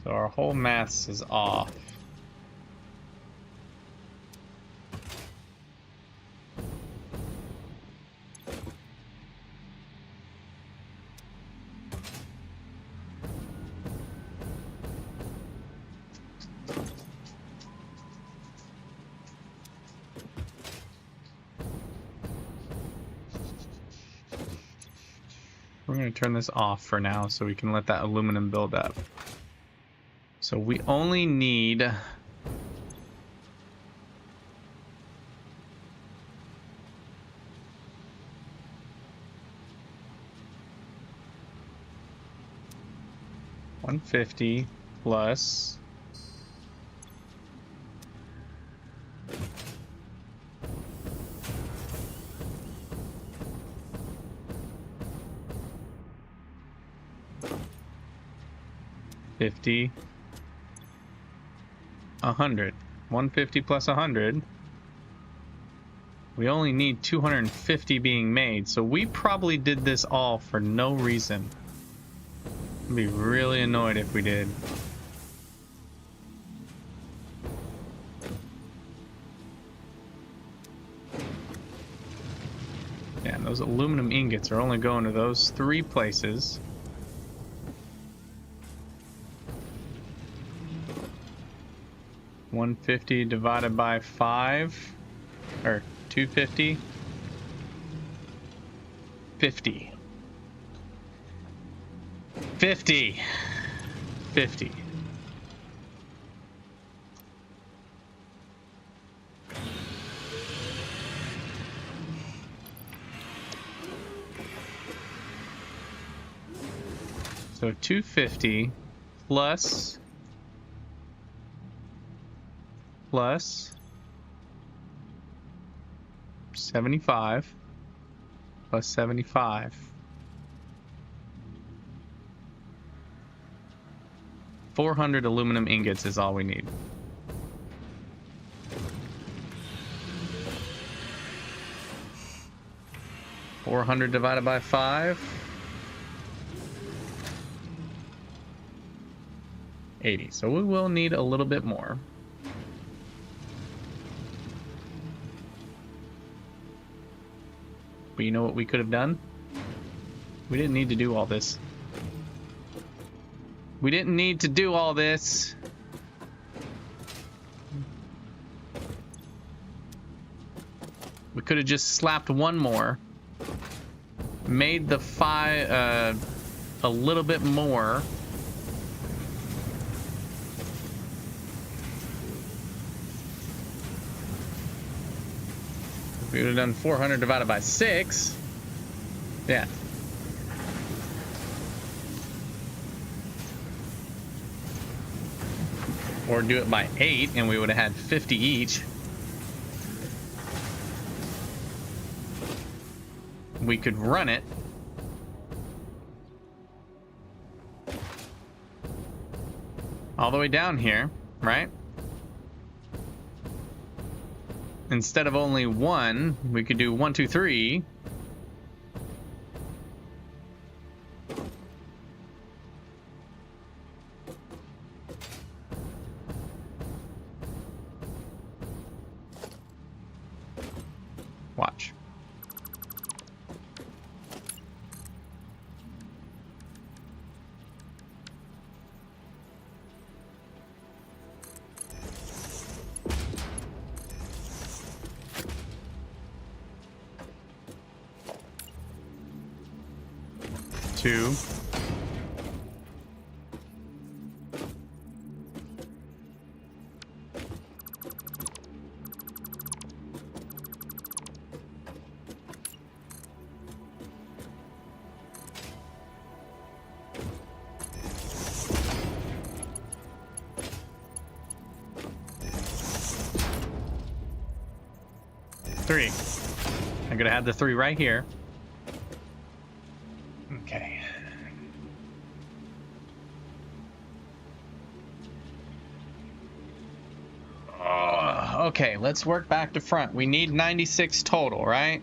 So our whole maths is off. We're going to turn this off for now so we can let that aluminum build up. So we only need $150 plus 50, 100. 150 plus 100. We only need 250 being made, so we probably did this all for no reason. I'd be really annoyed if we did. Yeah, and those aluminum ingots are only going to those 3 places. $150 divided by 5, or 250. 50. 50. 50. So 250 plus 75 plus 75. 400 aluminum ingots is all we need. $400 divided by 5. 80. So we will need a little bit more. But you know what we could have done? We didn't need to do all this. We didn't need to do all this. We could have just slapped one more. Made the 5 a little bit more. We would have done 400 divided by 6. Yeah. Or do it by 8 and we would have had 50 each. We could run it. All the way down here, right? Instead of only 1, we could do 1, 2, 3. Watch. Two. Three. I'm gonna have the 3 right here. Okay. Okay, let's work back to front. We need 96 total, right?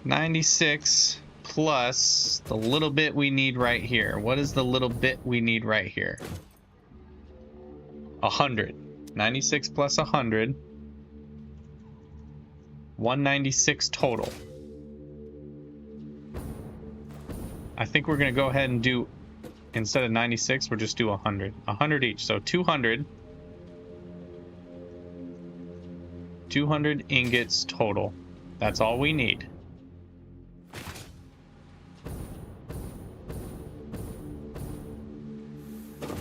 96 plus the little bit we need right here. What is the little bit we need right here? 100. 96 plus 100. 196 total. I think we're going to go ahead and do, instead of 96, we'll just do 100. 100 each, so 200. 200 ingots total. That's all we need.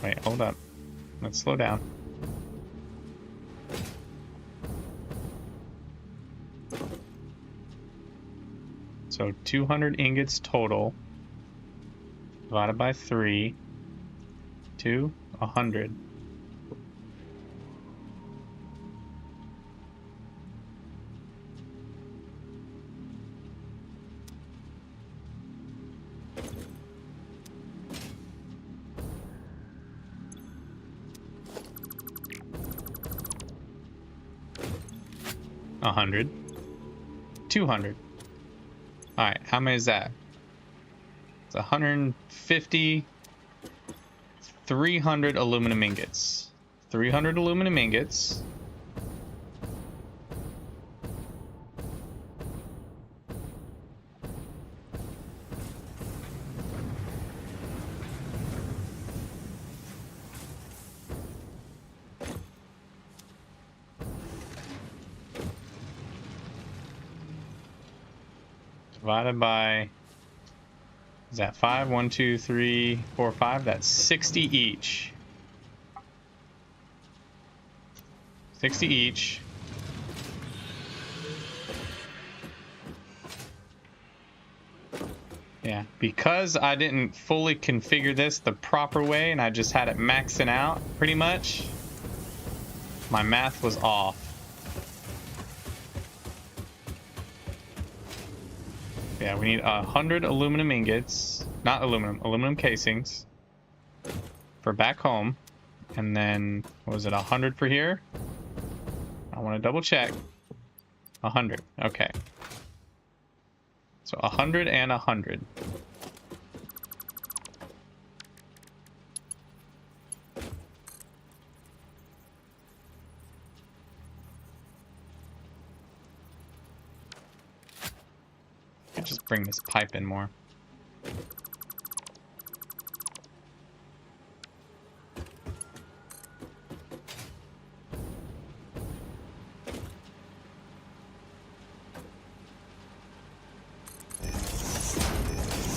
Wait, hold up. Let's slow down. So 200 ingots total divided by 3 to 100. 100. 200. All right, how many is that? It's 150. 300 aluminum ingots. 300 aluminum ingots. Divided by, is that 5? 1, 2, 3, 4, 5. That's 60 each. 60 each. Yeah, because I didn't fully configure this the proper way and I just had it maxing out pretty much, my math was off. Yeah, we need 100 aluminum ingots, not aluminum, aluminum casings for back home. And then, what was it, 100 for here? I want to double check. 100, okay. So 100 and 100. Just bring this pipe in more.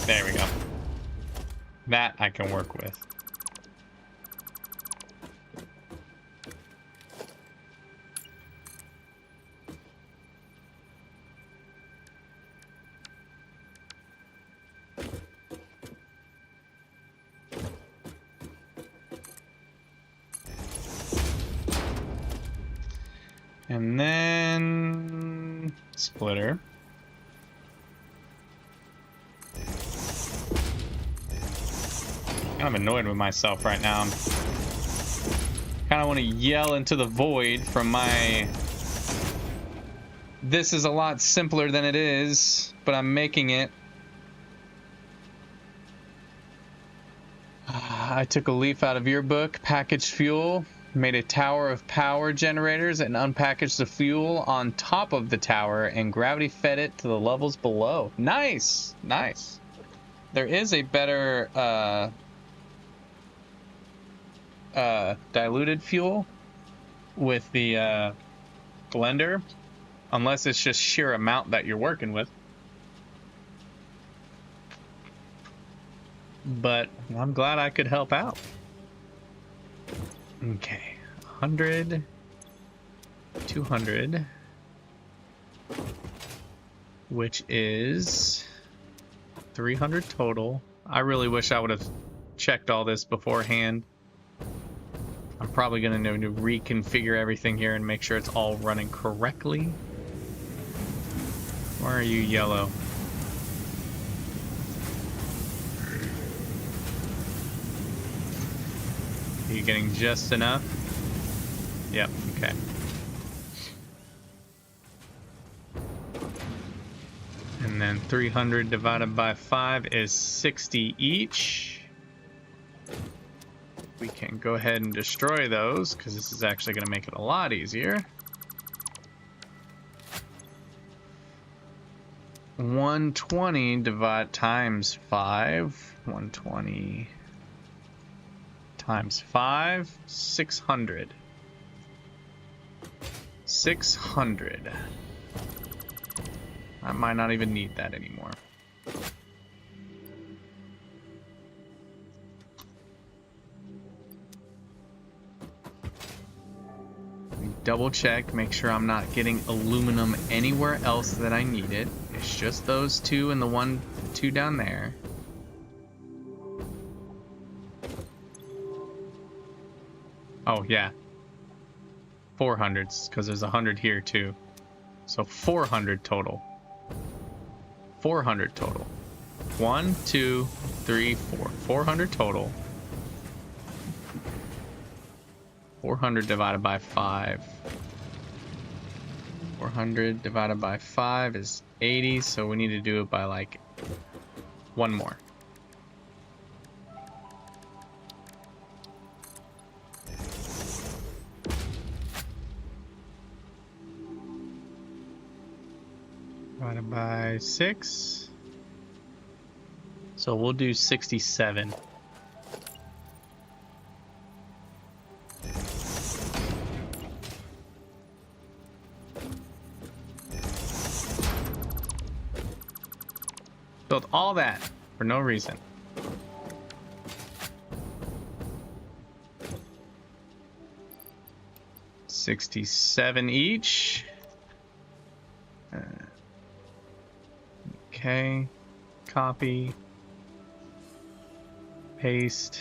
There we go. That I can work with. And then splitter. I'm annoyed with myself right now. I'm kind of want to yell into the void from my... This is a lot simpler than it is, but I'm making it. I took a leaf out of your book, packaged fuel, made a tower of power generators and unpackaged the fuel on top of the tower and gravity fed it to the levels below. Nice, nice. There is a better diluted fuel with the blender, unless it's just sheer amount that you're working with. But I'm glad I could help out. Okay, 100, 200, which is 300 total. I really wish I would have checked all this beforehand. I'm probably going to need to reconfigure everything here and make sure it's all running correctly. Where are you, yellow? Are you getting just enough? Yep, okay. And then 300 divided by 5 is 60 each. We can go ahead and destroy those because this is actually going to make it a lot easier. 120 divide times 5. 120 times 5, 600. 600. I might not even need that anymore. Double check, make sure I'm not getting aluminum anywhere else that I need it. It's just those two and the two down there. Oh, yeah. 400s, because there's 100 here, too. So 400 total. 400 total. 1, 2, 3, 4. 400 total. 400 divided by 5. 400 divided by 5 is 80, so we need to do it by like one more. Divided by 6. So we'll do 67. Built all that for no reason. $67 each. Okay. Copy. Paste.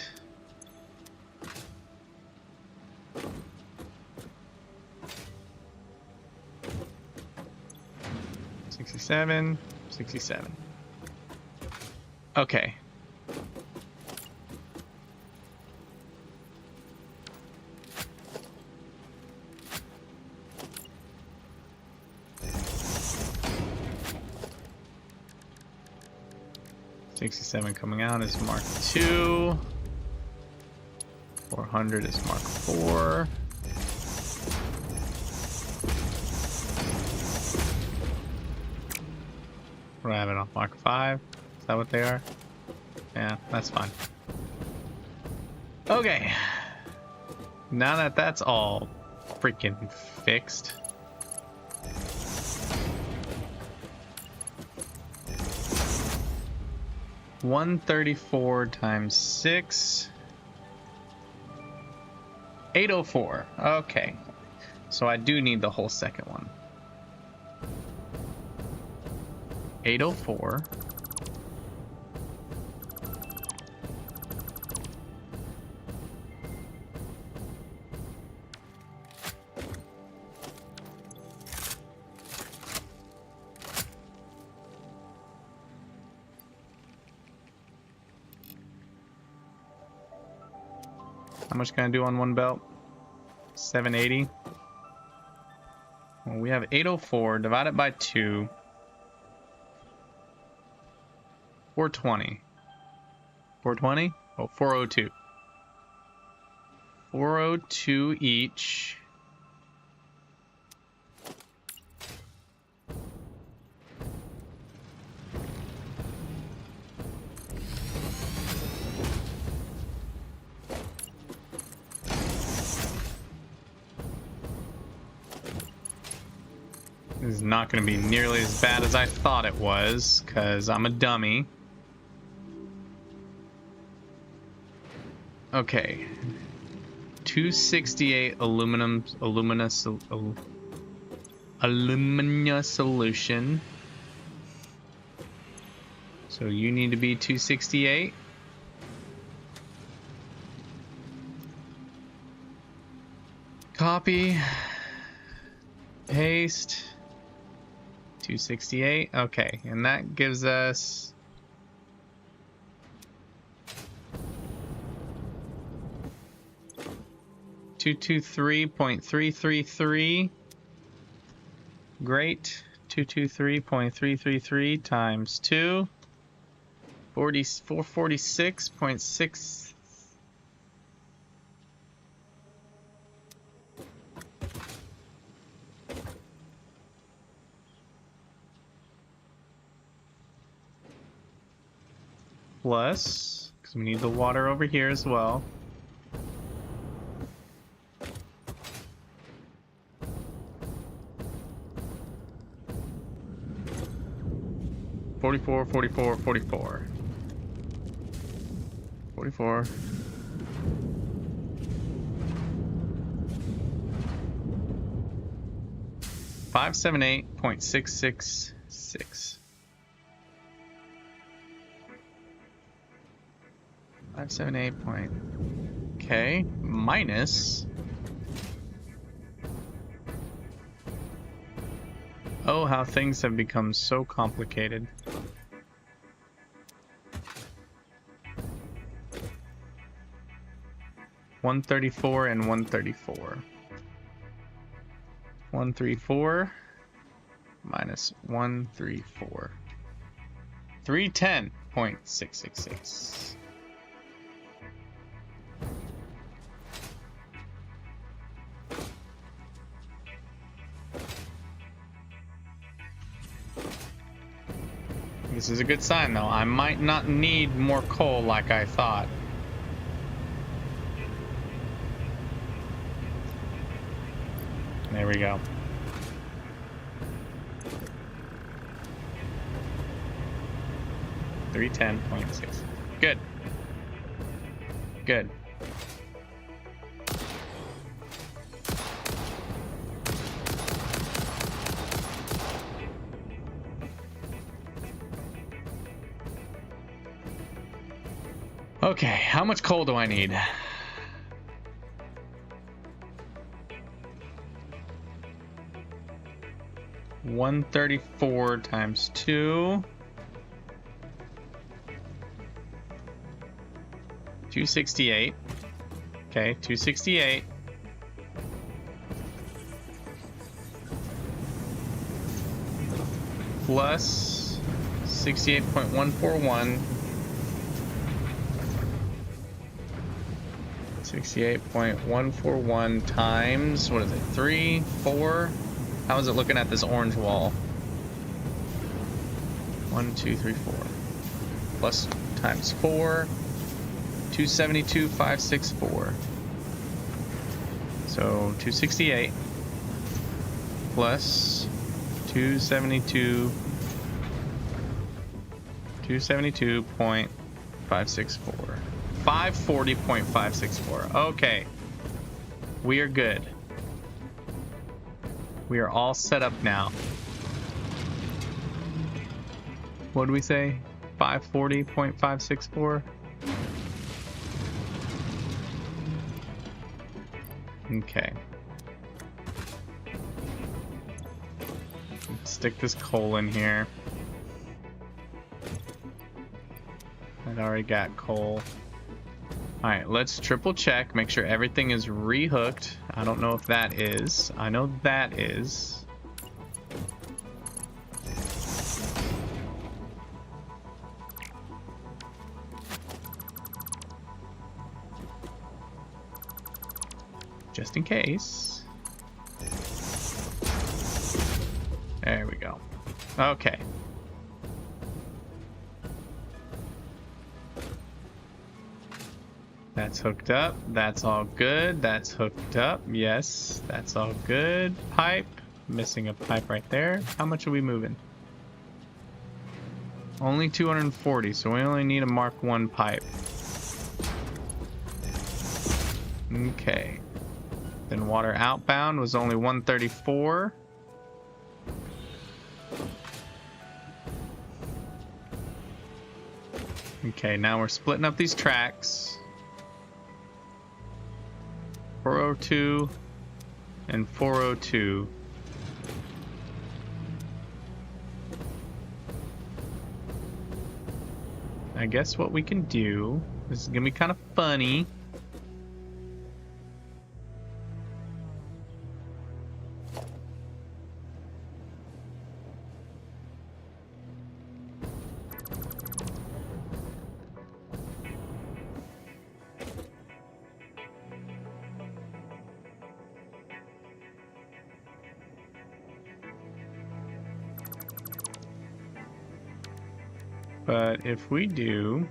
$67. $67. Okay. $67 coming out is Mark 2. 400 is Mark 4. We're having off Mark 5. Is that what they are? Yeah, that's fine. Okay. Now that that's all freaking fixed. $134 times 6. 804. Okay. So I do need the whole second one. 804. How much can I do on one belt? 780. Well, we have 804 divided by 2. 420. 420? Oh, 402. 402 each. This is not going to be nearly as bad as I thought it was, because I'm a dummy. Okay. 268 alumina solution. So you need to be 268. Copy. Paste. 268. Okay, and that gives us 223.333. Great. 223.333 times 2. 446.6. Plus, because we need the water over here as well. $44, $44, $44. $44. $578.666. 578 point. Okay, minus. Oh, how things have become so complicated. $134 and $134. $134 minus 134. 310.666. This is a good sign, though. I might not need more coal like I thought. There we go. $310.6. Good. Good. Okay, how much coal do I need? $134 times 2. 268. Okay, 268. Plus 68.141. 68.141 times, what is it, 3, 4? How is it looking at this orange wall? 1, 2, 3, 4. Plus times 4. 272,564. So 268 plus 272. 272.564. 540.564. Okay. We are good. We are all set up now. What did we say? 540.564? Okay. Let's stick this coal in here. I'd already got coal. Alright, let's triple check, make sure everything is rehooked. I don't know if that is. I know that is. Just in case. There we go. Okay. That's hooked up. That's all good. That's hooked up. Yes, that's all good. Pipe. Missing a pipe right there. How much are we moving? Only 240, so we only need a Mark 1 pipe. Okay. Then water outbound was only 134. Okay, now we're splitting up these tracks. 402 and 402. I guess what we can do, this is gonna be kind of funny. But if we do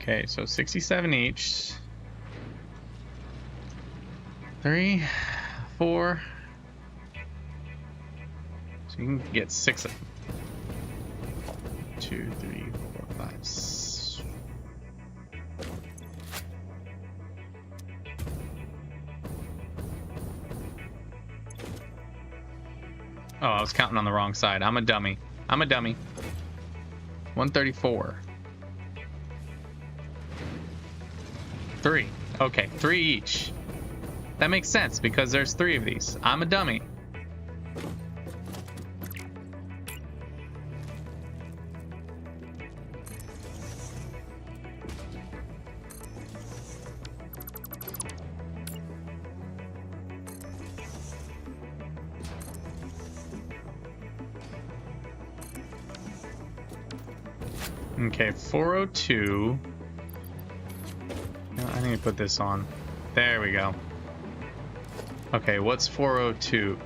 okay, so 67 each. 3, 4. So you can get 6 of them. 2, 3, 4, 5, 6. Oh, I was counting on the wrong side. I'm a dummy. I'm a dummy. 134. 3. Okay, 3 each. That makes sense because there's 3 of these. I'm a dummy. Okay, 402. No, I need to put this on. There we go. Okay, what's 402?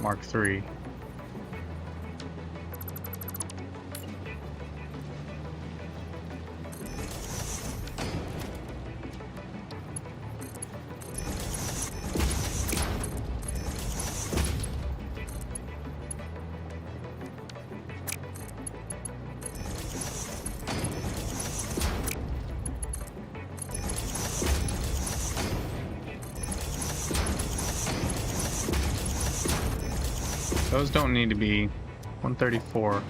Mark III. Those don't need to be 134.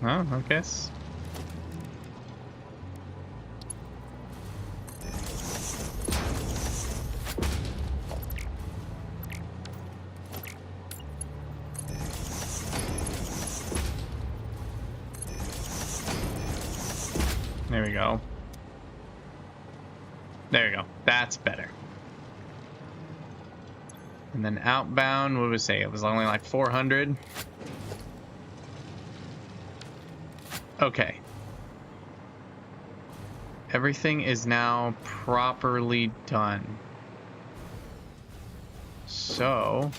Oh, I guess. There we go. There you go. That's better. And then outbound, what would we say? It was only like 400. Okay. Everything is now properly done. So,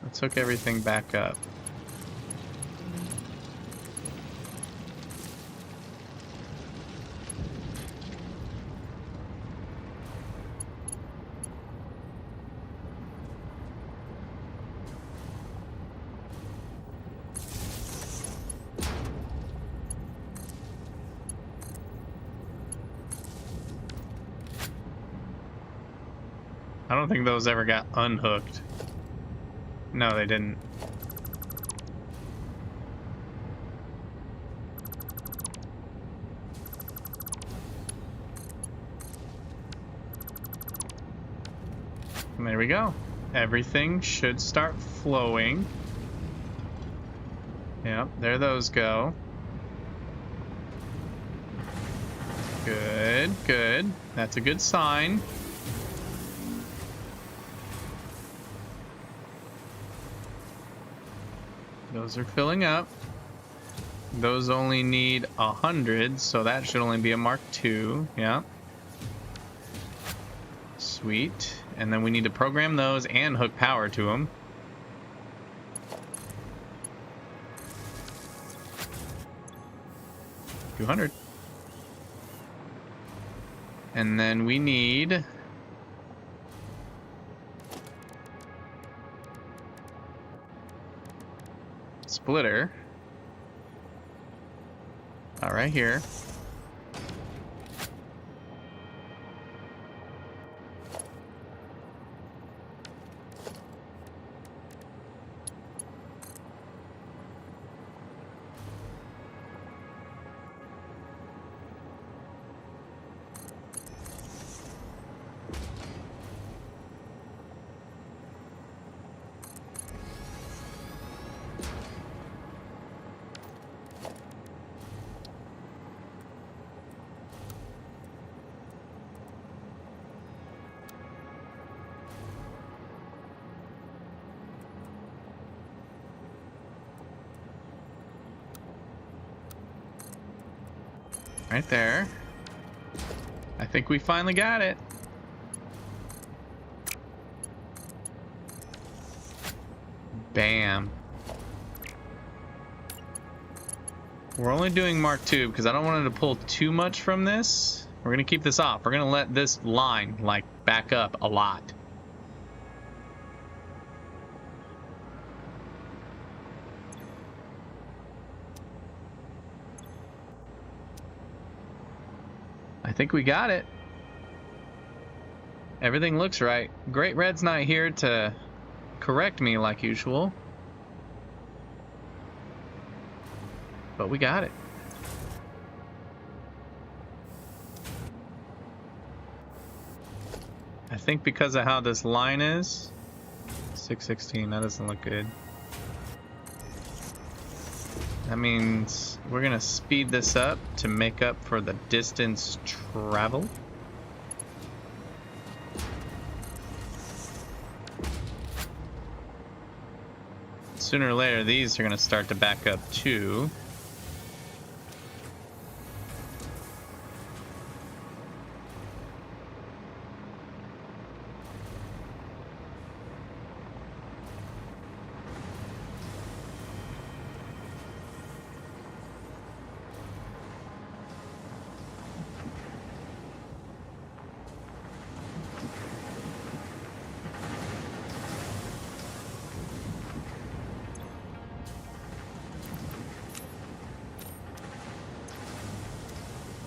let's hook everything back up. I don't think those ever got unhooked. No, they didn't. And there we go. Everything should start flowing. Yep, there those go. Good, good. That's a good sign. Those are filling up. Those only need 100, so that should only be a Mark II. Yeah. Sweet. And then we need to program those and hook power to them. $200. And then we need splitter. Right here. Right there. I think we finally got it. Bam. We're only doing Mark II because I don't want it to pull too much from this. We're going to keep this off. We're going to let this line, like, back up a lot. I think we got it. Everything looks right. Great Red's not here to correct me like usual. But we got it. I think because of how this line is, 616, that doesn't look good. That means we're gonna speed this up to make up for the distance traveled. Sooner or later, these are gonna start to back up too.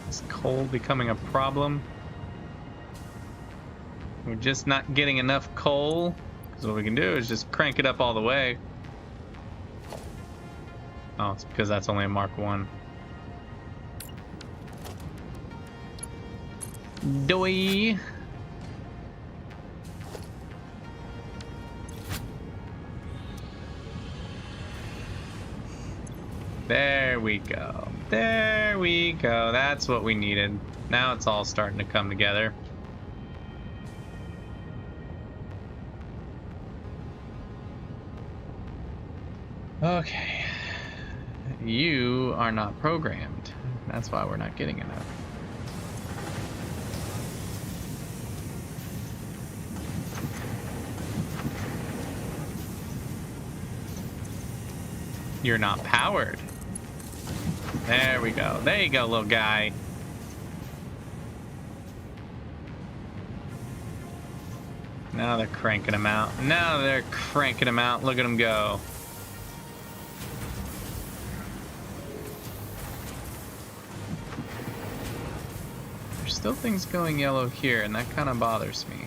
Is coal becoming a problem? We're just not getting enough coal. Because what we can do is just crank it up all the way. Oh, it's because that's only a Mark 1. Doi. There we go. There we go. That's what we needed. Now it's all starting to come together. Okay. You are not programmed. That's why we're not getting enough. You're not powered. There we go. There you go, little guy. Now they're cranking them out. Now they're cranking them out. Look at them go. There's still things going yellow here, and that kind of bothers me.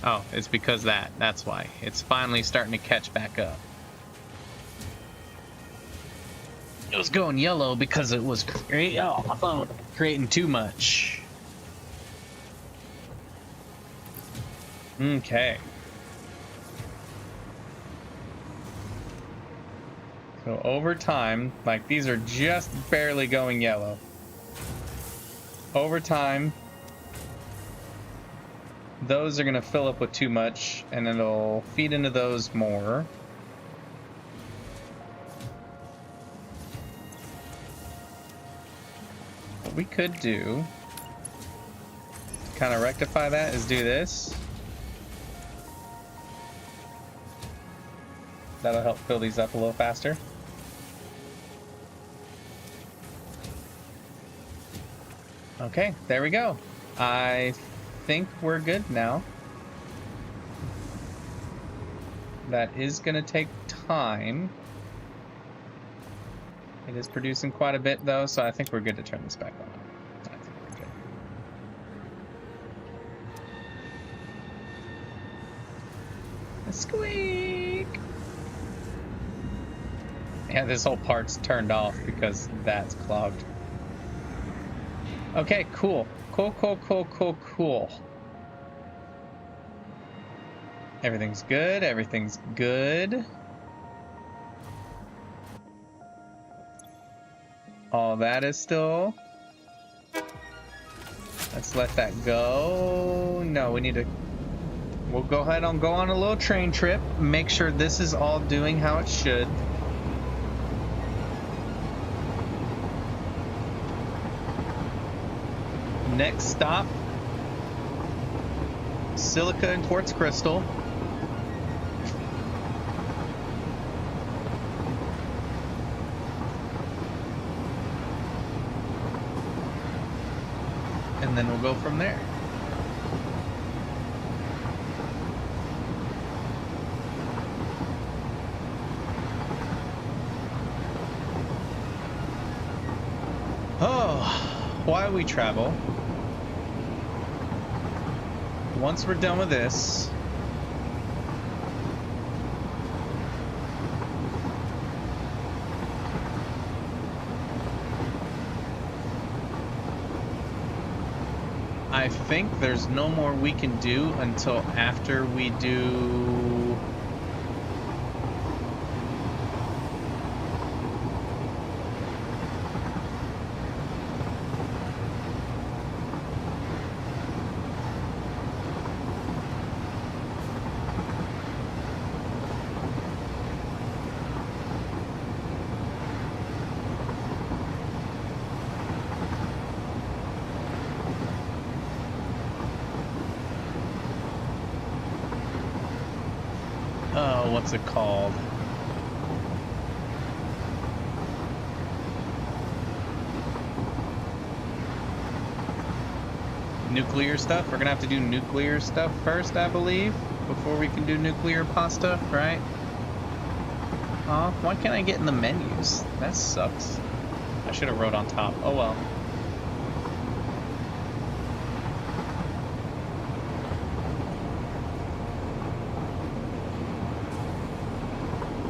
Oh, it's because that's why. It's finally starting to catch back up. It was going yellow because it was creating too much. Okay. So over time, like these are just barely going yellow. Over time, those are going to fill up with too much, and it'll feed into those more. What we could do to kind of rectify that is do this. That'll help fill these up a little faster. Okay, there we go. I think we're good now. That is going to take time. It is producing quite a bit though, so I think we're good to turn this back on. I think we're good. A squeak! Yeah, this whole part's turned off because that's clogged. Okay, cool. Cool. Everything's good. Everything's good. All that is still. Let's let that go. No, we need to. We'll go ahead and go on a little train trip. Make sure this is all doing how it should. Next stop, silica and quartz crystal. And then we'll go from there. Oh, while we travel, once we're done with this, I think there's no more we can do until after we do... Oh, what's it called? Nuclear stuff? We're gonna have to do nuclear stuff first, I believe, before we can do nuclear pasta, right? Aw, why can't I get in the menus? That sucks. I should have wrote on top. Oh well.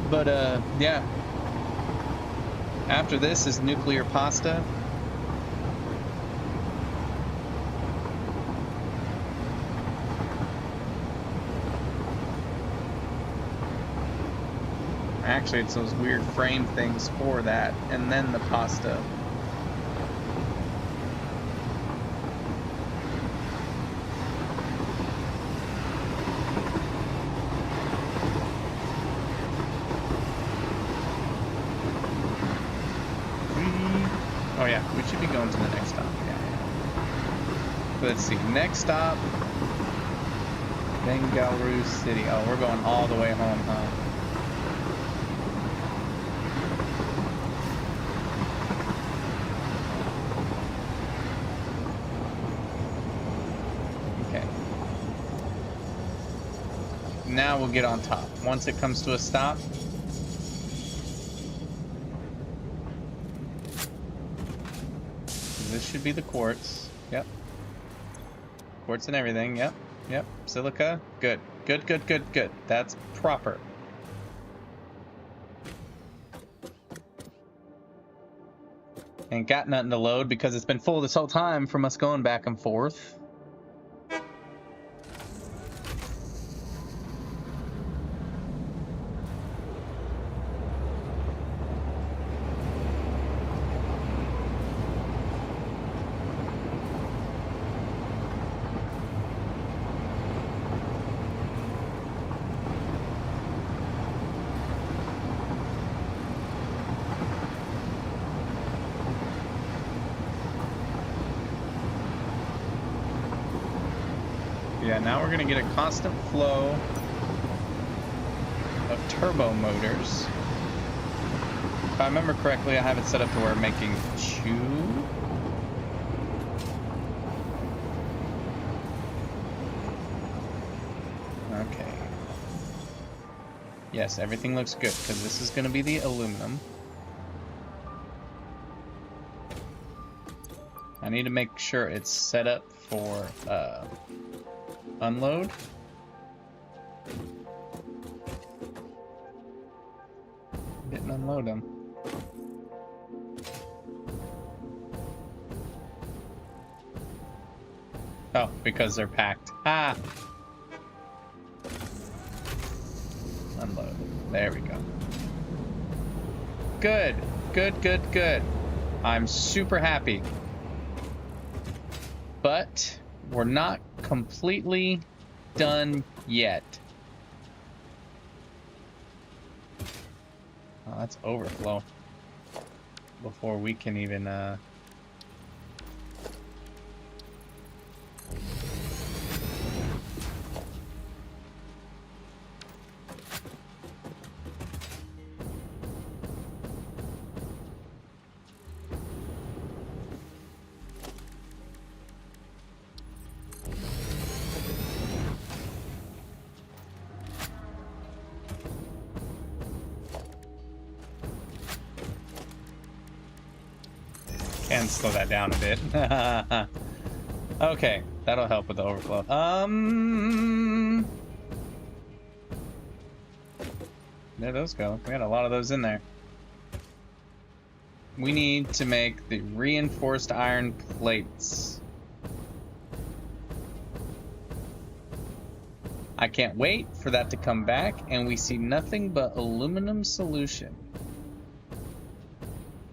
But, yeah. After this is nuclear pasta. Actually, it's those weird frame things for that, and then the pasta. Oh yeah, we should be going to the next stop. Yeah. Let's see, next stop, Bengaluru City. Oh, we're going all the way home, huh? Okay. Now we'll get on top. Once it comes to a stop, this should be the quartz. Yep. Quartz and everything. Yep. Yep. Silica. Good. Good, good, good, good. That's proper. Ain't got nothing to load because it's been full this whole time from us going back and forth. Yeah, now we're gonna get a constant flow of turbo motors. If I remember correctly, I have it set up to where I'm making 2. Okay. Yes, everything looks good because this is gonna be the aluminum. I need to make sure it's set up for unload. Didn't unload them. Oh, because they're packed. Ah! Unload. There we go. Good. Good, good, good. I'm super happy. But we're not completely done yet. Oh, that's overflow. Before we can even and slow that down a bit. Okay, that'll help with the overflow. There those go. We got a lot of those in there. We need to make the reinforced iron plates. I can't wait for that to come back, and we see nothing but aluminum solution.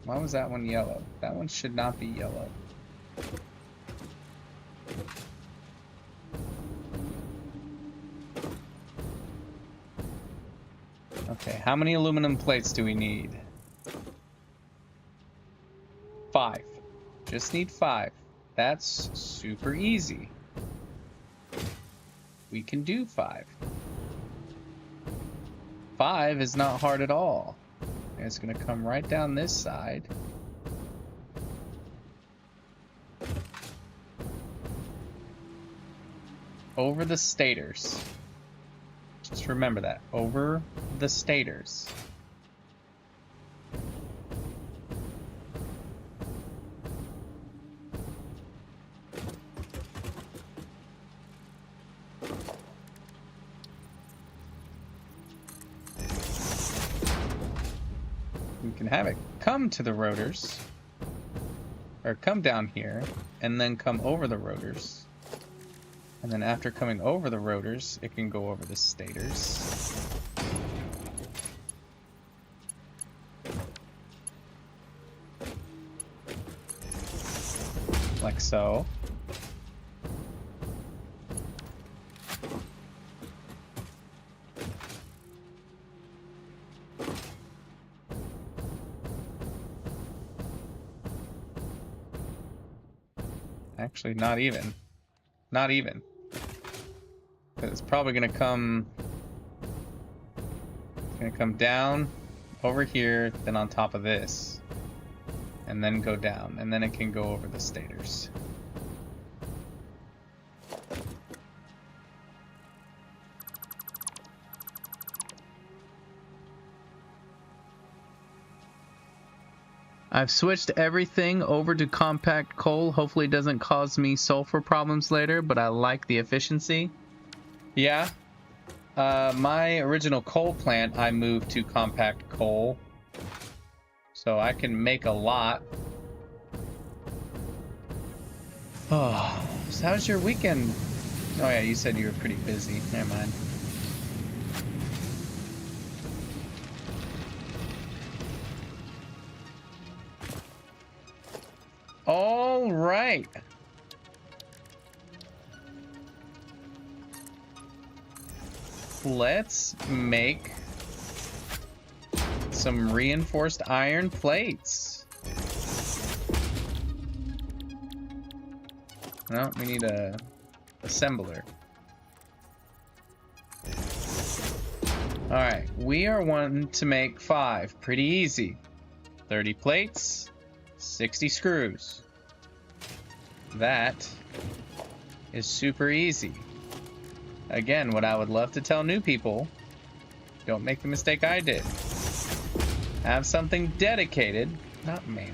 Why was that one yellow? That one should not be yellow. Okay, how many aluminum plates do we need? 5. Just need 5. That's super easy. We can do 5. 5 is not hard at all. And it's gonna come right down this side. Over the stators. Just remember that. Over the stators. We can have it come to the rotors. Or come down here, and then come over the rotors. And then after coming over the rotors, it can go over the stators. Like so. Actually, not even. Not even. It's probably gonna come. It's gonna come down over here, then on top of this, and then go down, and then it can go over the stators. I've switched everything over to compact coal. Hopefully it doesn't cause me sulfur problems later, but I like the efficiency. Yeah. My original coal plant, I moved to compact coal. So I can make a lot. Oh, so how's your weekend? Oh yeah, you said you were pretty busy. Never mind. All right. Let's make some reinforced iron plates. No, we need a assembler. All right, we are wanting to make 5. Pretty easy. 30 plates. 60 screws. That is super easy. Again, what I would love to tell new people, don't make the mistake I did. Have something dedicated, not man.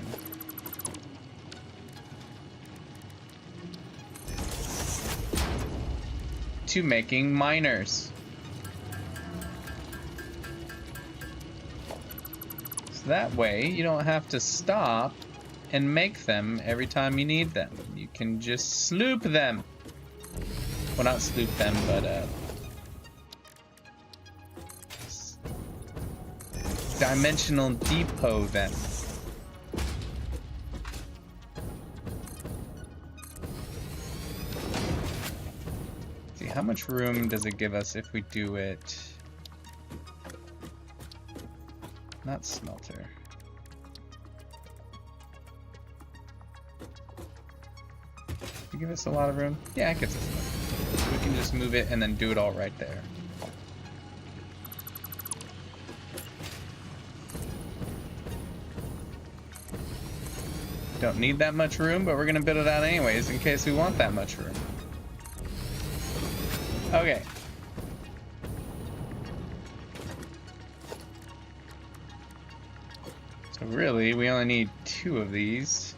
To making miners. So that way you don't have to stop and make them every time you need them. You can just sloop them. Well, not sloop them, but dimensional depot them. See, how much room does it give us if we do it? Not smelter. Give us a lot of room? Yeah, it gives us enough. We can just move it and then do it all right there. Don't need that much room, but we're gonna build it out anyways in case we want that much room. Okay. So really, we only need 2 of these.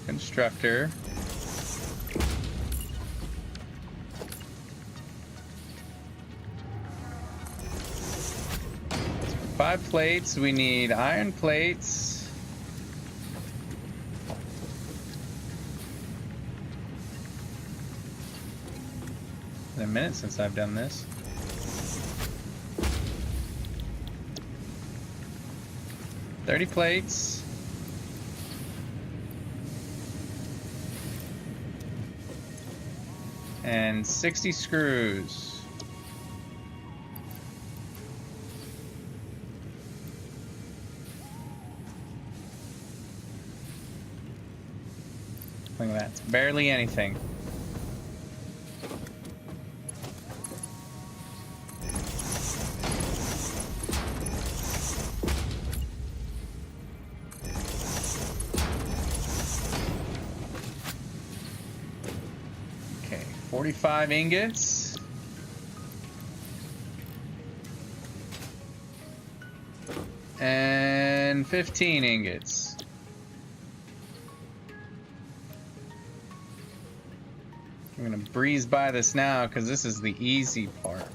Constructor. For 5 plates, we need iron plates. It's been a minute since I've done this. $30 plates. And 60 screws. Look at that, it's barely anything. Okay, 45 ingots. And 15 ingots. I'm gonna breeze by this now because this is the easy part.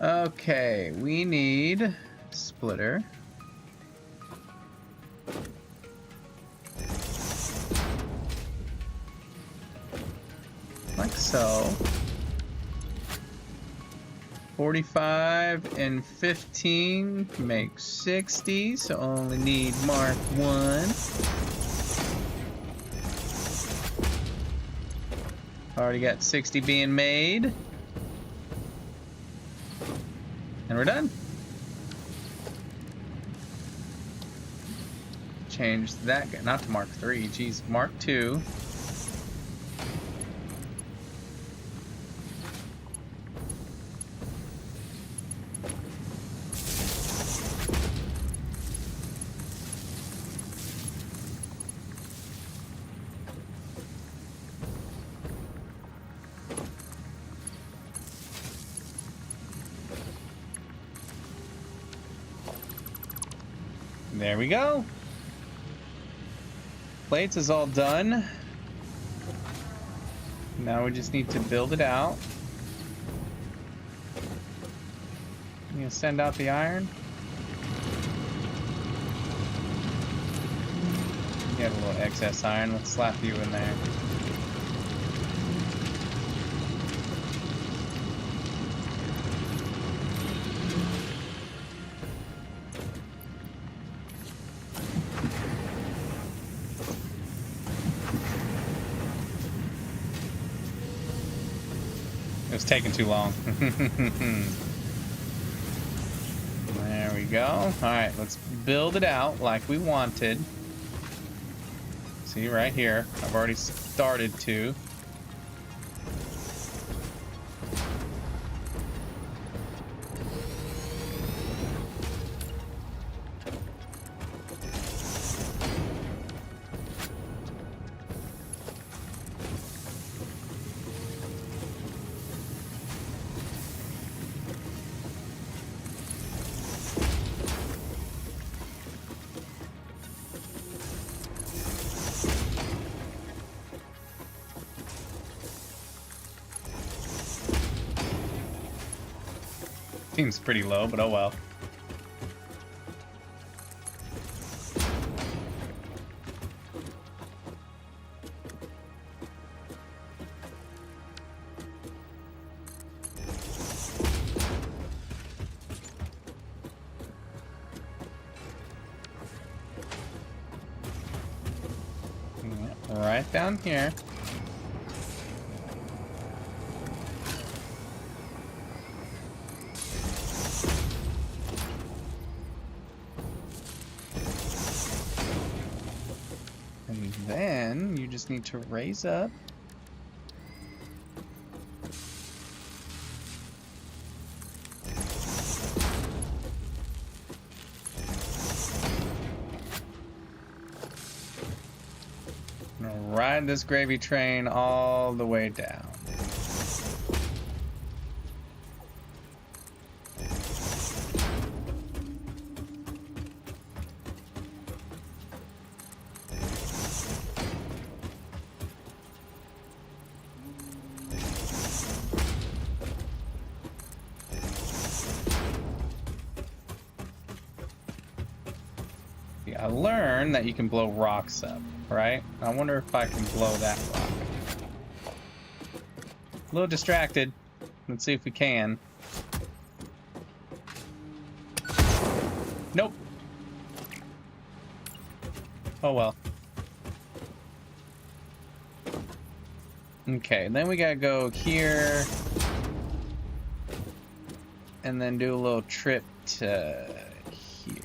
Okay, we need splitter. Like so. 45 and 15 make 60, so only need mark 1. Already got 60 being made. And we're done. Change that, not to mark 3, geez, mark 2. There we go. Plates is all done. Now we just need to build it out. You gonna send out the iron? You have a little excess iron. Let's slap you in there. It was taking too long. There we go. Alright, let's build it out like we wanted. See, right here. I've already started to. Seems pretty low, but oh well. Right down here. And then you just need to raise up. Ride this gravy train all the way down. I learned that you can blow rocks up, right? I wonder if I can blow that rock. A little distracted. Let's see if we can. Nope. Oh well. Okay, then we gotta go here. And then do a little trip to here.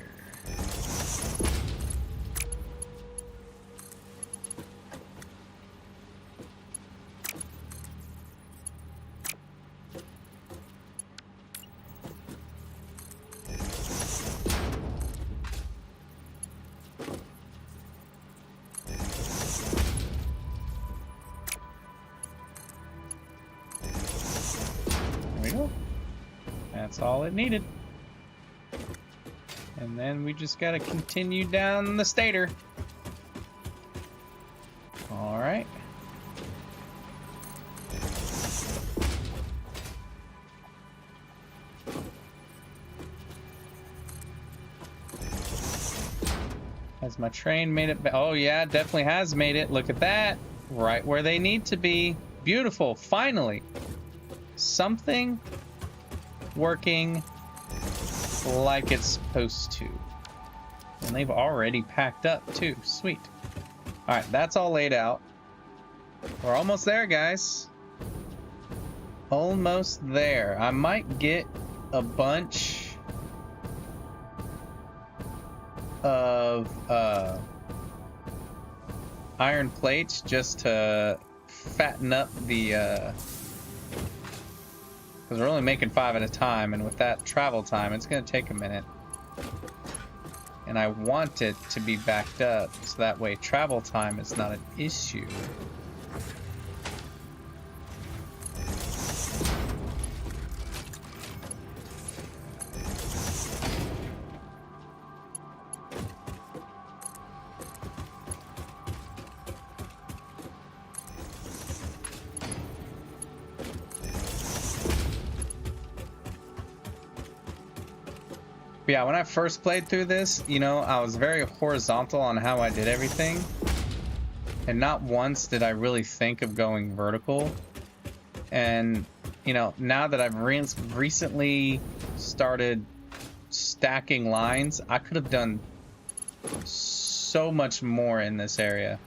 That's all it needed. And then we just gotta continue down the stator. Alright. Has my train made it? Oh yeah, it definitely has made it. Look at that. Right where they need to be. Beautiful. Finally. Something working like it's supposed to. And they've already packed up too. Sweet. Alright, that's all laid out. We're almost there, guys. Almost there. I might get a bunch of iron plates just to fatten up the because we're only making 5 at a time, and with that travel time, it's going to take a minute. And I want it to be backed up, so that way travel time is not an issue. Yeah, when I first played through this, you know, I was very horizontal on how I did everything. And not once did I really think of going vertical. And, you know, now that I've recently started stacking lines, I could have done so much more in this area.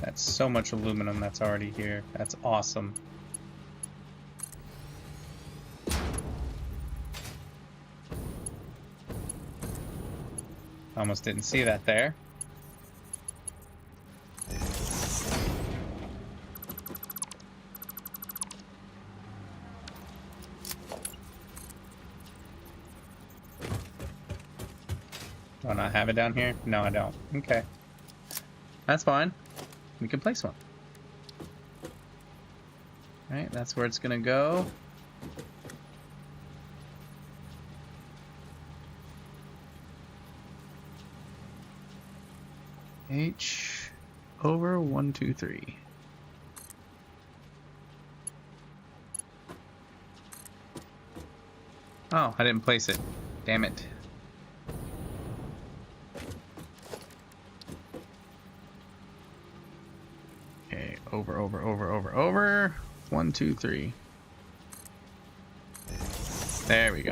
That's so much aluminum that's already here. That's awesome. Almost didn't see that there. Do I not have it down here? No, I don't. Okay. That's fine. We can place one. Alright, that's where it's gonna go. H over 1, 2, 3. Oh, I didn't place it. Damn it. Okay, over. 1, 2, 3. There we go.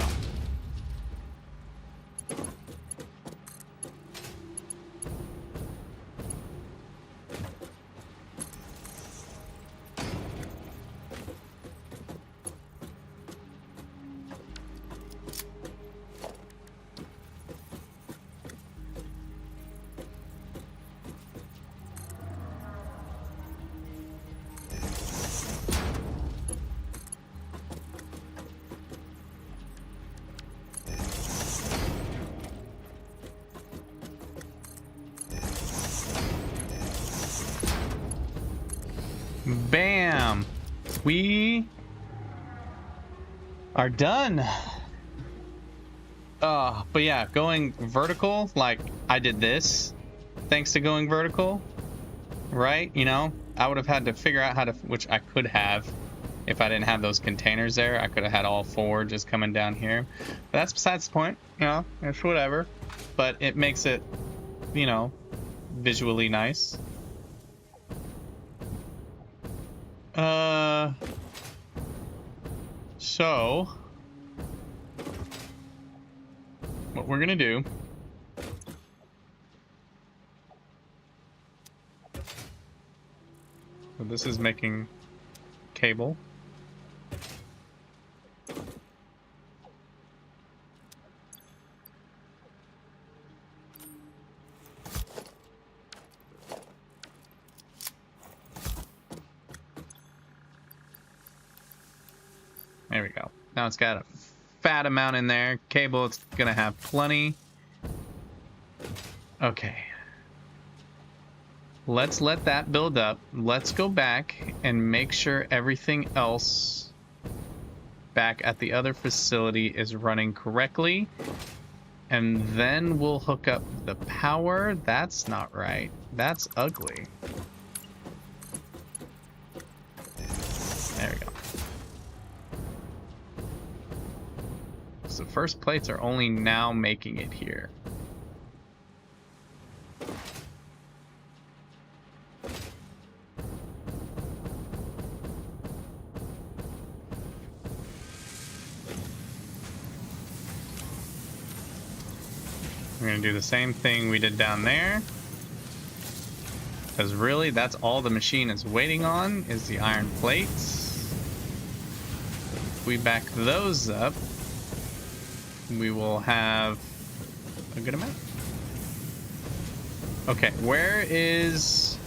Bam! We are done. But yeah, going vertical, like I did this thanks to going vertical, right? You know, I would have had to figure out how to, which I could have if I didn't have those containers there. I could have had all four just coming down here. But that's besides the point, you know, it's whatever. But it makes it, you know, visually nice. So what we're gonna do so this is making cable. There we go. Now it's got a fat amount in there. Cable, it's gonna have plenty. Okay. Let's let that build up. Let's go back and make sure everything else back at the other facility is running correctly. And then we'll hook up the power. That's not right. That's ugly. There we go. So the first plates are only now making it here. We're gonna do the same thing we did down there. Because really, that's all the machine is waiting on, is the iron plates. If we back those up, we will have a good amount. Okay, where is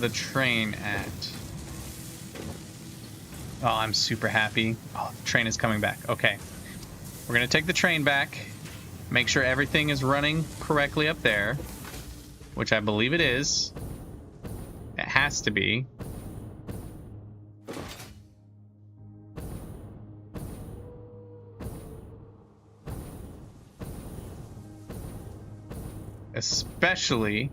the train at? Oh, I'm super happy. Oh, the train is coming back. Okay. We're gonna take the train back, make sure everything is running correctly up there, which I believe it is. It has to be. Especially,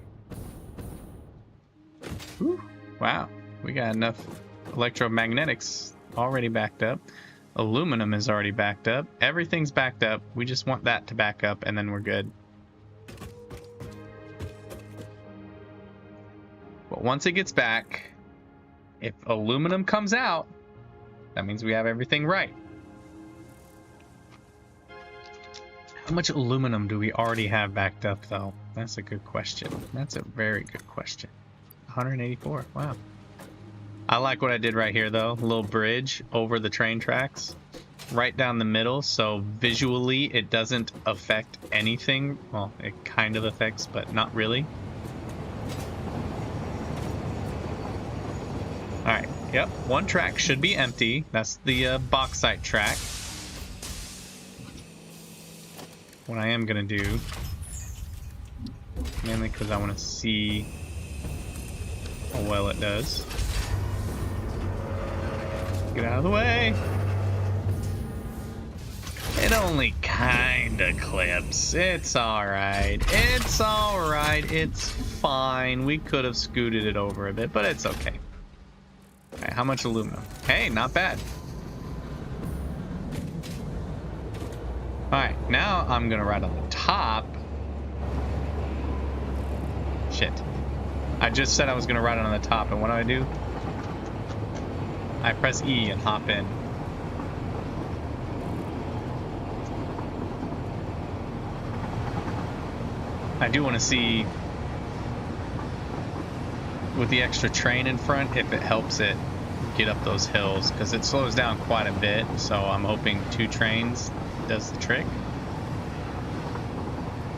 whew, wow, we got enough electromagnetics already backed up. Aluminum is already backed up. Everything's backed up. We just want that to back up and then we're good. But once it gets back, if aluminum comes out, that means we have everything right. How much aluminum do we already have backed up, though? That's a good question. That's a very good question. 184. Wow. I like what I did right here, though. A little bridge over the train tracks. Right down the middle, so visually it doesn't affect anything. Well, it kind of affects, but not really. Alright, yep. One track should be empty. That's the bauxite track. What I am gonna do, mainly because I want to see how well it does. Get out of the way! It only kinda clips. It's alright. It's alright. It's fine. We could have scooted it over a bit, but it's okay. Alright, how much aluminum? Hey, not bad. Alright, now I'm gonna ride on the top. Shit. I just said I was gonna ride on the top, and what do? I press E and hop in. I do want to see, with the extra train in front, if it helps it get up those hills, because it slows down quite a bit, so I'm hoping 2 trains does the trick.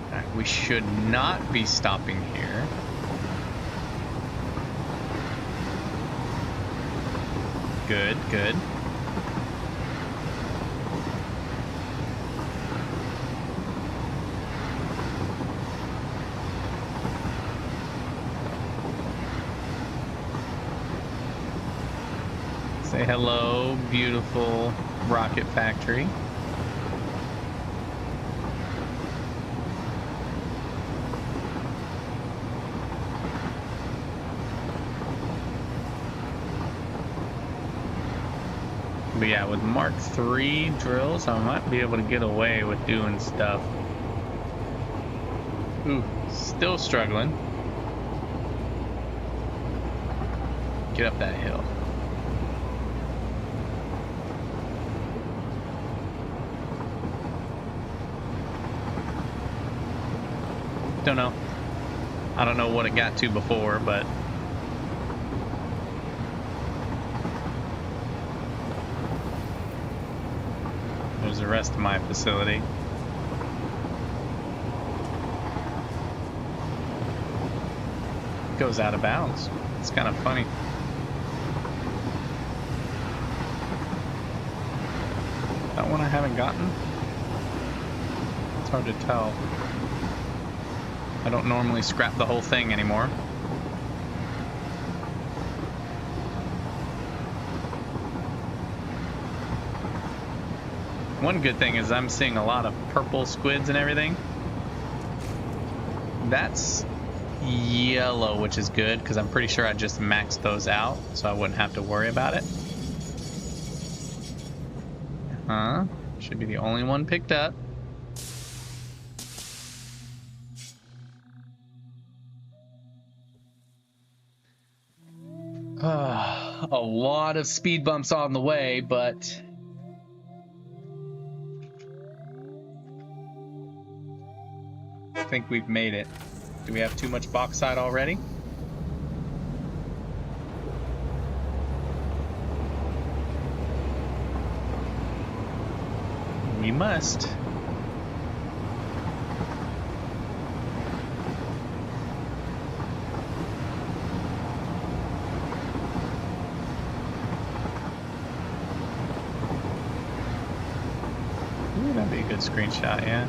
Alright, we should not be stopping here. Good, good. Say hello, beautiful rocket factory. But yeah, with Mark III drills, I might be able to get away with doing stuff. Ooh, still struggling. Get up that hill. Don't know. I don't know what it got to before, but there's the rest of my facility. It goes out of bounds. It's kind of funny. That one I haven't gotten. It's hard to tell. I don't normally scrap the whole thing anymore. One good thing is I'm seeing a lot of purple squids and everything. That's yellow, which is good because I'm pretty sure I just maxed those out, so I wouldn't have to worry about it. Should be the only one picked up. A lot of speed bumps on the way, but I think we've made it. Do we have too much bauxite already? We must. Ooh, that'd be a good screenshot, yeah.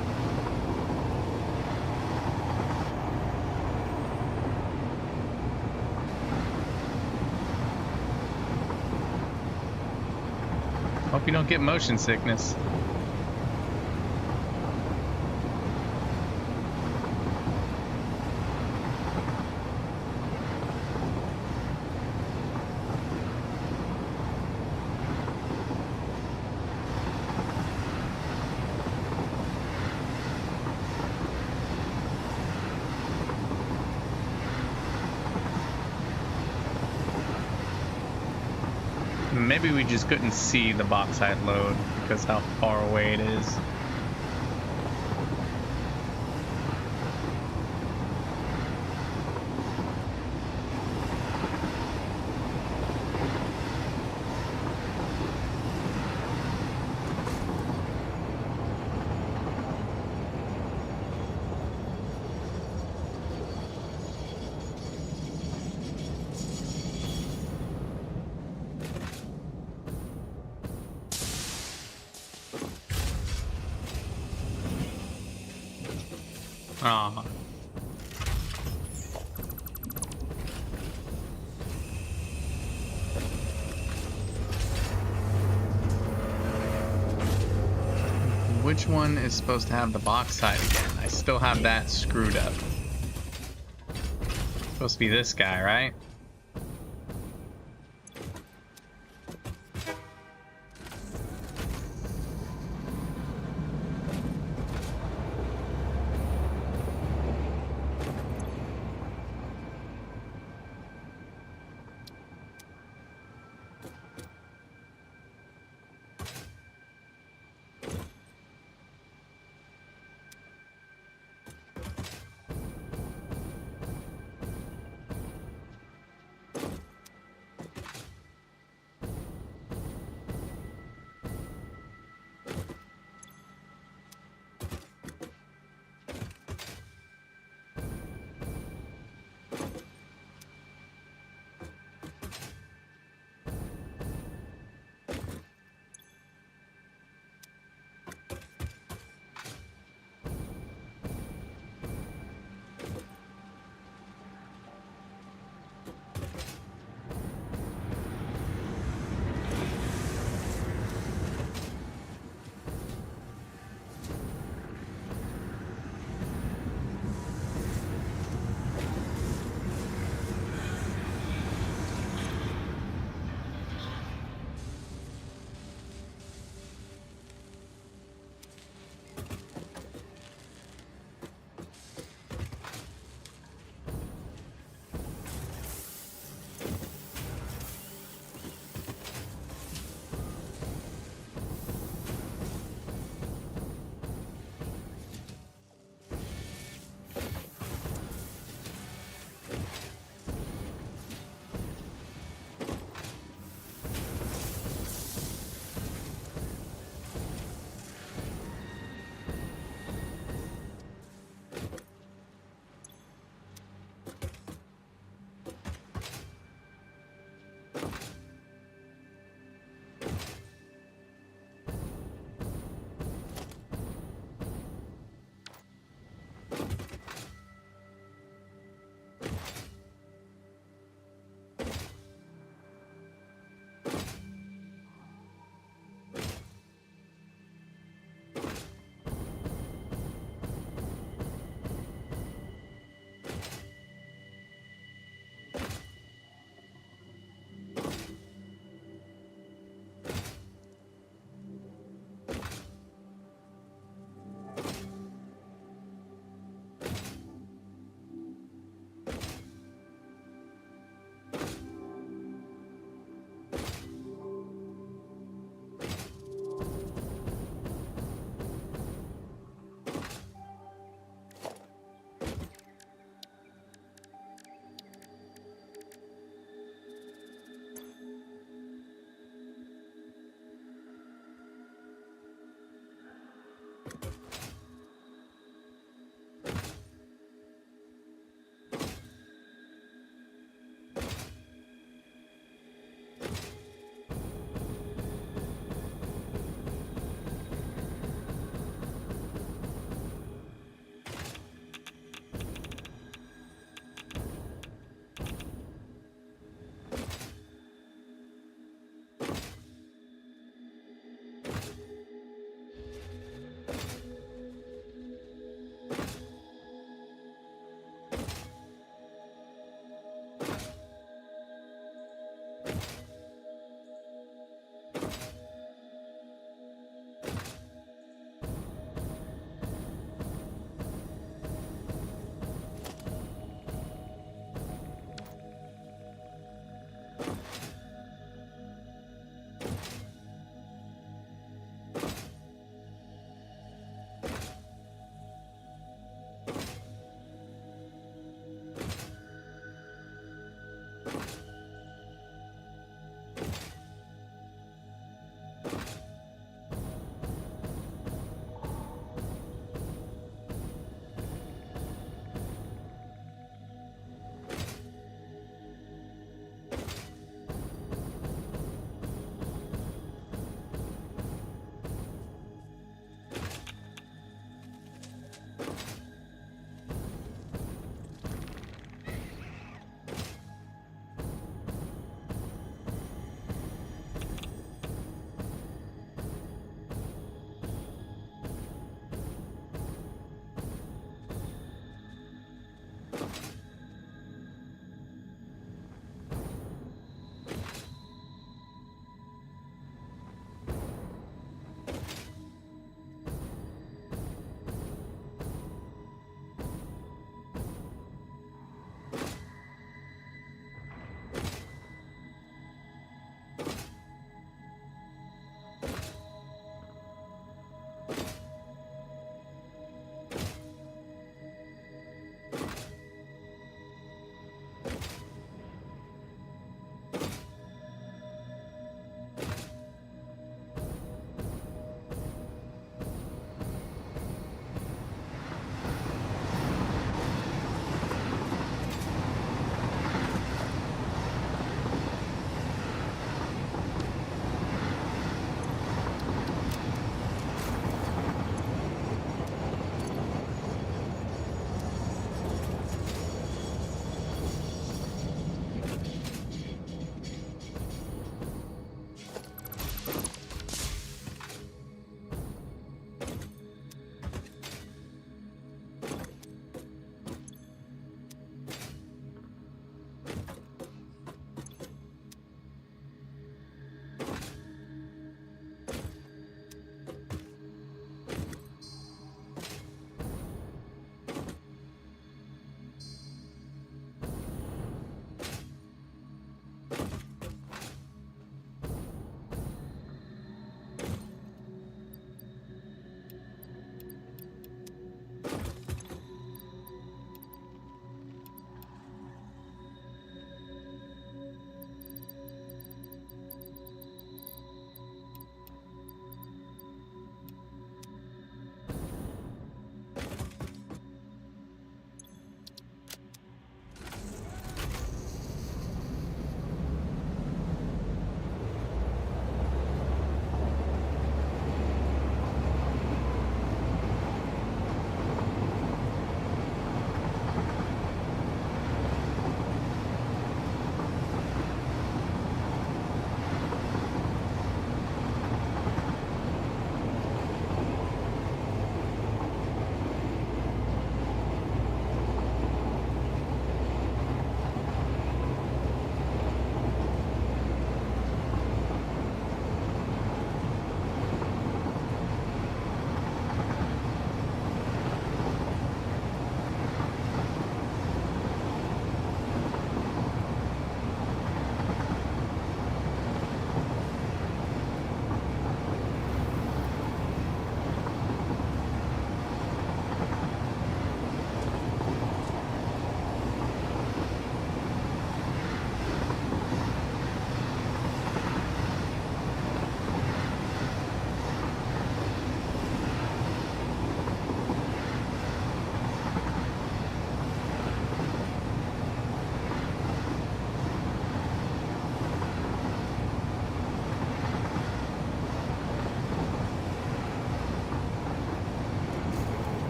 Hope you don't get motion sickness. Maybe we just couldn't see the bauxite load because how far away it is. Ah. Which one is supposed to have the bauxite again? I still have that screwed up. It's supposed to be this guy, right?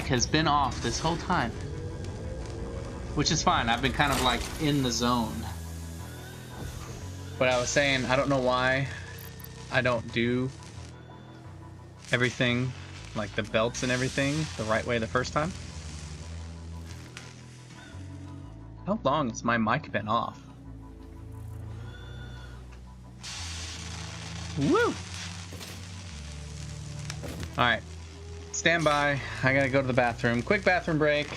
It has been off this whole time. Which is fine. I've been kind of like in the zone. But I was saying, I don't know why I don't do everything, like the belts and everything, the right way the first time. How long has my mic been off? Woo! Alright. Stand by. I gotta go to the bathroom. Quick bathroom break.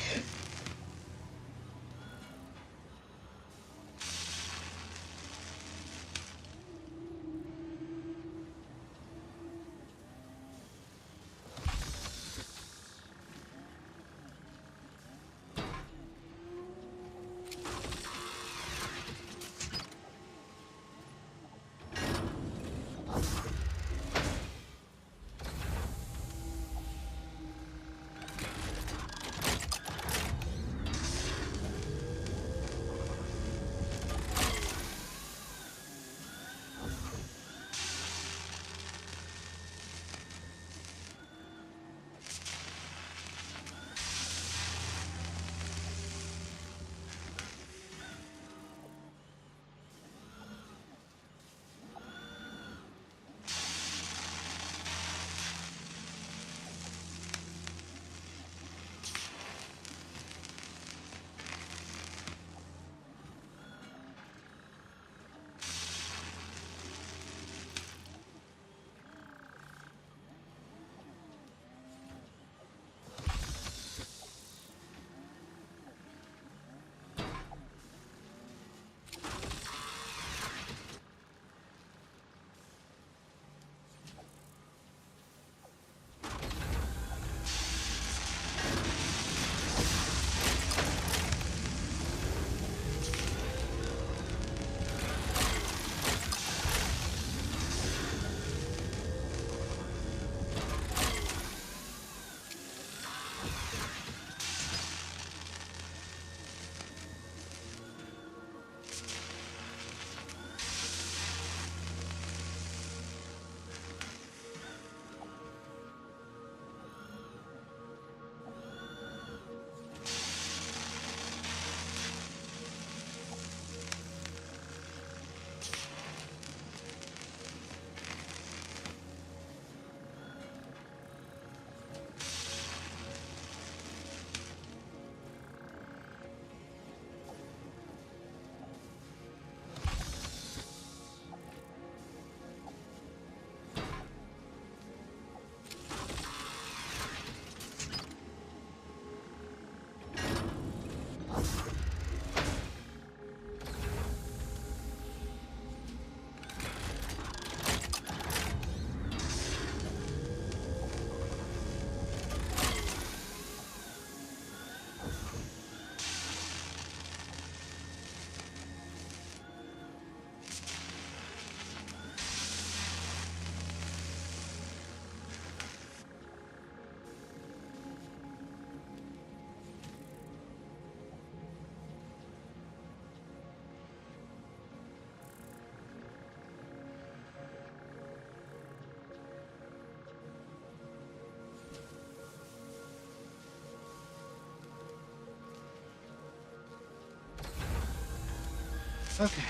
Okay.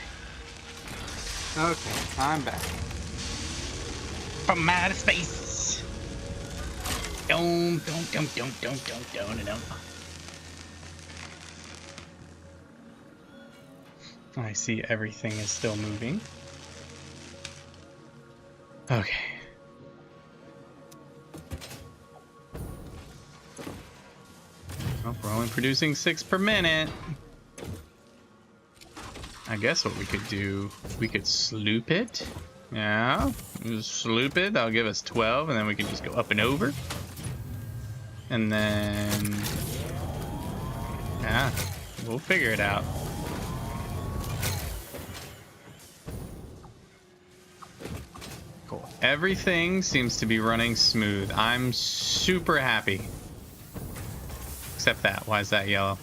Okay, I'm back. From outer space. Don't. I see everything is still moving. Okay. Well, we're only producing 6 per minute. I guess what we could do, we could sloop it. Yeah, just sloop it. That'll give us 12, and then we can just go up and over. And then, yeah, we'll figure it out. Cool. Everything seems to be running smooth. I'm super happy. Except that. Why is that yellow?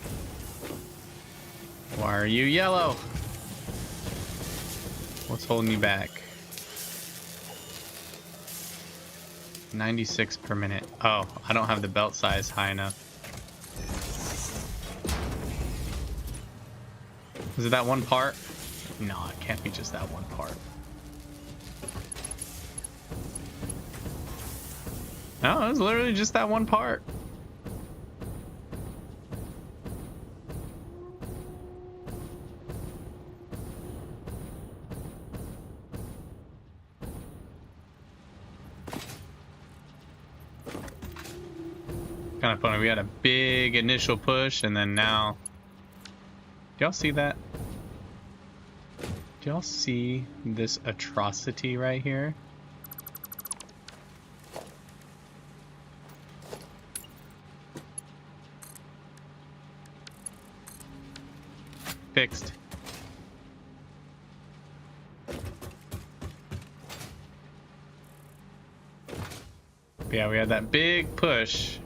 Why are you yellow? What's holding you back? 96 per minute. Oh, I don't have the belt size high enough. Is it that one part? No, it can't be just that one part. No, it was literally just that one part. Kind of funny. We had a big initial push, and then now. Do y'all see that? Do y'all see this atrocity right here? Fixed. But yeah, we had that big push.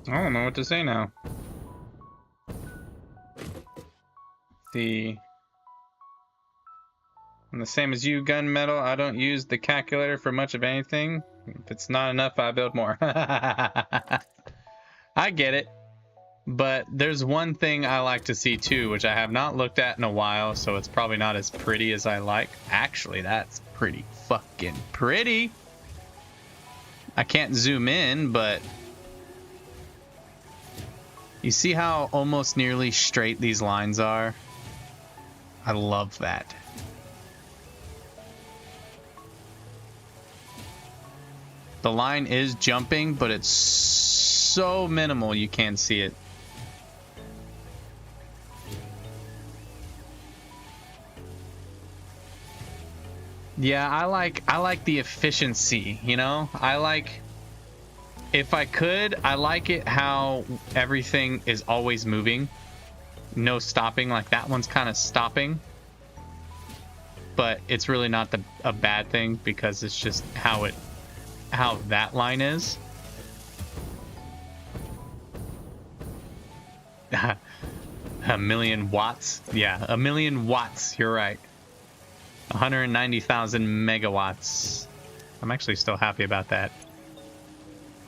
I don't know what to say now. I'm the same as you, gunmetal. I don't use the calculator for much of anything. If it's not enough, I build more. I get it. But there's one thing I like to see too, which I have not looked at in a while, so it's probably not as pretty as I like. Actually, that's pretty fucking pretty. I can't zoom in, but you see how almost nearly straight these lines are? I love that. The line is jumping, but it's so minimal you can't see it. Yeah, I like the efficiency, you know? If I could, I like it how everything is always moving. No stopping, like that one's kind of stopping. But it's really not a bad thing because it's just how that line is. A million watts? Yeah, a million watts, you're right. 190,000 megawatts. I'm actually still happy about that.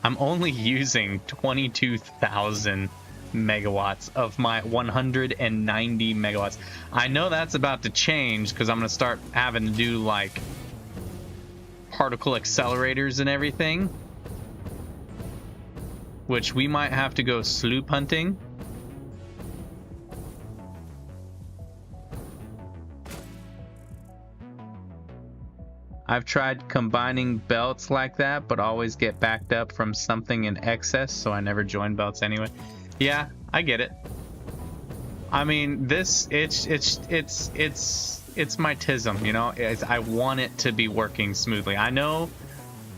I'm only using 22,000 megawatts of my 190 megawatts. I know that's about to change because I'm going to start having to do like particle accelerators and everything, which we might have to go sloop hunting. I've tried combining belts like that, but always get backed up from something in excess, so I never join belts anyway. Yeah, I get it. I mean, it's my tism, you know. I want it to be working smoothly. I know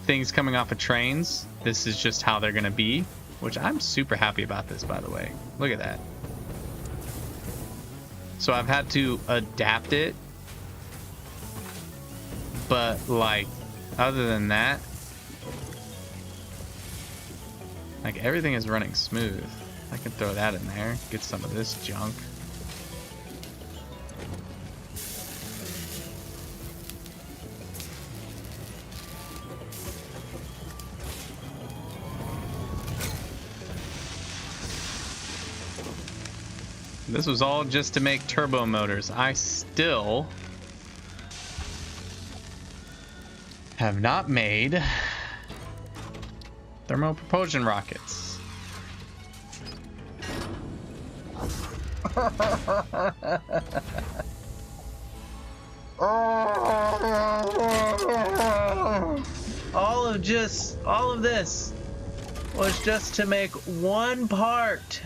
things coming off of trains, this is just how they're gonna be, which I'm super happy about this, by the way. Look at that. So I've had to adapt it. But, like, other than that, like, everything is running smooth. I can throw that in there, get some of this junk. This was all just to make turbo motors. I still have not made thermal propulsion rockets. All of this was just to make one part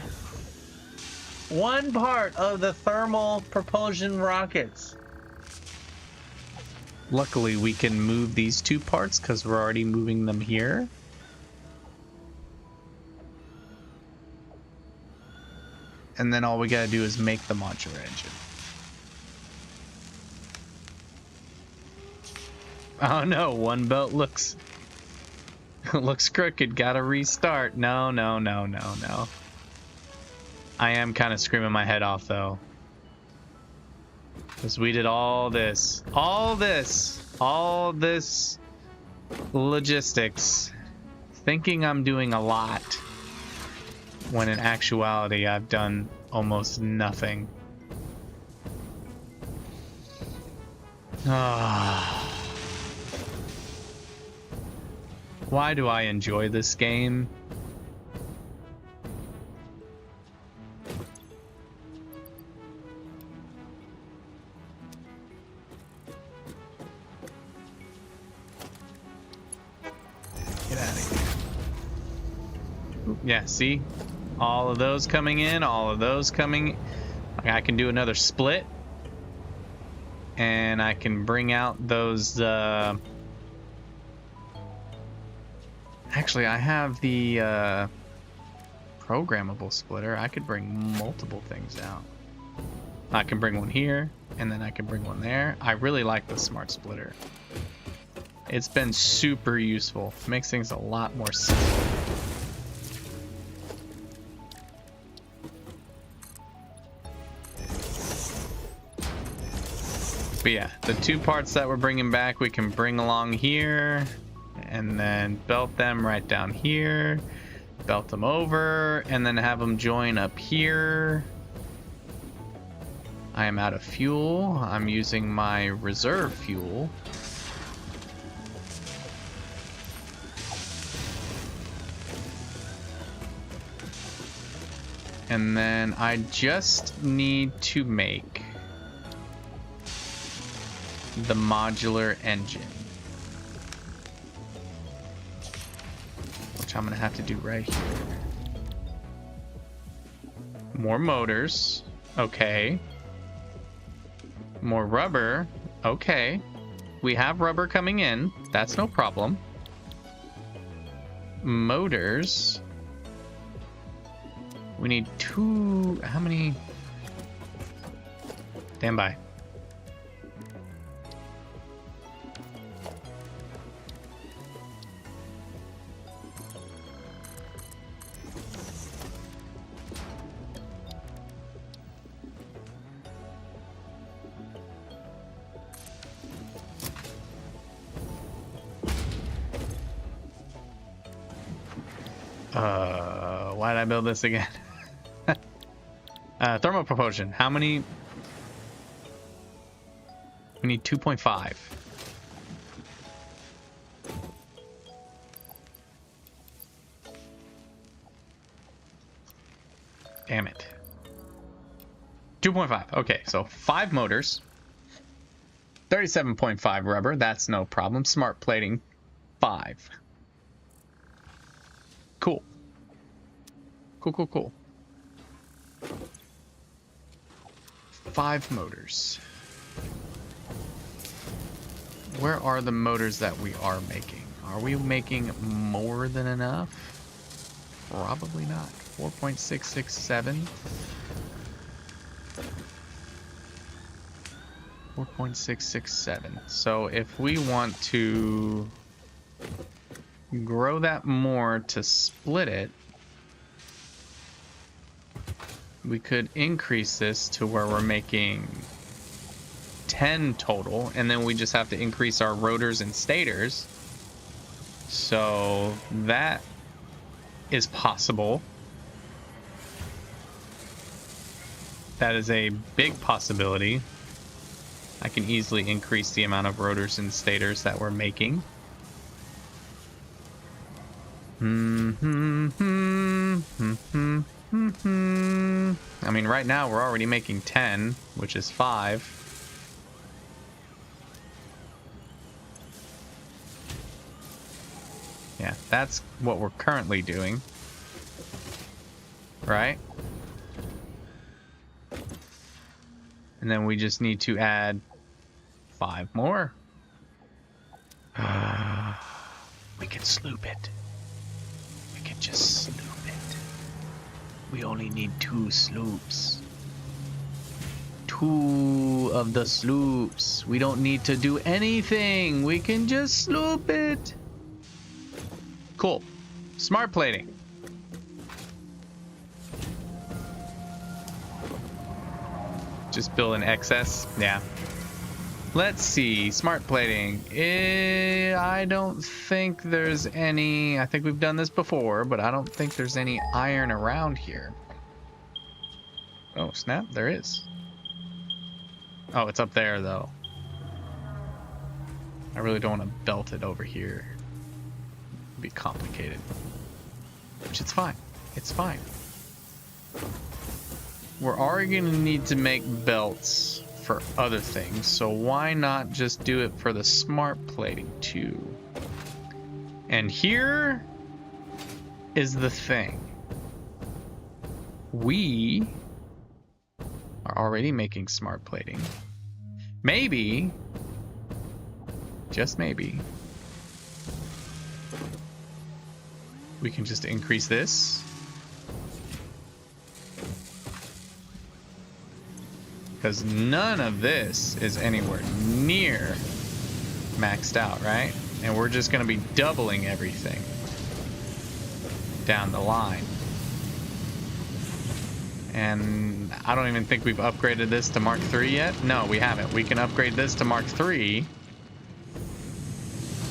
of the thermal propulsion rockets. Luckily, we can move these two parts because we're already moving them here. And then all we gotta do is make the modular engine. Oh no, one belt looks looks crooked. Gotta restart. No, no, no, no, no. I am kind of screaming my head off though. Because we did all this logistics, thinking I'm doing a lot, when in actuality I've done almost nothing. Why do I enjoy this game? Get out of here. Yeah, see? All of those coming in, all of those coming. I can do another split. And I can bring out those, actually, I have the, programmable splitter. I could bring multiple things out. I can bring one here, and then I can bring one there. I really like the smart splitter. It's been super useful. Makes things a lot more simple. But yeah, the two parts that we're bringing back, we can bring along here, and then belt them right down here, belt them over, and then have them join up here. I am out of fuel. I'm using my reserve fuel. And then I just need to make the modular engine, which I'm gonna have to do right here. More motors, okay. More rubber, okay. We have rubber coming in, that's no problem. Motors, we need two. How many? Stand by. Why did I build this again? Thermal propulsion. How many? We need 2.5. Damn it. 2.5. Okay, so 5 motors. 37.5 rubber. That's no problem. Smart plating. 5. Cool. Cool. 5 motors. Where are the motors that we are making? Are we making more than enough? Probably not. 4.667. 4.667. So if we want to grow that more to split it, we could increase this to where we're making 10 total, and then we just have to increase our rotors and stators. So that is possible. That is a big possibility. I can easily increase the amount of rotors and stators that we're making. I mean, right now we're already making 10, which is 5. Yeah, that's what we're currently doing. Right? And then we just need to add 5 more. We can sloop it. We can just sloop it. We only need 2 sloops. 2 2 of the sloops. We don't need to do anything. We can just sloop it. Cool. Smart plating. Just build an excess. Yeah. Let's see. Smart plating. I don't think there's any. I think we've done this before, but I don't think there's any iron around here. Oh, snap. There is. Oh, it's up there, though. I really don't want to belt it over here. It'd be complicated. Which it's fine. It's fine. We're already going to need to make belts for other things, so why not just do it for the smart plating too? And here is the thing. We are already making smart plating. Maybe, just maybe, we can just increase this. Because none of this is anywhere near maxed out, right? And we're just going to be doubling everything down the line. And I don't even think we've upgraded this to Mark III yet. No, we haven't. We can upgrade this to Mark III.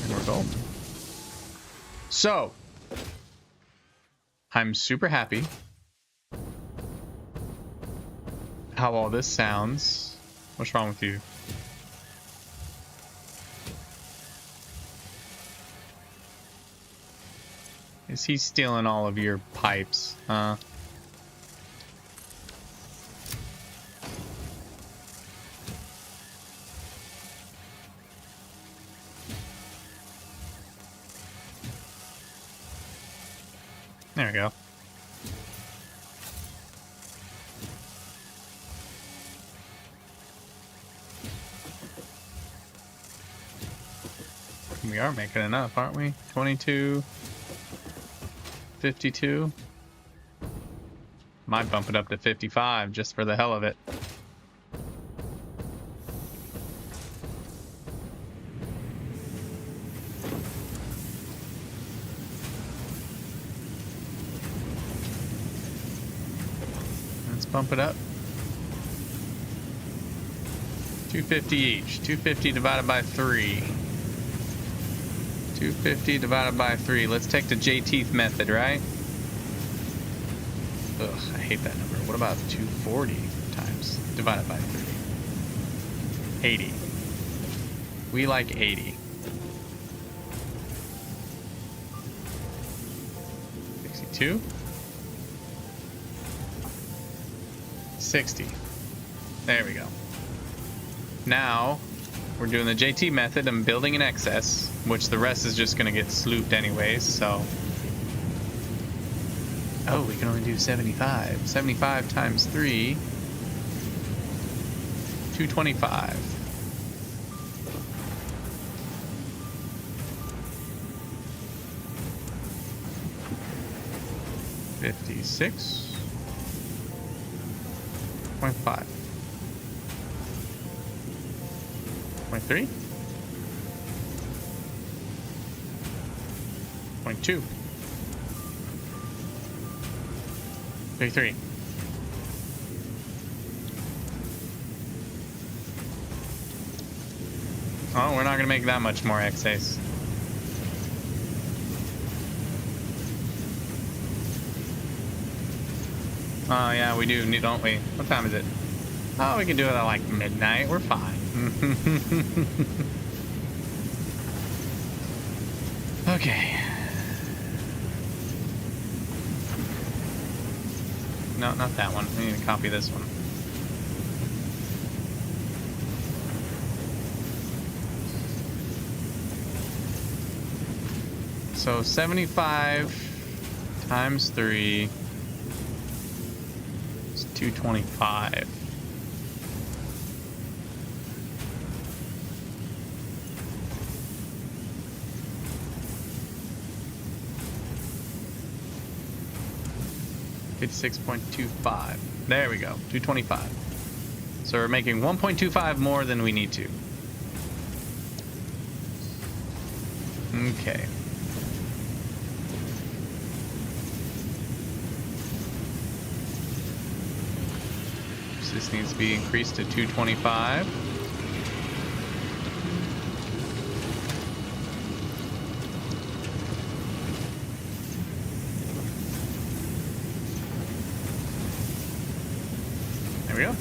And we're golden. So, I'm super happy how all this sounds. What's wrong with you? Is he stealing all of your pipes, huh? There we go. We are making enough, aren't we? 22, 52. Might bump it up to 55 just for the hell of it. Let's bump it up. 250 each. 250 divided by 3. 250 divided by 3. Let's take the J-teeth method, right? Ugh, I hate that number. What about 240 times divided by 3? 80. We like 80. 62. 60. There we go. Now, we're doing the JT method and building an excess, which the rest is just going to get slooped anyways, so... Oh, we can only do 75. 75 times 3... 225. $56.5. 0.3. 0.2. 33. Oh, we're not gonna make that much more X-Ace. Oh yeah, we do, don't we? What time is it? Oh, we can do it at like midnight. We're fine. Okay. No, not that one. We need to copy this one. So 75 times 3 is 225. $56.25. There we go. 225. So we're making 1.25 more than we need to. Okay. So this needs to be increased to 225. There we go.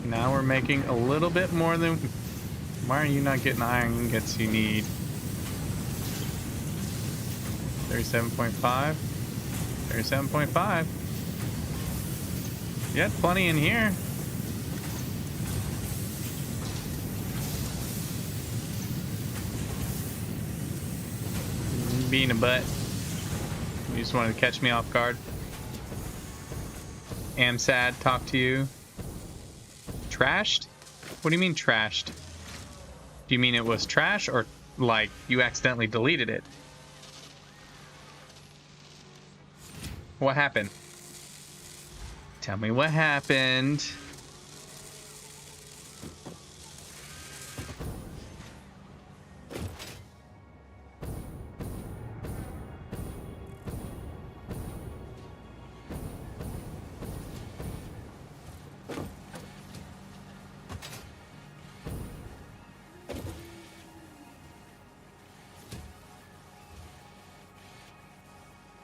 Now we're making a little bit more than... Why are you not getting the iron ingots you need? 37.5. 37.5. You got plenty in here. Being a butt. You just wanted to catch me off guard. Am sad, talk to you. Trashed? What do you mean trashed? Do you mean it was trash or like you accidentally deleted it? What happened? Tell me what happened.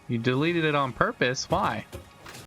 You deleted it on purpose? Why?